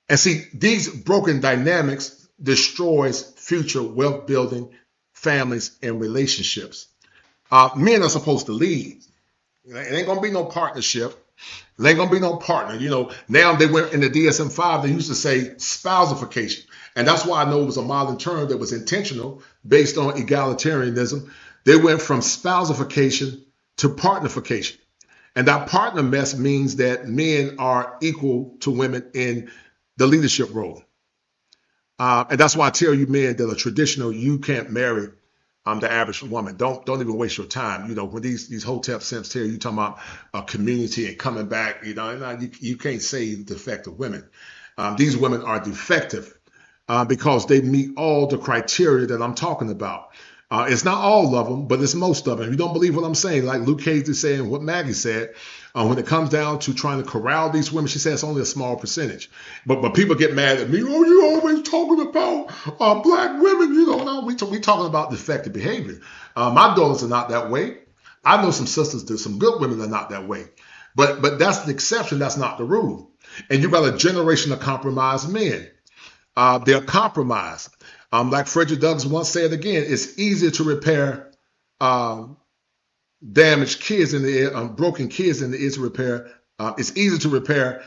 And see, these broken dynamics destroys future wealth building, families, and relationships. Men are supposed to lead. It ain't gonna be no partnership. There ain't gonna be no partner. Now they went in the DSM-5, they used to say spousalification. And that's why I know it was a modern term that was intentional based on egalitarianism. They went from spousalification to partnerification. And that partner mess means that men are equal to women in the leadership role. And that's why I tell you men that are traditional, you can't marry the average woman. Don't even waste your time. When these hotel simps tell you talking about a community and coming back, you can't say defective women. These women are defective because they meet all the criteria that I'm talking about. It's not all of them, but it's most of them. You don't believe what I'm saying, like Luke Cage is saying, what Maggie said. When it comes down to trying to corral these women, she says it's only a small percentage. But people get mad at me. Oh, you always talking about black women. No, we talking about defective behavior. My daughters are not that way. I know some sisters, there's some good women that are not that way. But that's the exception. That's not the rule. And you got a generation of compromised men. They're compromised. Like Frederick Douglass once said again, it's easier to repair damaged kids in the air, broken kids than it is to repair. It's easier to repair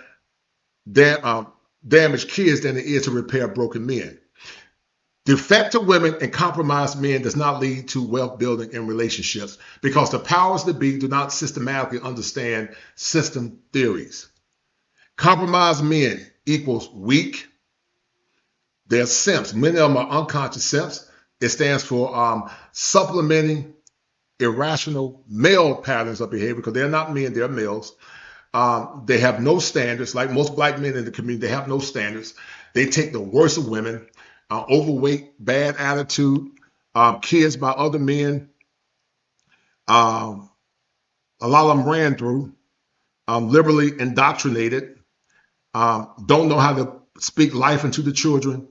damaged kids than it is to repair broken men. Defective women and compromised men does not lead to wealth building in relationships because the powers that be do not systematically understand system theories. Compromised men equals weak. They're simps. Many of them are unconscious simps. It stands for supplementing irrational male patterns of behavior because they're not men, they're males. They have no standards. Like most black men in the community, they have no standards. They take the worst of women, overweight, bad attitude, kids by other men. A lot of them ran through, liberally indoctrinated, don't know how to speak life into the children,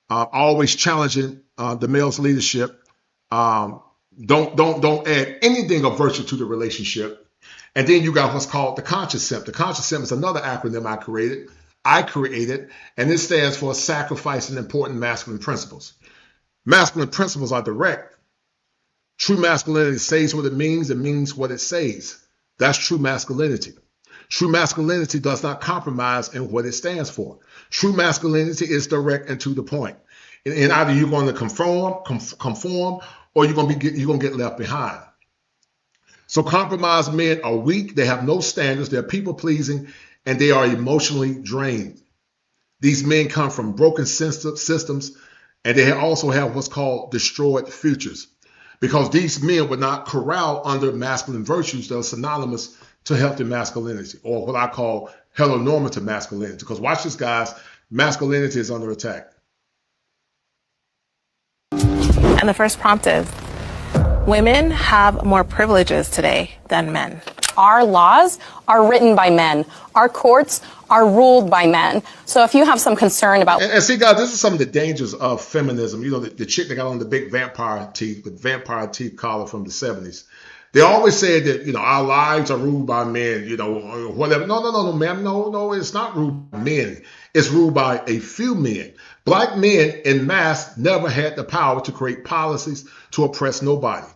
always challenging the male's leadership. Don't add anything of virtue to the relationship. And then you got what's called the conscious simp. The conscious simp is another acronym I created, and it stands for sacrificing important masculine principles. Masculine principles are direct. True masculinity says what it means what it says. That's true masculinity. True masculinity does not compromise in what it stands for. True masculinity is direct and to the point. And either you're going to conform, or you're going to get left behind. So compromised men are weak. They have no standards. They're people pleasing, and they are emotionally drained. These men come from broken systems, and they also have what's called destroyed futures, because these men were not corralled under masculine virtues that are synonymous to healthy masculinity, or what I call heteronormative masculinity. Because watch this, guys, masculinity is under attack. And the first prompt is, women have more privileges today than men. Our laws are written by men. Our courts are ruled by men. So if you have some concern about... And see, guys, this is some of the dangers of feminism. The chick that got on the big vampire teeth collar from the 70s. They always said that, our lives are ruled by men, or whatever. No, ma'am. No, it's not ruled by men. It's ruled by a few men. Black men en masse never had the power to create policies to oppress nobody.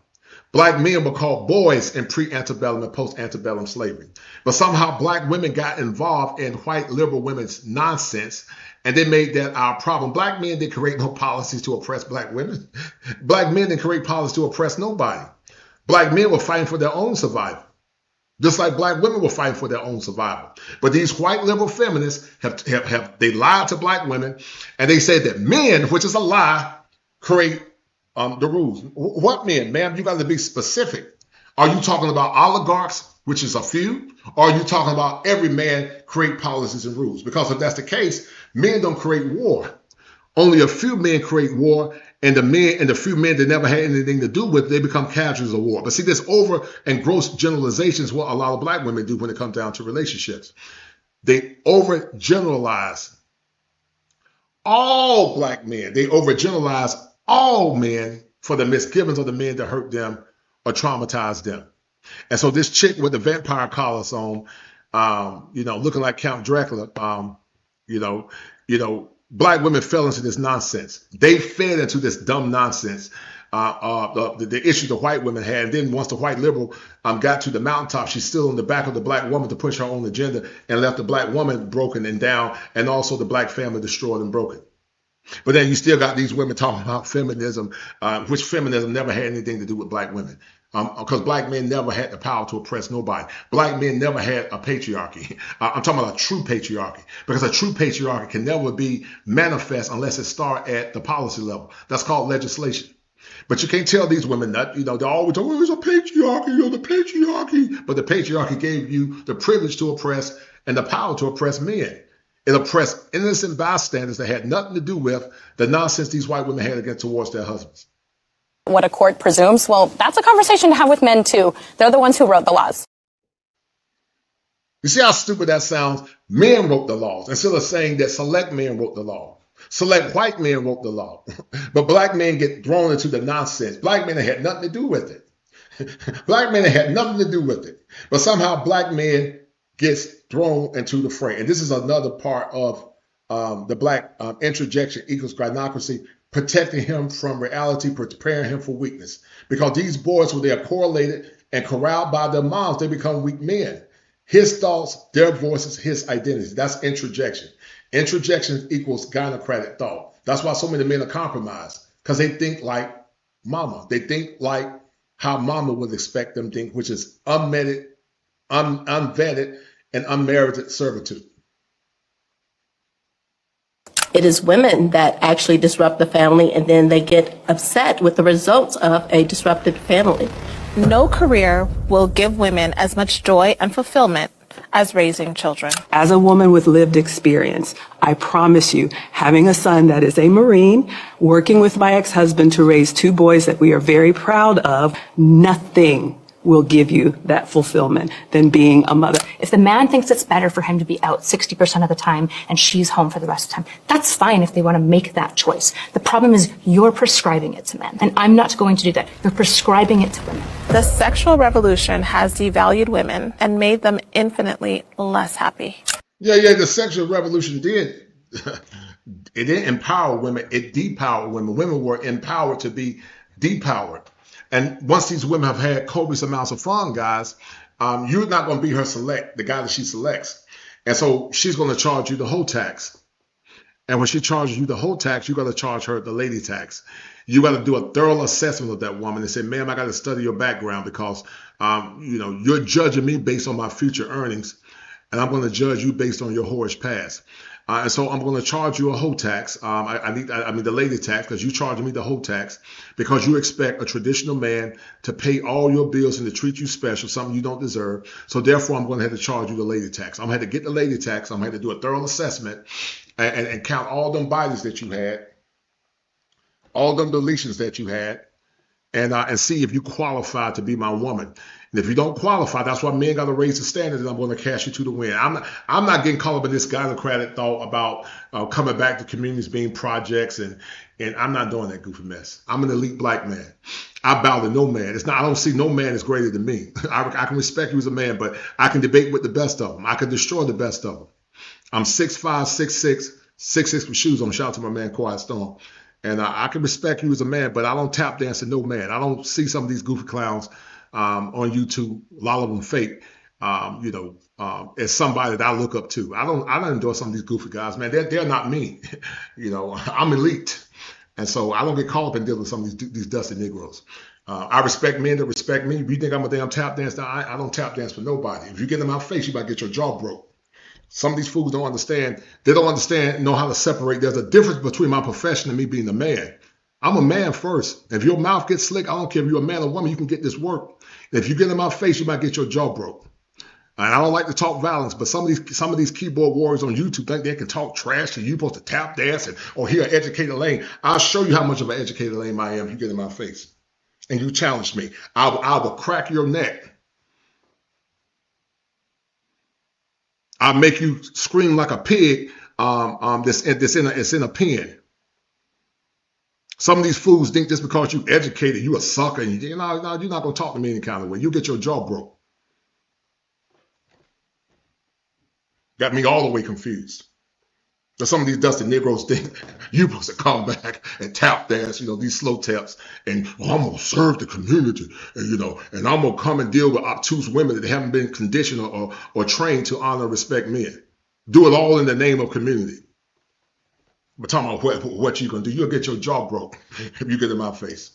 Black men were called boys in pre-antebellum and post-antebellum slavery. But somehow black women got involved in white liberal women's nonsense, and they made that our problem. Black men didn't create no policies to oppress black women. Black men didn't create policies to oppress nobody. Black men were fighting for their own survival, just like black women were fighting for their own survival. But these white liberal feminists they lied to black women, and they said that men, which is a lie, create the rules. What men, ma'am? You got to be specific. Are you talking about oligarchs, which is a few, or are you talking about every man create policies and rules? Because if that's the case, men don't create war. Only a few men create war, and the few men that never had anything to do with it, they become casualties of war. But see, this over and gross generalization is what a lot of black women do when it comes down to relationships. They overgeneralize all black men. They overgeneralize all men for the misgivings of the men that hurt them or traumatized them. And so this chick with the vampire collars on, looking like Count Dracula, black women fell into this nonsense. They fed into this dumb nonsense the issues the white women had. And then once the white liberal got to the mountaintop, she's still in the back of the black woman to push her own agenda and left the black woman broken and down, and also the black family destroyed and broken. But then you still got these women talking about feminism, which feminism never had anything to do with black women. Because black men never had the power to oppress nobody. Black men never had a patriarchy. I'm talking about a true patriarchy, because a true patriarchy can never be manifest unless it starts at the policy level. That's called legislation. But you can't tell these women that, they're always talking, oh, it's a patriarchy, the patriarchy. But the patriarchy gave you the privilege to oppress and the power to oppress men. It oppressed innocent bystanders that had nothing to do with the nonsense these white women had against towards their husbands. What a court presumes, well, that's a conversation to have with men too. They're the ones who wrote the laws. You see how stupid that sounds? Men wrote the laws instead of saying that select men wrote the law. Select white men wrote the law. But black men get thrown into the nonsense. Black men had nothing to do with it. Black men had nothing to do with it. But somehow black men gets thrown into the fray. And this is another part of the black interjection equals gynocracy, protecting him from reality, preparing him for weakness. Because these boys, when they are correlated and corralled by their moms, they become weak men. His thoughts, their voices, his identity. That's introjection. Introjection equals gynocratic thought. That's why so many men are compromised, because they think like mama. They think like how mama would expect them to think, which is unvetted and unmerited servitude. It is women that actually disrupt the family, and then they get upset with the results of a disrupted family. No career will give women as much joy and fulfillment as raising children. As a woman with lived experience, I promise you, having a son that is a Marine, working with my ex-husband to raise two boys that we are very proud of, nothing will give you that fulfillment than being a mother. If the man thinks it's better for him to be out 60% of the time and she's home for the rest of the time, that's fine if they want to make that choice. The problem is you're prescribing it to men, and I'm not going to do that. You're prescribing it to women. The sexual revolution has devalued women and made them infinitely less happy. Yeah, the sexual revolution did. It didn't empower women, it depowered women. Women were empowered to be depowered. And once these women have had copious amounts of fun, guys, you're not going to be her the guy that she selects. And so she's going to charge you the whole tax. And when she charges you the whole tax, you got to charge her the lady tax. You got to do a thorough assessment of that woman and say, ma'am, I got to study your background because, you're judging me based on my future earnings. And I'm going to judge you based on your whorish past. And so I'm going to charge you a whole tax. I mean the lady tax, because you charging me the whole tax because you expect a traditional man to pay all your bills and to treat you special, something you don't deserve. So therefore, I'm going to have to charge you the lady tax. I'm going to have to get the lady tax. I'm going to have to do a thorough assessment and count all them bodies that you had, all them deletions that you had, and see if you qualify to be my woman. And if you don't qualify, that's why men got to raise the standard, and I'm going to cash you to the wind. I'm not getting caught up in this gynocratic thought about coming back to communities being projects, and I'm not doing that goofy mess. I'm an elite black man. I bow to no man. I don't see no man as greater than me. I can respect you as a man, but I can debate with the best of them. I can destroy the best of them. I'm 6'5", 6'6", 6'6" with shoes on. Shout out to my man Quiet Storm. And I can respect you as a man, but I don't tap dance to no man. I don't see some of these goofy clowns on YouTube, a lot of them fake, as somebody that I look up to. I don't endorse some of these goofy guys, man. They're not me. I'm elite. And so I don't get caught up in dealing with some of these dusty Negroes. I respect men that respect me. If you think I'm a damn tap dance, I don't tap dance for nobody. If you get in my face, you might get your jaw broke. Some of these fools don't understand. They don't understand, know how to separate. There's a difference between my profession and me being a man. I'm a man first. If your mouth gets slick, I don't care if you're a man or woman, you can get this work. If you get in my face, you might get your jaw broke. And I don't like to talk violence, but some of these keyboard warriors on YouTube think they can talk trash to you, supposed to tap dance or hear an educated lame. I'll show you how much of an educated lame I am if you get in my face. And you challenge me. I will crack your neck. I'll make you scream like a pig that's in a pen. Some of these fools think just because you educated, you a sucker. And you're not going to talk to me any kind of way. You get your jaw broke. Got me all the way confused. But some of these dusty Negroes think you're supposed to come back and tap dance, these slow taps, and I'm gonna serve the community, and and I'm gonna come and deal with obtuse women that haven't been conditioned or trained to honor and respect men. Do it all in the name of community. But talking about what you gonna do, you'll get your jaw broke if you get in my face.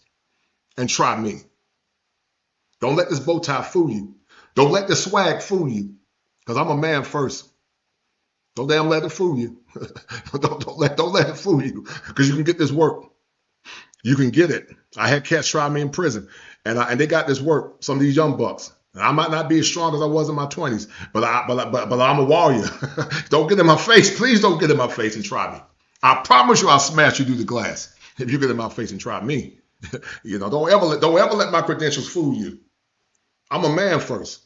And try me. Don't let this bow tie fool you. Don't let the swag fool you, because I'm a man first. Don't damn let it fool you. don't let it fool you, because you can get this work. You can get it. I had cats try me in prison, and they got this work. Some of these young bucks. And I might not be as strong as I was in my 20s, but I'm a warrior. Don't get in my face. Please don't get in my face and try me. I promise you I'll smash you through the glass if you get in my face and try me. Don't ever let my credentials fool you. I'm a man first.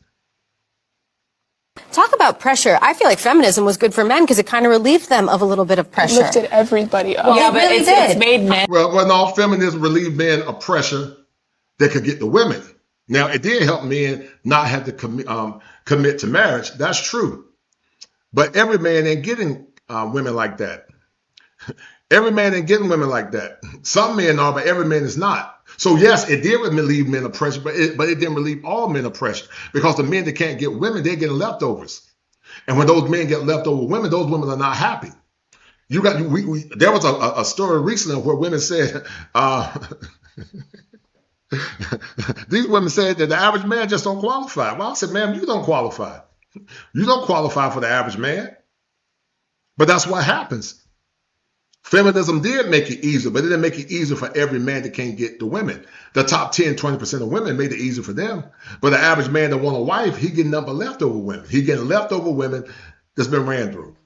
Talk about pressure. I feel like feminism was good for men because it kind of relieved them of a little bit of pressure. Lifted everybody up. Well, yeah, but really it's made men. Well, no, feminism relieved men of pressure that could get the women. Now, it did help men not have to commit to marriage. That's true. But every man ain't getting women like that. Every man ain't getting women like that. Some men are, but every man is not. So yes, it did relieve men of pressure, but it didn't relieve all men of pressure, because the men that can't get women, they're getting leftovers. And when those men get leftover women, those women are not happy. There was a story recently where women said, these women said that the average man just don't qualify. Well, I said, ma'am, you don't qualify. You don't qualify for the average man. But that's what happens. Feminism did make it easier, but it didn't make it easier for every man that can't get the women. The top 10, 20% of women made it easier for them. But the average man that want a wife, he getting nothing but leftover women. He getting leftover women that's been ran through.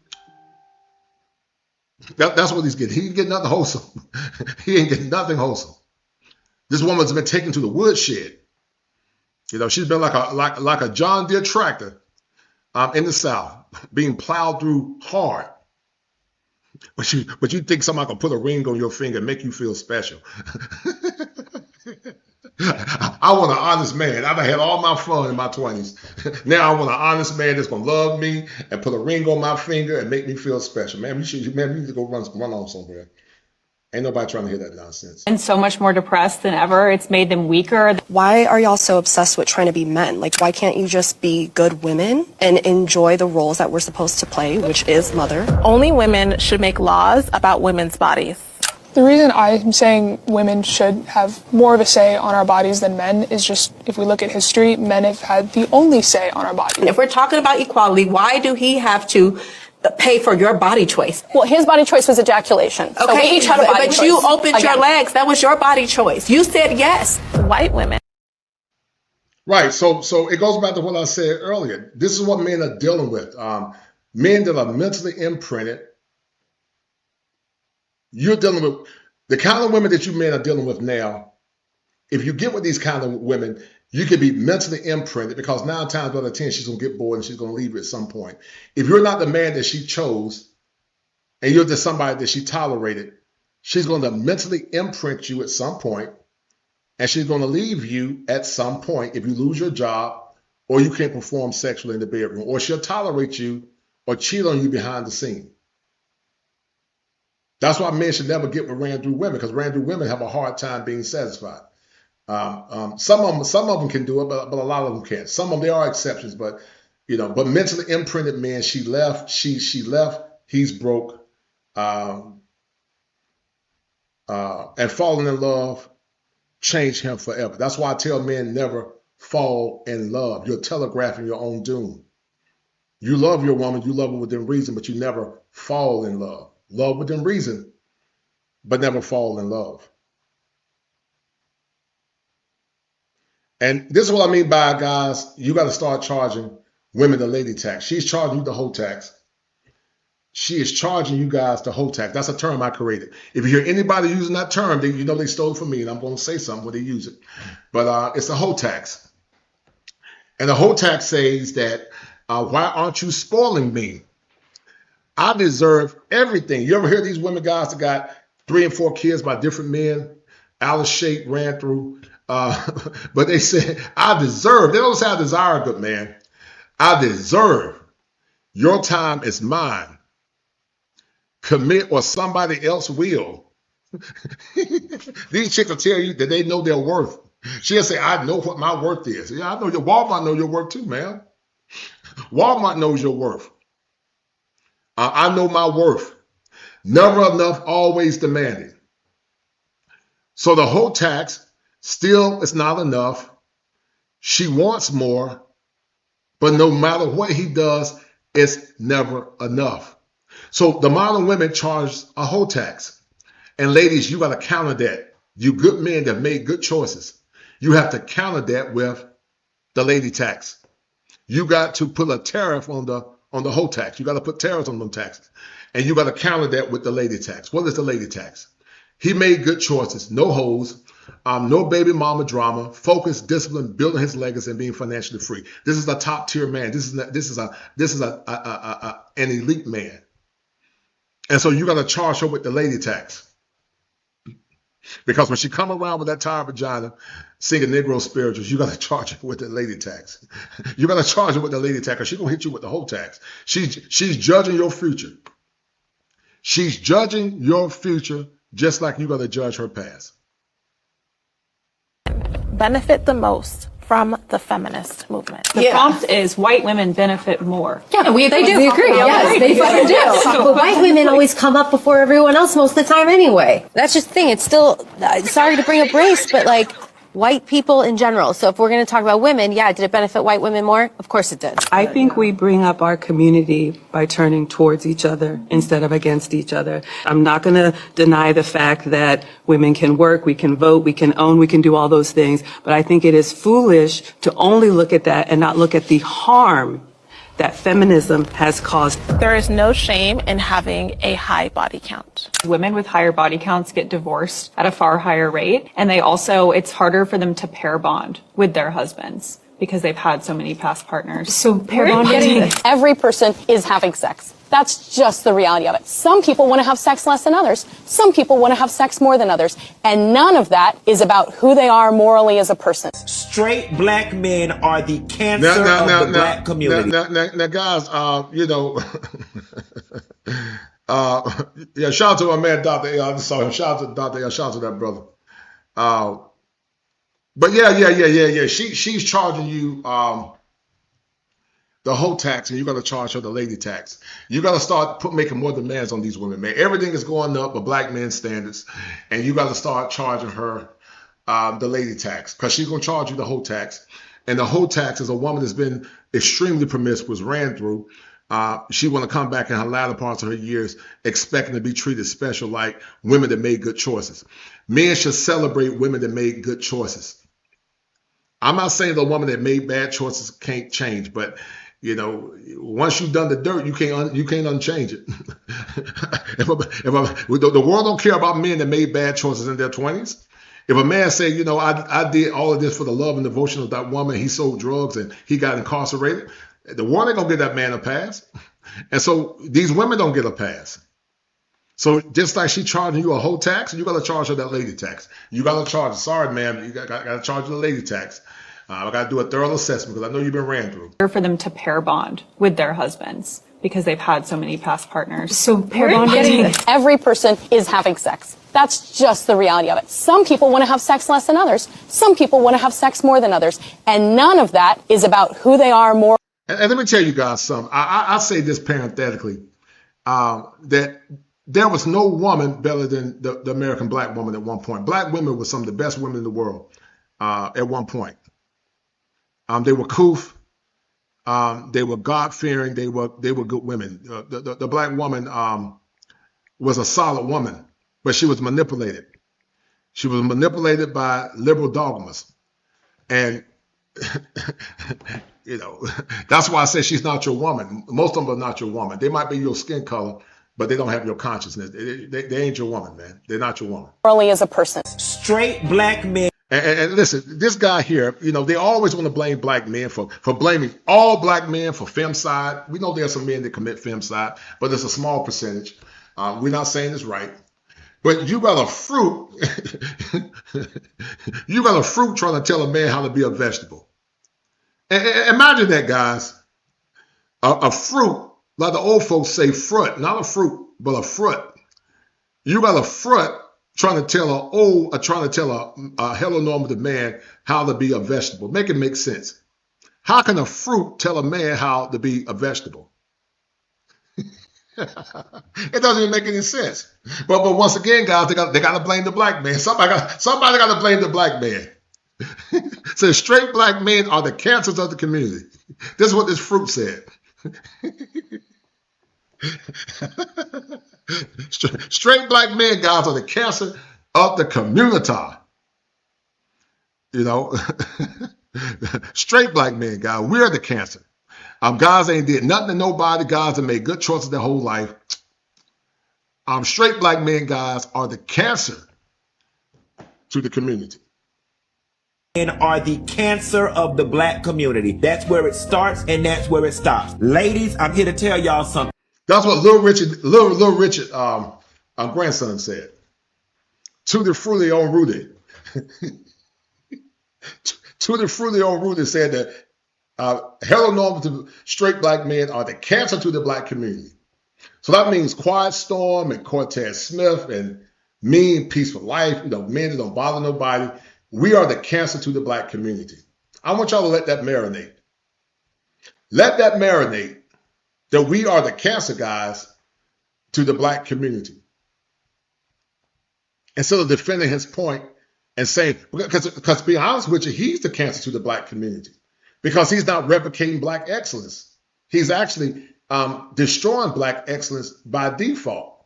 That's what he's getting. He ain't getting nothing wholesome. He ain't getting nothing wholesome. This woman's been taken to the woodshed. She's been like a John Deere tractor in the South, being plowed through hard. But you think somebody can put a ring on your finger and make you feel special. I want an honest man. I've had all my fun in my 20s. Now I want an honest man that's going to love me and put a ring on my finger and make me feel special. Man, you need to go run on somewhere. Ain't nobody trying to hear that nonsense. And so much more depressed than ever. It's made them weaker. Why are y'all so obsessed with trying to be men? Like, why can't you just be good women and enjoy the roles that we're supposed to play, which is mother? Only women should make laws about women's bodies. The reason I'm saying women should have more of a say on our bodies than men is just, if we look at history, men have had the only say on our bodies. And if we're talking about equality, why do he have to pay for your body choice? Well, his body choice was ejaculation. So we each had a body choice. But you opened your legs. That was your body choice. You said yes. White women. Right. So it goes back to what I said earlier. This is what men are dealing with. Men that are mentally imprinted. You're dealing with the kind of women that you men are dealing with now. If you get with these kind of women, you can be mentally imprinted, because 9 times out of 10, she's going to get bored and she's going to leave you at some point. If you're not the man that she chose and you're just somebody that she tolerated, she's going to mentally imprint you at some point, and she's going to leave you at some point if you lose your job or you can't perform sexually in the bedroom, or she'll tolerate you or cheat on you behind the scene. That's why men should never get with ran through women, because ran through women have a hard time being satisfied. Some of them can do it, but a lot of them can't. Some of them, there are exceptions, but mentally imprinted men, she left, he's broke, and falling in love changed him forever. That's why I tell men never fall in love. You're telegraphing your own doom. You love your woman, you love her within reason, but you never fall in love. Love within reason, but never fall in love. And this is what I mean by, guys, you got to start charging women the lady tax. She's charging you the whole tax. She is charging you guys the whole tax. That's a term I created. If you hear anybody using that term, then you know they stole it from me, and I'm going to say something when they use it. But it's the whole tax. And the whole tax says that, why aren't you spoiling me? I deserve everything. You ever hear these women, guys, that got 3 and 4 kids by different men? Alice Shape ran through. But they said, I deserve. They don't say I desire, good man. I deserve. Your time is mine. commit or somebody else will. These chicks will tell you that they know their worth. She'll say, I know what my worth is. Yeah, I know your Walmart know your worth too, man. Walmart knows your worth. I know my worth. Never enough, always demanding. So the whole tax still is not enough. She wants more, but no matter what he does, it's never enough. So the modern women charge a whole tax. And ladies, you got to counter that. You good men that made good choices. You have to counter that with the lady tax. You got to put a tariff on the whole tax. You got to put tariffs on them taxes. And you got to counter that with the lady tax. What is the lady tax? He made good choices, no hoes, no baby mama drama, focus, discipline, building his legacy, and being financially free. This is a top tier man. This is an elite man. And so you got to charge her with the lady tax. Because when she come around with that tired vagina singing Negro spirituals, you got to charge her with the lady tax. You got to charge her with the lady tax because she's going to hit you with the whole tax. She's judging your future. She's judging your future just like you got to judge her past. Benefit the most from the feminist movement. The prompt is white women benefit more. Yeah, they do. We agree. Yes, they fucking do. But white women always come up before everyone else most of the time anyway. That's just the thing. It's still, sorry to bring up race, but like white people in general. So if we're going to talk about women, yeah, did it benefit white women more? Of course it did. I think we bring up our community by turning towards each other instead of against each other. I'm not going to deny the fact that women can work, we can vote, we can own, we can do all those things. But I think it is foolish to only look at that and not look at the harm that feminism has caused. There is no shame in having a high body count. Women with higher body counts get divorced at a far higher rate. And it's harder for them to pair bond with their husbands because they've had so many past partners. So pair bonding. Every person is having sex. That's just the reality of it. Some people want to have sex less than others. Some people want to have sex more than others. And none of that is about who they are morally as a person. Straight black men are the cancer of the black community. Now, guys, yeah, shout out to my man, Dr. A. I just saw him. Shout out to Dr. A. Shout out to that brother. But yeah. She's charging you the whole tax, and you got to charge her the lady tax. You got to start making more demands on these women, man. Everything is going up with black men standards, and you got to start charging her the lady tax because she's going to charge you the whole tax. And the whole tax is a woman that's been extremely promiscuous, ran through. She want to come back in her latter parts of her years expecting to be treated special like women that made good choices. Men should celebrate women that made good choices. I'm not saying the woman that made bad choices can't change, but you know, once you've done the dirt, you can't unchange it. The world don't care about men that made bad choices in their 20s. If a man say, you know, I did all of this for the love and devotion of that woman, he sold drugs and he got incarcerated, the world ain't gonna give that man a pass. And so these women don't get a pass. So just like she charging you a whole tax, you got to charge her that lady tax. You got to charge her. Sorry, ma'am, you got to charge her the lady tax. I got to do a thorough assessment because I know you've been ran through. For them to pair bond with their husbands because they've had so many past partners. So pair bonding. Every person is having sex. That's just the reality of it. Some people want to have sex less than others. Some people want to have sex more than others. And none of that is about who they are more. And let me tell you guys something. I say this parenthetically, that there was no woman better than the American black woman at one point. Black women were some of the best women in the world at one point. They were couth. They were God-fearing. They were good women. The black woman was a solid woman, but she was manipulated. She was manipulated by liberal dogmas. And, you know, that's why I say she's not your woman. Most of them are not your woman. They might be your skin color, but they don't have your consciousness. They ain't your woman, man. They're not your woman. Morally as a person. Straight black men. And listen, this guy here, you know, they always want to blame black men for blaming all black men for femicide. We know there are some men that commit femicide, but it's a small percentage. We're not saying it's right. But you got a fruit. You got a fruit trying to tell a man how to be a vegetable. And imagine that, guys. A fruit, like the old folks say, fruit, not a fruit. but a front. You got a front trying to tell a heteronormative man how to be a vegetable. Make it make sense. How can a fruit tell a man how to be a vegetable? It doesn't even make any sense. But once again, guys, they got to blame the black man. Somebody got to blame the black man. So straight black men are the cancers of the community. This is what this fruit said. Straight black men, guys, are the cancer of the community. You know, straight black men, guys, we're the cancer. Guys ain't did nothing to nobody. Guys have made good choices their whole life. Straight black men, guys, are the cancer to the community. And are the cancer of the black community. That's where it starts and that's where it stops. Ladies, I'm here to tell y'all something. That's what Little Richard grandson said. Tutti Frutti on Rudy. Tutti Frutti on Rudy said that heteronormative straight black men are the cancer to the black community. So that means Quiet Storm and Cortez Smith and Mean Peaceful Life, men that don't bother nobody. We are the cancer to the black community. I want y'all to let that marinate. Let that marinate, that we are the cancer, guys, to the black community. Instead of defending his point and saying, because to be honest with you, he's the cancer to the black community because he's not replicating black excellence. He's actually destroying black excellence by default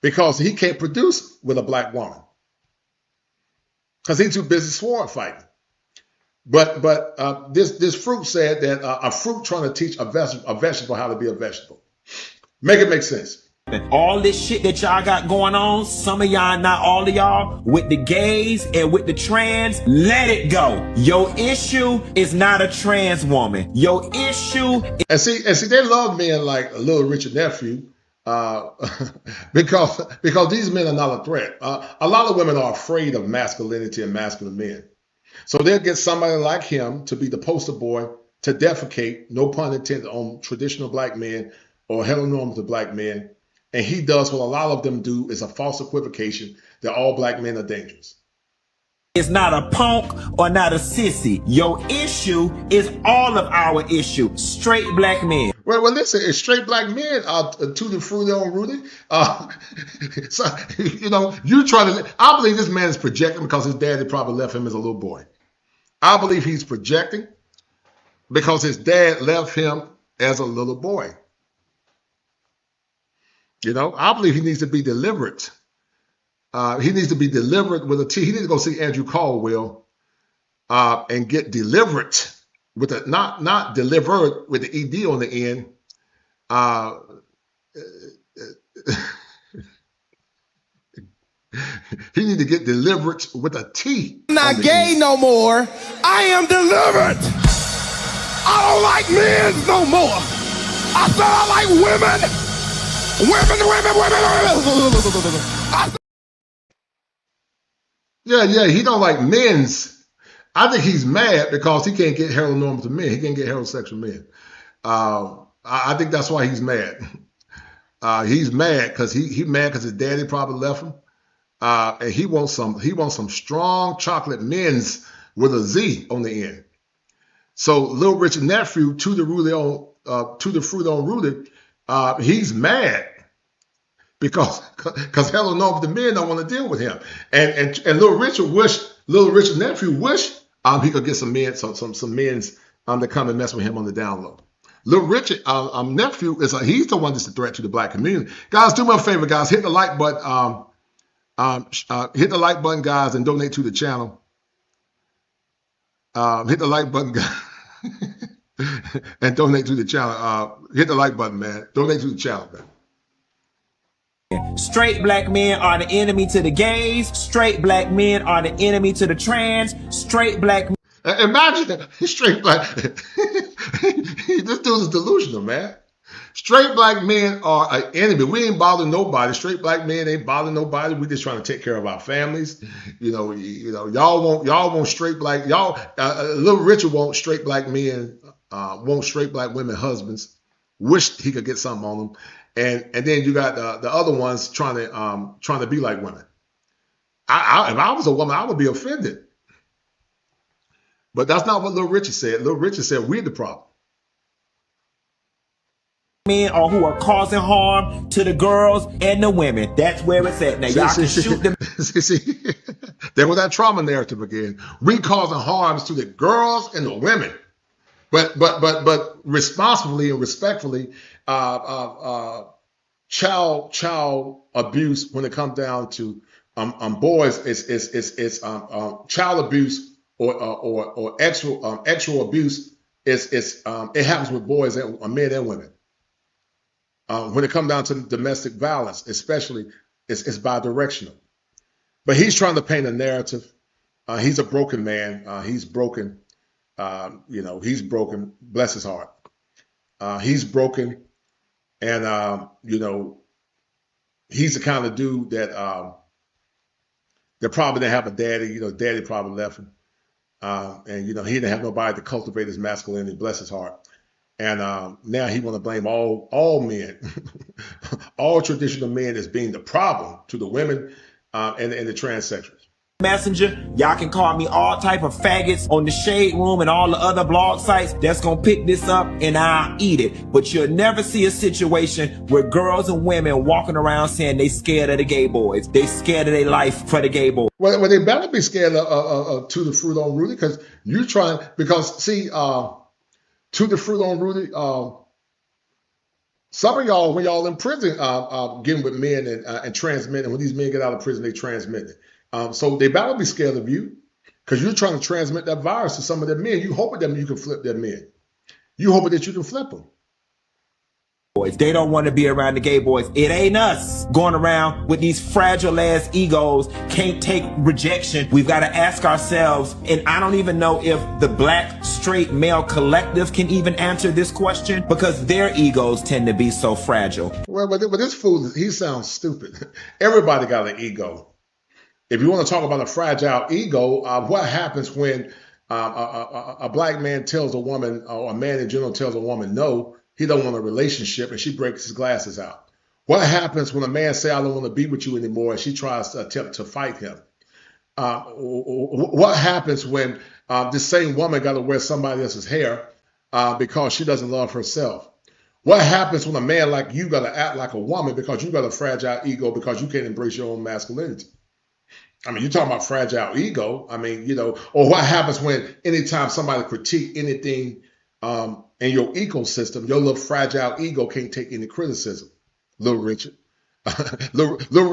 because he can't produce with a black woman because he's too busy sword fighting. But this fruit said that a fruit trying to teach a vegetable how to be a vegetable. Make it make sense. All this shit that y'all got going on, some of y'all, not all of y'all, with the gays and with the trans, let it go. Your issue is not a trans woman. Your issue is... And see, they love men like Little Richard Nephew because these men are not a threat. A lot of women are afraid of masculinity and masculine men. So they'll get somebody like him to be the poster boy to defecate, no pun intended, on traditional black men or heteronormative black men. And he does what a lot of them do, is a false equivocation that all black men are dangerous. It's not a punk or not a sissy. Your issue is all of our issue. Straight black men. Well, listen, it's straight black men are Tutti Frutti on Rudy. So, you try to... I believe this man is projecting because his daddy probably left him as a little boy. I believe he's projecting because his dad left him as a little boy. I believe he needs to be delivered. He needs to be delivered with a T. He needs to go see Andrew Caldwell and get delivered with a not delivered with the ED on the end. He needs to get delivered with a T. I'm not gay no more. I am delivered. I don't like men no more. I said I like women. Women. Yeah, he don't like men's. I think he's mad because he can't get heteronormative men. He can't get heterosexual men. I think that's why he's mad. He's mad because he mad because his daddy probably left him. And he wants some strong chocolate men's with a Z on the end. So Little Richard Nephew, Tutti Frutti on Rudy, he's mad because heteronormative men don't want to deal with him. And Little Richard Nephew wish he could get some men, some men's to come and mess with him on the down low. Little Richard Nephew he's the one that's a threat to the black community. Guys, do me a favor, guys, hit the like button. Hit the like button, guys, and donate to the channel. Hit the like button, guys, and donate to the channel. Hit the like button, man. Donate to the channel, man. Straight black men are the enemy to the gays. Straight black men are the enemy to the trans. Straight black men. Imagine that. Straight black. This dude is delusional, man. Straight black men are an enemy. We ain't bothering nobody. Straight black men ain't bothering nobody. We just trying to take care of our families. Y'all want straight black. Little Richard wants straight black men. Want straight black women husbands. Wish he could get something on them. and then you got the other ones trying to be like women. If I was a woman, I would be offended. But that's not what Little Richard said. Little Richard said we're the problem. Men or who are causing harm to the girls and the women. That's where it's at. Now y'all can shoot them. See, there was that trauma narrative again. We causing harms to the girls and the women, but responsibly and respectfully, child abuse when it comes down to boys is child abuse or actual abuse is it happens with boys and men and women. When it comes down to domestic violence, especially, it's bi-directional. But he's trying to paint a narrative. He's a broken man. He's broken. He's broken. Bless his heart. He's broken, and he's the kind of dude that probably didn't have a daddy. Daddy probably left him, and he didn't have nobody to cultivate his masculinity. Bless his heart. And now he want to blame all men, all traditional men as being the problem to the women and the transsexuals. Messenger, y'all can call me all type of faggots on the Shade Room and all the other blog sites that's gonna pick this up and I'll eat it. But you'll never see a situation where girls and women walking around saying they scared of the gay boys. They scared of their life for the gay boys. Well, they better be scared of To the Fruit on Rudy, because you trying, because see, To the Fruit on Rudy, some of y'all, when y'all in prison, getting with men and transmitting, when these men get out of prison, they transmit it. So they better be scared of you, because you're trying to transmit that virus to some of them men. You hoping that you can flip them men. You hoping that you can flip them. Boys, they don't want to be around the gay boys. It ain't us going around with these fragile ass egos, can't take rejection. We've got to ask ourselves, and I don't even know if the black straight male collective can even answer this question, because their egos tend to be so fragile. Well, but this fool, he sounds stupid. Everybody got an ego. If you want to talk about a fragile ego, what happens when a black man tells a woman, or a man in general tells a woman no, he don't want a relationship, and she breaks his glasses out? What happens when a man says, I don't want to be with you anymore, and she tries to attempt to fight him? What happens when this same woman got to wear somebody else's hair because she doesn't love herself? What happens when a man like you got to act like a woman because you got a fragile ego, because you can't embrace your own masculinity? I mean, you're talking about fragile ego. I mean, or what happens when anytime somebody critique anything in your ecosystem, your little fragile ego can't take any criticism. Little Richard. Little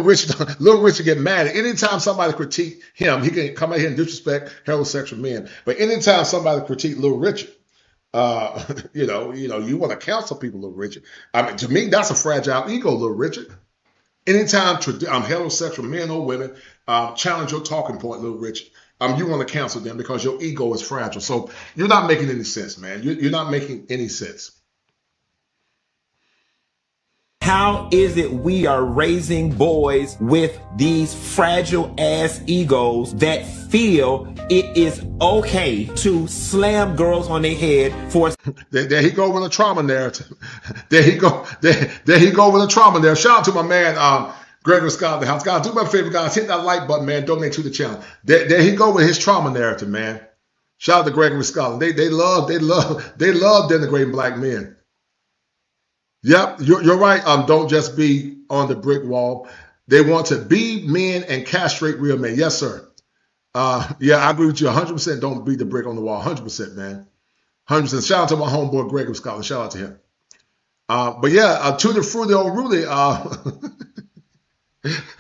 Richard get mad. Anytime somebody critique him, he can come out here and disrespect heterosexual men. But anytime somebody critique Little Richard, you want to counsel people, Little Richard. I mean, to me, that's a fragile ego, Little Richard. Anytime heterosexual men or women challenge your talking point, Little Richard, you want to cancel them because your ego is fragile. So you're not making any sense, man. You're not making any sense. How is it we are raising boys with these fragile ass egos that feel it is okay to slam girls on their head for? There he go with a trauma narrative. There he go with a trauma narrative. Shout out to my man, Gregory Scott in the house. Guys, do me a favor, guys. Hit that like button, man. Donate to the channel. There he go with his trauma narrative, man. Shout out to Gregory Scott. They love denigrating black men. Yep, you're right. Don't just be on the brick wall. They want to be men and castrate real men. Yes, sir. Yeah, I agree with you 100%. Don't be the brick on the wall. 100%, man. 100%. Shout out to my homeboy Gregory Scott. Shout out to him. But yeah, To the Fruit on Rudy.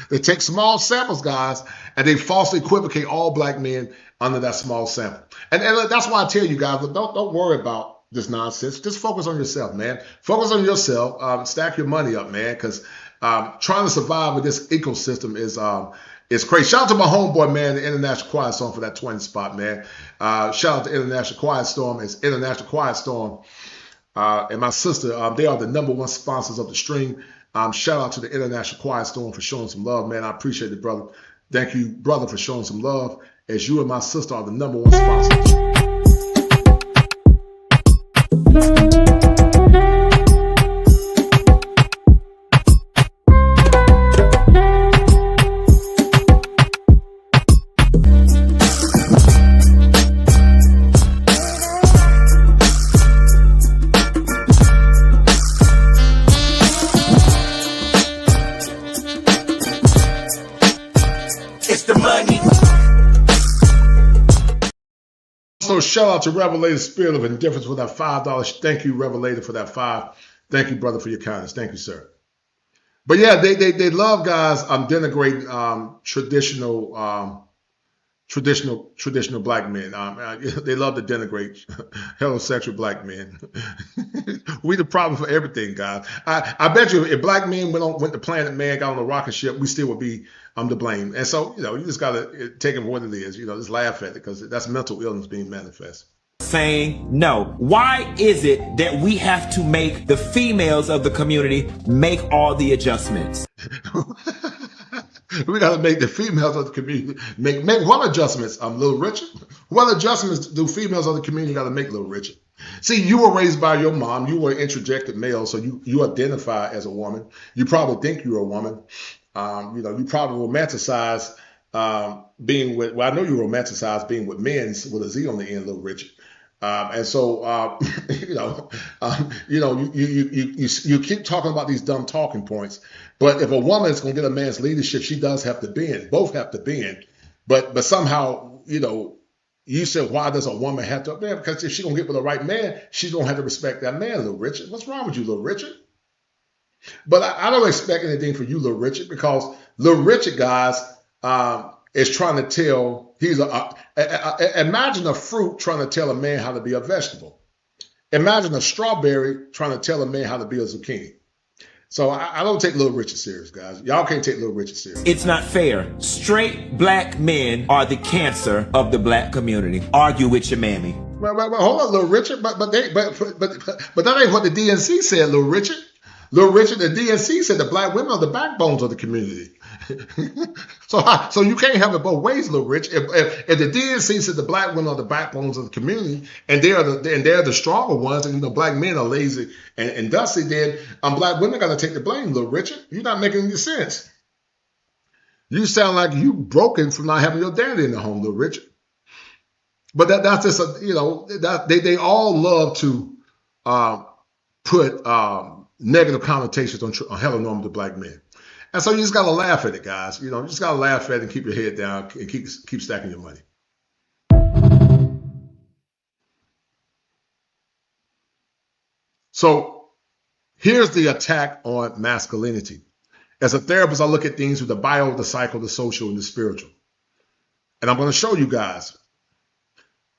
They take small samples, guys, and they falsely equivocate all black men under that small sample. And that's why I tell you guys, don't worry about this nonsense. Just focus on yourself, man. Focus on yourself. Stack your money up, man, because trying to survive with this ecosystem is crazy. Shout out to my homeboy, man, the International Quiet Storm, for that 20 spot, man. Shout out to International Quiet Storm. It's International Quiet Storm and my sister. They are the #1 sponsors of the stream. Shout out to the International Quiet Storm for showing some love, man. I appreciate it, brother. Thank you, brother, for showing some love, as you and my sister are the #1 sponsors. shout out to Revelator Spirit of Indifference for that $5. Thank you, Revelator, for that $5. Thank you, brother, for your kindness. Thank you, sir. But yeah, they love guys denigrating traditional black men. They love to denigrate heterosexual black men. We the problem for everything, guys. I bet you if black men went to Planet Man, got on a rocket ship, we still would be to blame. And so, you just got to take it for what it is. Just laugh at it because that's mental illness being manifest. Saying no. Why is it that we have to make the females of the community make all the adjustments? We got to make the females of the community make what adjustments? Little Richard. What adjustments do females of the community got to make, Little Richard? See, you were raised by your mom. You were an interjected male, so you identify as a woman. You probably think you're a woman. You probably romanticize being with. Well, I know you romanticize being with men with a Z on the end, Little Richard. And so, you keep talking about these dumb talking points. But if a woman is going to get a man's leadership, she does have to bend. Both have to bend. But somehow, you said, why does a woman have to bend? Because if she's going to get with the right man, she's going to have to respect that man, Little Richard. What's wrong with you, Little Richard? But I don't expect anything for you, Little Richard, because Little Richard, guys, is trying to tell, imagine a fruit trying to tell a man how to be a vegetable. Imagine a strawberry trying to tell a man how to be a zucchini. So I don't take Little Richard serious, guys. Y'all can't take Little Richard serious. It's not fair. Straight black men are the cancer of the black community. Argue with your mammy. Well, hold on, Little Richard, but that ain't what the DNC said, Little Richard. Little Richard, the DNC said the black women are the backbones of the community. So you can't have it both ways, Little Rich. If the DNC said the black women are the backbones of the community, and they're the stronger ones, and black men are lazy and dusty, then black women got to take the blame, Little Richard. You're not making any sense. You sound like you broken from not having your daddy in the home, Little Richard. But that's just they all love to put negative connotations on heteronormative black men. And so you just got to laugh at it, guys. You just got to laugh at it and keep your head down and keep stacking your money. So here's the attack on masculinity. As a therapist, I look at things with the bio, the psycho, the social, and the spiritual. And I'm going to show you guys.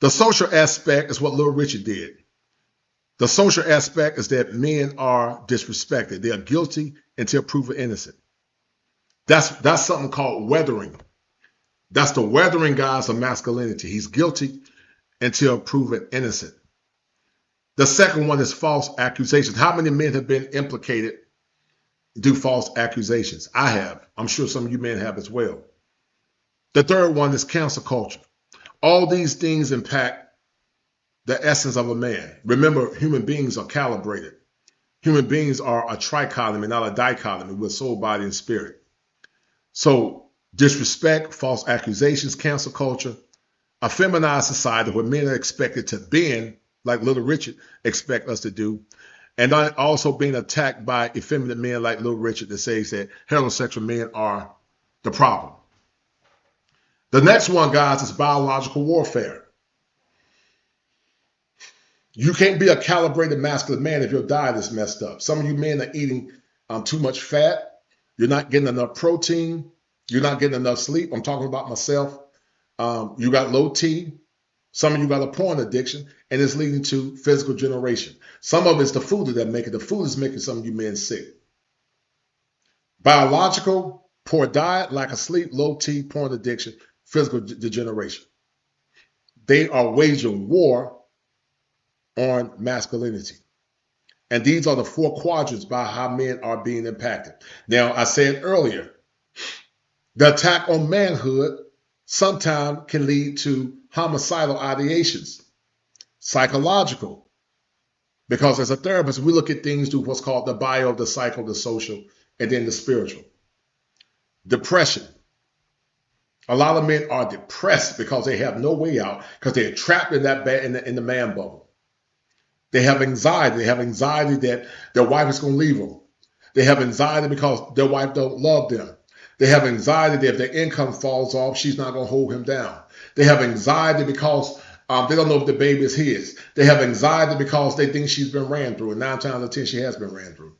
The social aspect is what Little Richard did. The social aspect is that men are disrespected. They are guilty until proven innocent. That's something called weathering. That's the weathering, guys, of masculinity. He's guilty until proven innocent. The second one is false accusations. How many men have been implicated due false accusations? I have. I'm sure some of you men have as well. The third one is cancel culture. All these things impact the essence of a man. Remember, human beings are calibrated. Human beings are a trichotomy, not a dichotomy, with soul, body, and spirit. So disrespect, false accusations, cancel culture, a feminized society where men are expected to bend, like Little Richard expect us to do, and also being attacked by effeminate men like Little Richard that says that heterosexual men are the problem. The next one, guys, is biological warfare. You can't be a calibrated masculine man if your diet is messed up. Some of you men are eating too much fat. You're not getting enough protein. You're not getting enough sleep. I'm talking about myself. You got low T. Some of you got a porn addiction, and it's leading to physical generation. Some of it's the food that make it. The food is making some of you men sick. Biological, poor diet, lack of sleep, low T, porn addiction, physical degeneration. They are waging war on masculinity. And these are the four quadrants by how men are being impacted. Now, I said earlier, the attack on manhood sometimes can lead to homicidal ideations, psychological, because as a therapist, we look at things through what's called the bio, the psycho, the social, and then the spiritual. Depression. A lot of men are depressed because they have no way out, because they're trapped in that in the man bubble. They have anxiety. They have anxiety that their wife is going to leave them. They have anxiety because their wife don't love them. They have anxiety that if their income falls off, she's not going to hold him down. They have anxiety because They don't know if the baby is his. They have anxiety because they think she's been ran through, and 9 times out of 10 she has been ran through.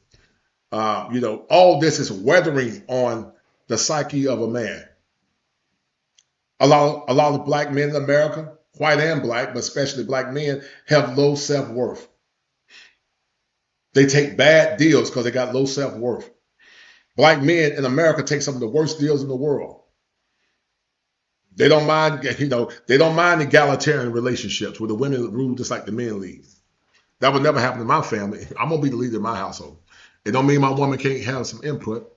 All this is weathering on the psyche of a man. A lot of black men in America, white and black, but especially black men, have low self-worth. They take bad deals because they got low self-worth. Black men in America take some of the worst deals in the world. They don't mind, they don't mind egalitarian relationships where the women rule just like the men lead. That would never happen in my family. I'm gonna be the leader in my household. It don't mean my woman can't have some input.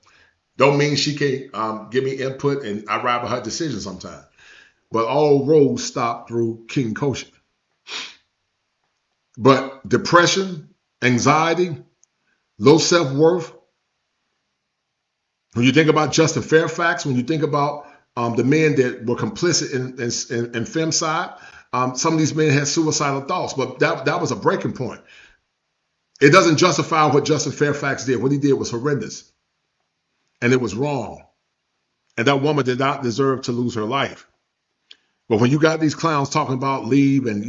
Don't mean she can't give me input and I ride with her decisions sometimes. But all roads stop through King Kosher. But depression, anxiety, low self-worth. When you think about Justin Fairfax, when you think about the men that were complicit in femicide, some of these men had suicidal thoughts, but that was a breaking point. It doesn't justify what Justin Fairfax did. What he did was horrendous, and it was wrong. And that woman did not deserve to lose her life. But when you got these clowns talking about leave and,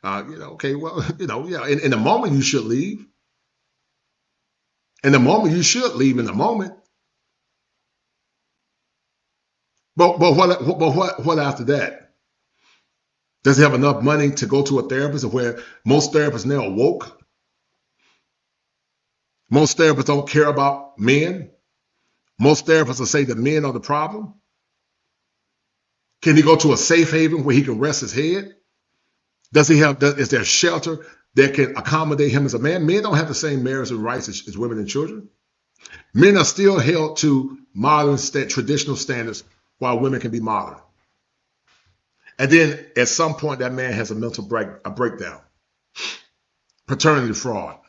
okay, well, yeah, in the moment you should leave. In the moment you should leave in the moment. But what after that? Does he have enough money to go to a therapist, where most therapists now are woke? Most therapists don't care about men. Most therapists will say that men are the problem. Can he go to a safe haven where he can rest his head? Is there shelter that can accommodate him as a man? Men don't have the same merits and rights as women and children. Men are still held to modern traditional standards while women can be modern. And then at some point that man has a mental breakdown. Paternity fraud.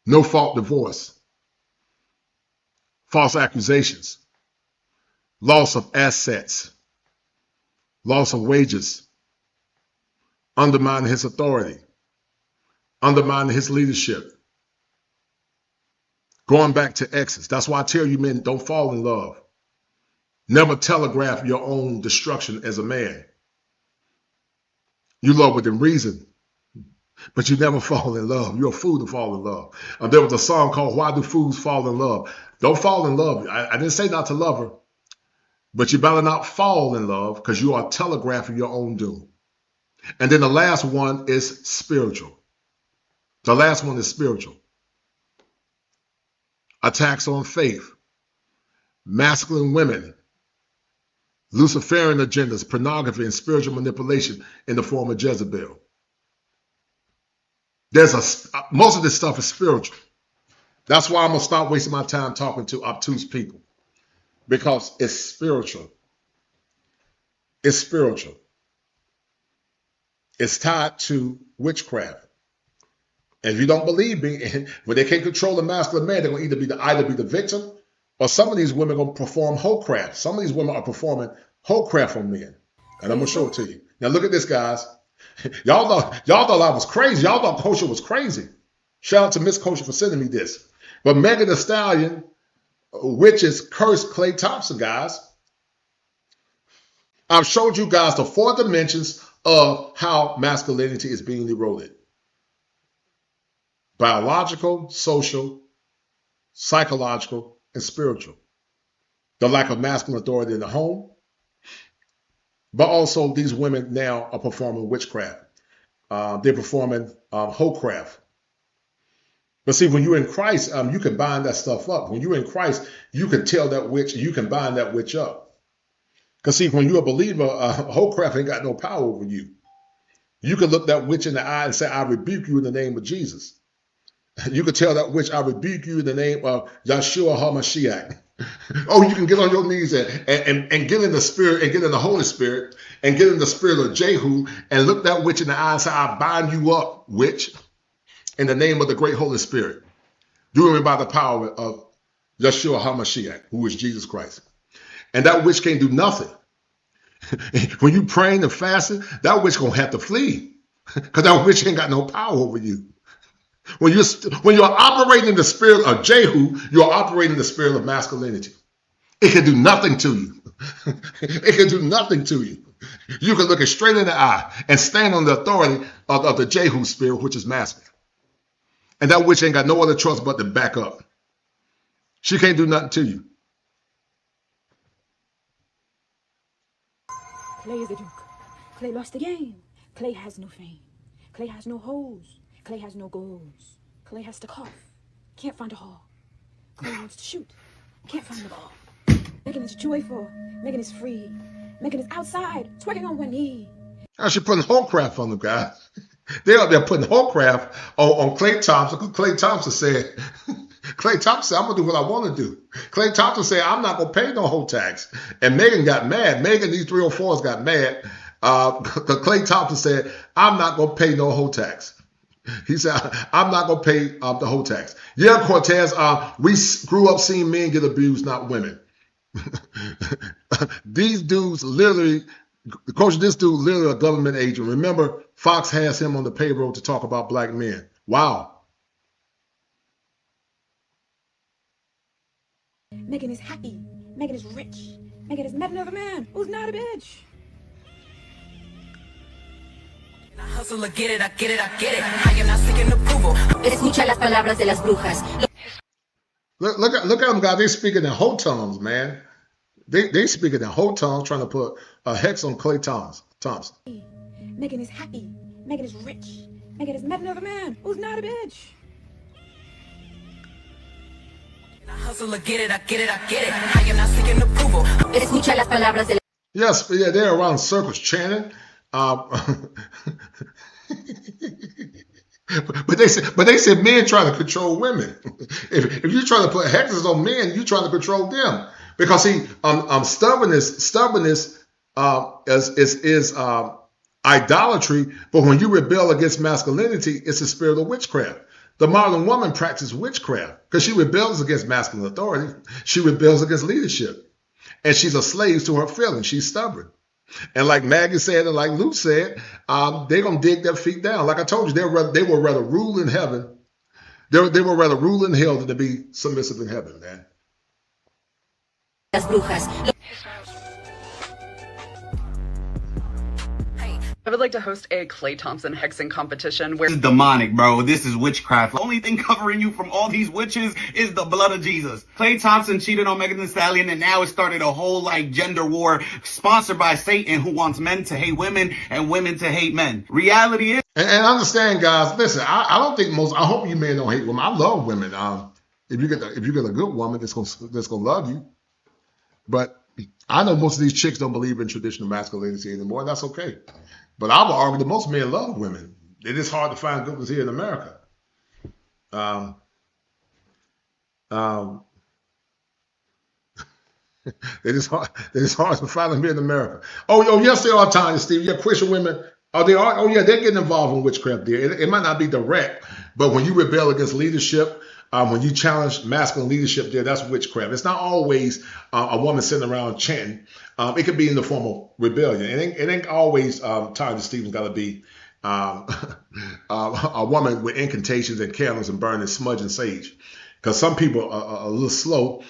No fault divorce. False accusations. Loss of assets. Loss of wages. Undermining his authority. Undermining his leadership. Going back to exes. That's why I tell you men, don't fall in love. Never telegraph your own destruction as a man. You love within reason, but you never fall in love. You're a fool to fall in love. There was a song called Why Do Fools Fall in Love? Don't fall in love. I didn't say not to love her, but you better not fall in love because you are telegraphing your own doom. And then the last one is spiritual. The last one is spiritual. Attacks on faith, masculine women, Luciferian agendas, pornography, and spiritual manipulation in the form of Jezebel. Most of this stuff is spiritual. That's why I'm going to stop wasting my time talking to obtuse people, because it's spiritual. It's spiritual. It's tied to witchcraft. And if you don't believe me, when they can't control the masculine man, they're going to either be the victim, or some of these women are going to perform wholecraft. Some of these women are performing wholecraft on men. And I'm going to show it to you. Now look at this, guys. Y'all thought I was crazy. Y'all thought Kosher was crazy. Shout out to Miss Kosher for sending me this. But Megan Thee Stallion, witches cursed Klay Thompson, guys. I've showed you guys the 4 dimensions of how masculinity is being eroded. Biological, social, psychological, and spiritual. The lack of masculine authority in the home. But also these women now are performing witchcraft. They're performing wholecraft. But see, when you're in Christ, you can bind that stuff up. When you're in Christ, you can tell that witch, you can bind that witch up. Because see, when you're a believer, wholecraft ain't got no power over you. You can look that witch in the eye and say, I rebuke you in the name of Jesus. You could tell that witch, I rebuke you in the name of Yeshua HaMashiach. Oh, you can get on your knees and get in the spirit and get in the Holy Spirit and get in the spirit of Jehu and look that witch in the eye and say, I bind you up, witch, in the name of the great Holy Spirit. Do it by the power of Yeshua HaMashiach, who is Jesus Christ. And that witch can't do nothing. When you praying and fasting, that witch gonna have to flee because that witch ain't got no power over you. When you're operating in the spirit of Jehu, you're operating in the spirit of masculinity. It can do nothing to you. It can do nothing to you. You can look it straight in the eye and stand on the authority of the Jehu spirit, which is masculine. And that witch ain't got no other choice but to back up. She can't do nothing to you. Clay is a joke. Clay lost the game. Clay has no fame. Clay has no hoes. Clay has no goals. Clay has to cough. Can't find a hall. Clay wants to shoot. Can't find the ball. Megan is joyful. Megan is free. Megan is outside, twerking on one knee. Now she putting whole crap on them guys. They're up there putting whole crap on Clay Thompson. Clay Thompson said, I'm going to do what I want to do. Clay Thompson said, I'm not going to pay no whole tax. And Megan got mad. Megan, these 304s got mad. Clay Thompson said, I'm not going to pay no whole tax. He said, I'm not going to pay the whole tax. Yeah, Cortez, we grew up seeing men get abused, not women. These dudes literally, Coach, this dude literally a government agent. Remember, Fox has him on the payroll to talk about black men. Wow. Megan is happy. Megan is rich. Megan has met another man who's not a bitch. I hustle, I get it, I get it, I get it. I am not seeking approval. Escucha las palabras de las brujas. Look at them guys. They speaking in whole tongues, man. They speaking in whole tongues, trying to put a hex on Clay Thompson. Megan is happy. Megan is rich. Megan has met another man who's not a bitch. I hustle, I get it, I get it, I get it. I am not seeking approval. Escucha las palabras de Yes, yeah, they're around circles chanting. But they said men trying to control women. If you're trying to put hexes on men, you're trying to control them. Because see, stubbornness is idolatry. But when you rebel against masculinity, it's a spirit of witchcraft. The modern woman practices witchcraft because she rebels against masculine authority. She rebels against leadership, and she's a slave to her feelings. She's stubborn. And like Maggie said, and like Luke said, they're gonna dig their feet down. Like I told you, they will rather rule in heaven. They will rather rule in hell than to be submissive in heaven, man. las brujas. I would like to host a Clay Thompson hexing competition where This is demonic, bro. This is witchcraft. The only thing covering you from all these witches is the blood of Jesus. Clay Thompson cheated on Megan Thee Stallion, and now it started a whole gender war sponsored by Satan, who wants men to hate women and women to hate men. Reality is, and understand, guys. Listen, I don't think I hope you men don't hate women. I love women. If you get a good woman that's gonna love you, but I know most of these chicks don't believe in traditional masculinity anymore, and that's okay. But I would argue that most men love women. It is hard to find good ones here in America. It is hard to find them here in America. Oh, yes, they are, Tanya, Steve. Yeah, Christian women. Oh, they are. Oh, yeah, they're getting involved in witchcraft there. It might not be direct, but when you rebel against leadership, when you challenge masculine leadership there, that's witchcraft. It's not always a woman sitting around chanting. It could be in the form of rebellion. It ain't always Tyler Stevens got to be a woman with incantations and candles and burning smudge and sage. Because some people are a little slow.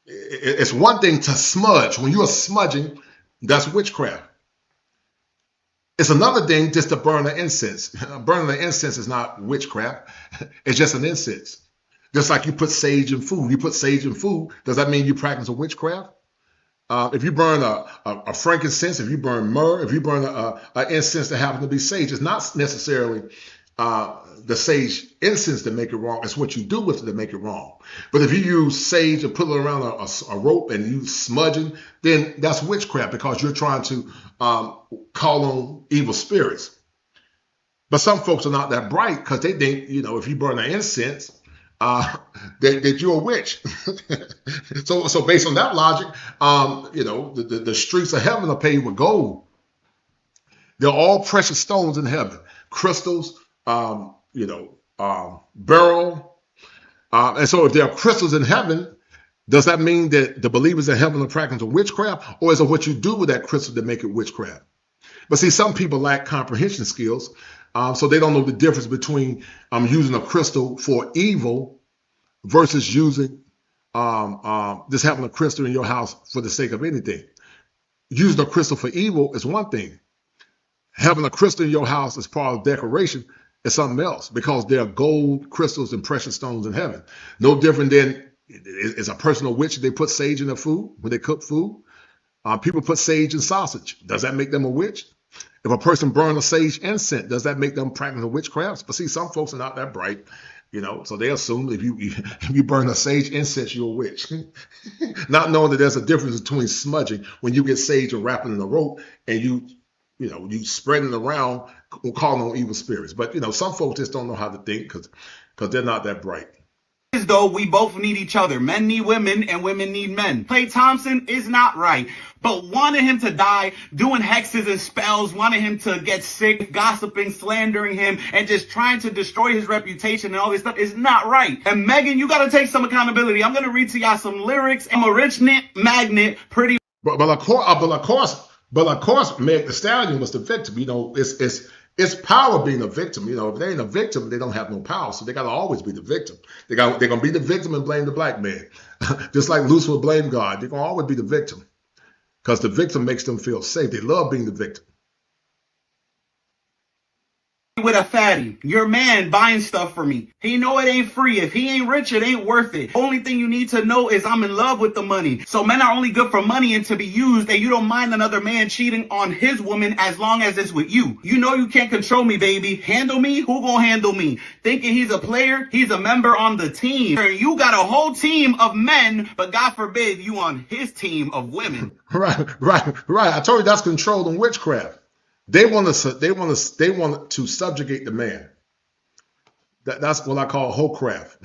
It's one thing to smudge. When you are smudging, that's witchcraft. It's another thing just to burn the incense. Burning the incense is not witchcraft. It's just an incense. Just like you put sage in food. You put sage in food, does that mean you practice a witchcraft? If you burn a frankincense, if you burn myrrh, if you burn an incense that happens to be sage, it's not necessarily the sage incense that make it wrong. It's what you do with it that make it wrong. But if you use sage and put it around a rope and you smudging, then that's witchcraft because you're trying to call on evil spirits. But some folks are not that bright because they think, if you burn an incense, that you're a witch. So based on that logic, the streets of heaven are paved with gold. They're all precious stones in heaven, crystals, beryl. And so if there are crystals in heaven, does that mean that the believers in heaven are practicing witchcraft, or is it what you do with that crystal that make it witchcraft? But see, some people lack comprehension skills, so they don't know the difference between using a crystal for evil versus using just having a crystal in your house for the sake of anything. using a crystal for evil is one thing. Having a crystal in your house as part of decoration is something else, because there are gold crystals and precious stones in heaven. No different than, is a person a witch if they put sage in their food when they cook food? People put sage in sausage. Does that make them a witch? If a person burns a sage incense, does that make them practicing witchcraft? But see, some folks are not that bright, so they assume if you burn a sage incense, you're a witch. Not knowing that there's a difference between smudging when you get sage and wrapping in a rope and you spreading it around, calling on evil spirits. But some folks just don't know how to think because they're not that bright. Though we both need each other. Men need women and women need men. Klay Thompson is not right. But wanting him to die, doing hexes and spells, wanting him to get sick, gossiping, slandering him, and just trying to destroy his reputation and all this stuff is not right. And Megan, you got to take some accountability. I'm going to read to y'all some lyrics. I'm a rich magnet, pretty. But of course, Meg Thee Stallion was the victim. It's power being a victim. If they ain't a victim, they don't have no power. So they got to always be the victim. They're going to be the victim and blame the black man. Just like Lucifer blamed God. They're going to always be the victim because the victim makes them feel safe. They love being the victim. With a fatty, your man buying stuff for me. He know it ain't free. If he ain't rich, it ain't worth it. Only thing you need to know is I'm in love with the money. So men are only good for money and to be used, and you don't mind another man cheating on his woman as long as it's with you. You know you can't control me, baby. Handle me? Who gonna handle me? Thinking he's a player? He's a member on the team. You got a whole team of men, but God forbid you on his team of women. Right. I told you that's control and witchcraft. They want to subjugate the man. That's what I call wholecraft.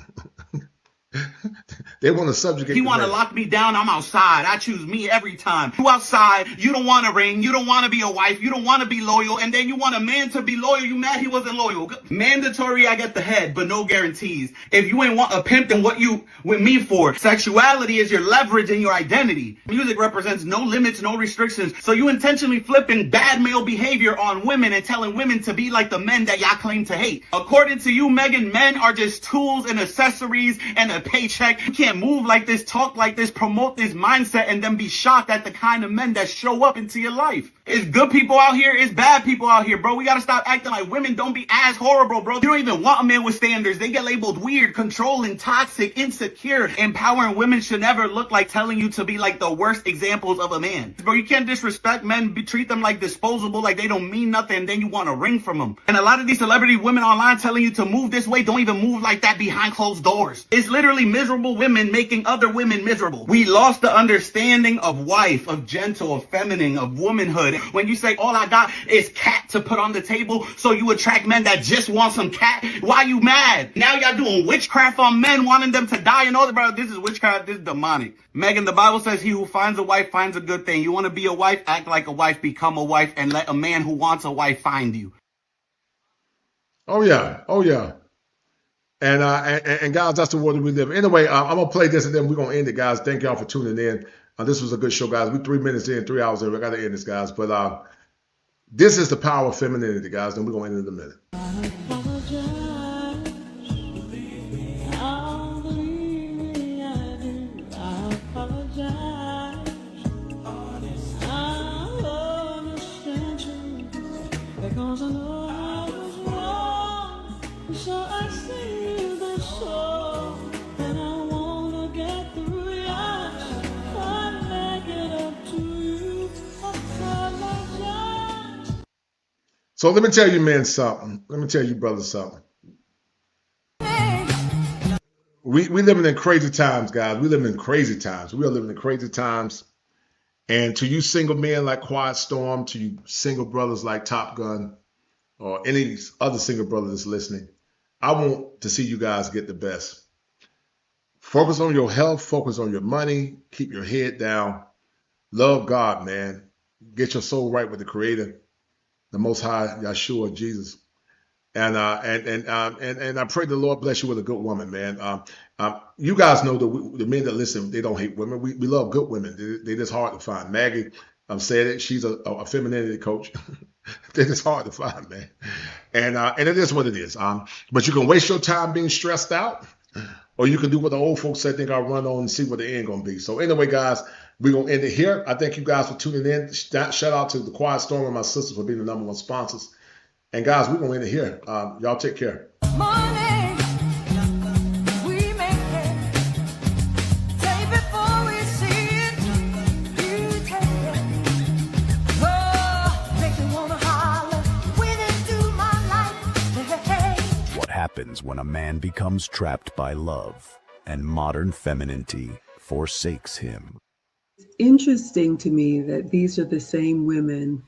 They want to subjugate. He want to lock me down. I'm outside. I choose me every time. You outside. You don't want a ring. You don't want to be a wife. You don't want to be loyal. And then you want a man to be loyal. You mad he wasn't loyal. Mandatory. I get the head, but no guarantees. If you ain't want a pimp, then what you with me for? Sexuality is your leverage and your identity. Music represents no limits, no restrictions. So you intentionally flipping bad male behavior on women and telling women to be like the men that y'all claim to hate. According to you, Megan, men are just tools and accessories and a paycheck. You can't move like this, talk like this, promote this mindset, and then be shocked at the kind of men that show up into your life. It's good people out here, it's bad people out here, bro. We gotta stop acting like women. Don't be as horrible, bro. You don't even want a man with standards. They get labeled weird, controlling, toxic, insecure. Empowering women should never look like telling you to be like the worst examples of a man. Bro, you can't disrespect men, treat them like disposable, like they don't mean nothing, and then you want a ring from them. And a lot of these celebrity women online telling you to move this way don't even move like that behind closed doors. It's literally miserable women making other women miserable. We lost the understanding of wife, of gentle, of feminine, of womanhood. When you say all I got is cat to put on the table, so you attract men that just want some cat, why you mad? Now y'all doing witchcraft on men, wanting them to die and all that, bro. This is witchcraft, this is demonic. Megan, the Bible says he who finds a wife finds a good thing. You want to be a wife, act like a wife, become a wife, and let a man who wants a wife find you. Oh yeah. And guys, that's the world that we live in. Anyway, I'm gonna play this and then we're gonna end it, guys. Thank y'all for tuning in. This was a good show, guys. We're 3 minutes in, 3 hours in. We gotta end this, guys. But this is the power of femininity, guys. And we're gonna end it in a minute. Because I know I was wrong, so I sing this song, and I wanna get through yours. I make it up to you. I apologize. So let me tell you men something. Let me tell you brothers something. We living in crazy times, guys. We living in crazy times. We are living in crazy times. And to you single men like Quiet Storm, to you single brothers like Top Gun, or any other single brother that's listening, I want to see you guys get the best. Focus on your health, focus on your money, keep your head down. Love God, man. Get your soul right with the Creator, the Most High, Yeshua, Jesus. And I pray the Lord bless you with a good woman, man. You guys know the men that listen, they don't hate women. We love good women. They're just hard to find. Maggie said it. She's a femininity coach. They're just hard to find, man. And it is what it is. But you can waste your time being stressed out, or you can do what the old folks said, think I'll run on and see what the end gonna be. So anyway, guys, We're going to end it here. I thank you guys for tuning in. Shout out to the Quiet Storm and my sisters for being the #1 sponsors. And guys, we're going to end it here. Y'all take care. What happens when a man becomes trapped by love and modern femininity forsakes him? Interesting to me that these are the same women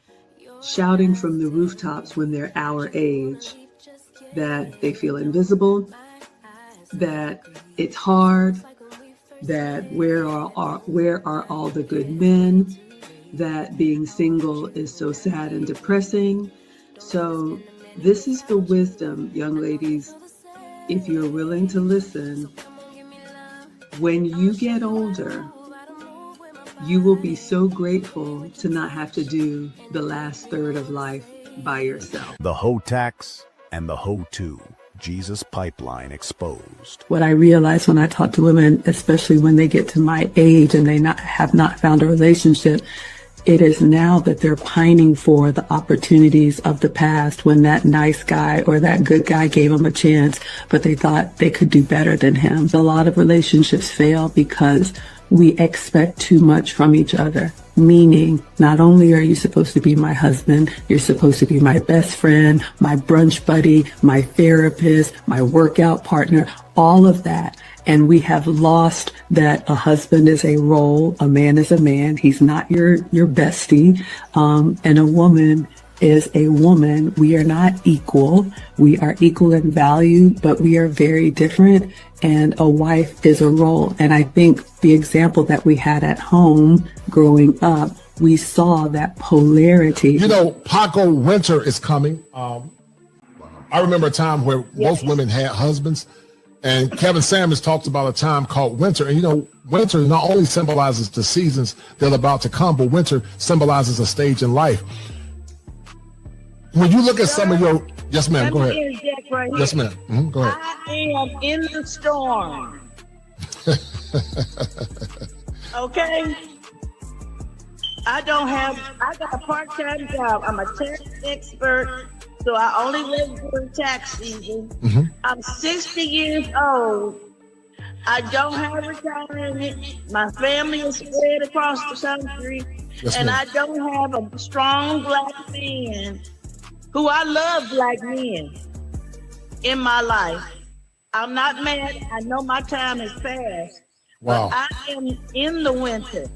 shouting from the rooftops when they're our age that they feel invisible, that it's hard, that where are all the good men, that being single is so sad and depressing. So this is the wisdom, young ladies, if you're willing to listen. When you get older, you will be so grateful to not have to do the last third of life by yourself. The Hoe Tax and the Hoe 2, Jesus Pipeline exposed. What I realize when I talk to women, especially when they get to my age and they have not found a relationship, it is now that they're pining for the opportunities of the past when that nice guy or that good guy gave them a chance, but they thought they could do better than him. A lot of relationships fail because we expect too much from each other. Meaning, not only are you supposed to be my husband, you're supposed to be my best friend, my brunch buddy, my therapist, my workout partner, all of that. And we have lost that a husband is a role, a man is a man, he's not your bestie, and a woman is a woman. We are not equal. We are equal in value, but we are very different. And a wife is a role. And I think the example that we had at home growing up, we saw that polarity. You know, Paco, winter is coming. I remember a time where most women had husbands, and Kevin Samuels talks about a time called winter. And you know, winter not only symbolizes the seasons that are about to come, but winter symbolizes a stage in life. When you look at some of your, yes, ma'am, go ahead. Yes, ma'am. Go ahead. I am in the storm. Okay. I got a part-time job. I'm a tax expert, so I only live during tax season. I'm 60 years old. I don't have retirement. My family is spread across the country, and I don't have a strong black man who I love black men in my life. I'm not mad. I know my time is past. Wow. But I am in the winter.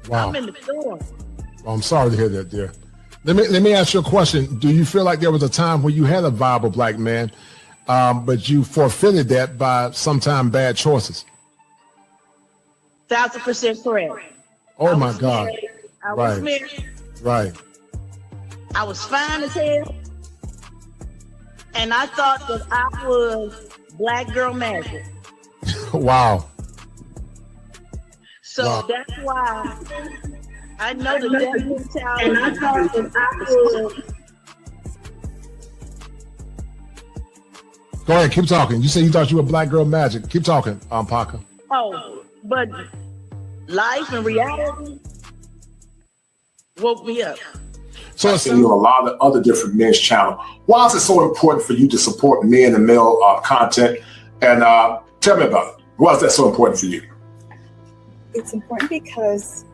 Wow. I'm in the storm. Well, I'm sorry to hear that, dear. Let me ask you a question. Do you feel like there was a time where you had a viable black man, but you forfeited that by sometimes bad choices? 1,000% correct. Oh my God. I was married. Right. I was fine as hell. And I thought that I was black girl magic. Wow. So that's why I know the death mentality. And I thought that I was. Go ahead, keep talking. You said you thought you were black girl magic. Keep talking, Paca. Oh, but life and reality woke me up. So I've seen you on a lot of other different men's channels. Why is it so important for you to support men and male content? And tell me about it. Why is that so important for you? It's important because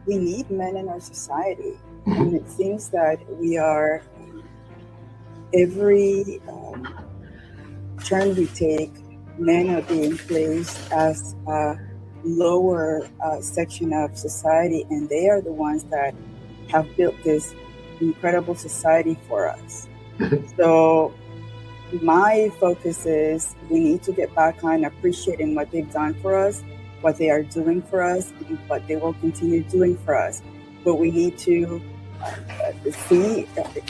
we need men in our society. And it seems that we are, every turn we take, men are being placed as a lower section of society, and they are the ones that have built this incredible society for us. So my focus is we need to get back on appreciating what they've done for us, what they are doing for us, and what they will continue doing for us. But we need to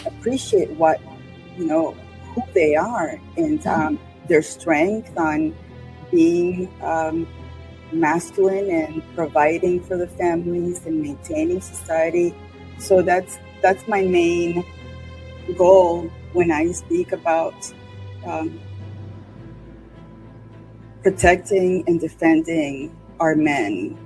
appreciate what, who they are, and their strength on being masculine and providing for the families and maintaining society. So that's my main goal when I speak about protecting and defending our men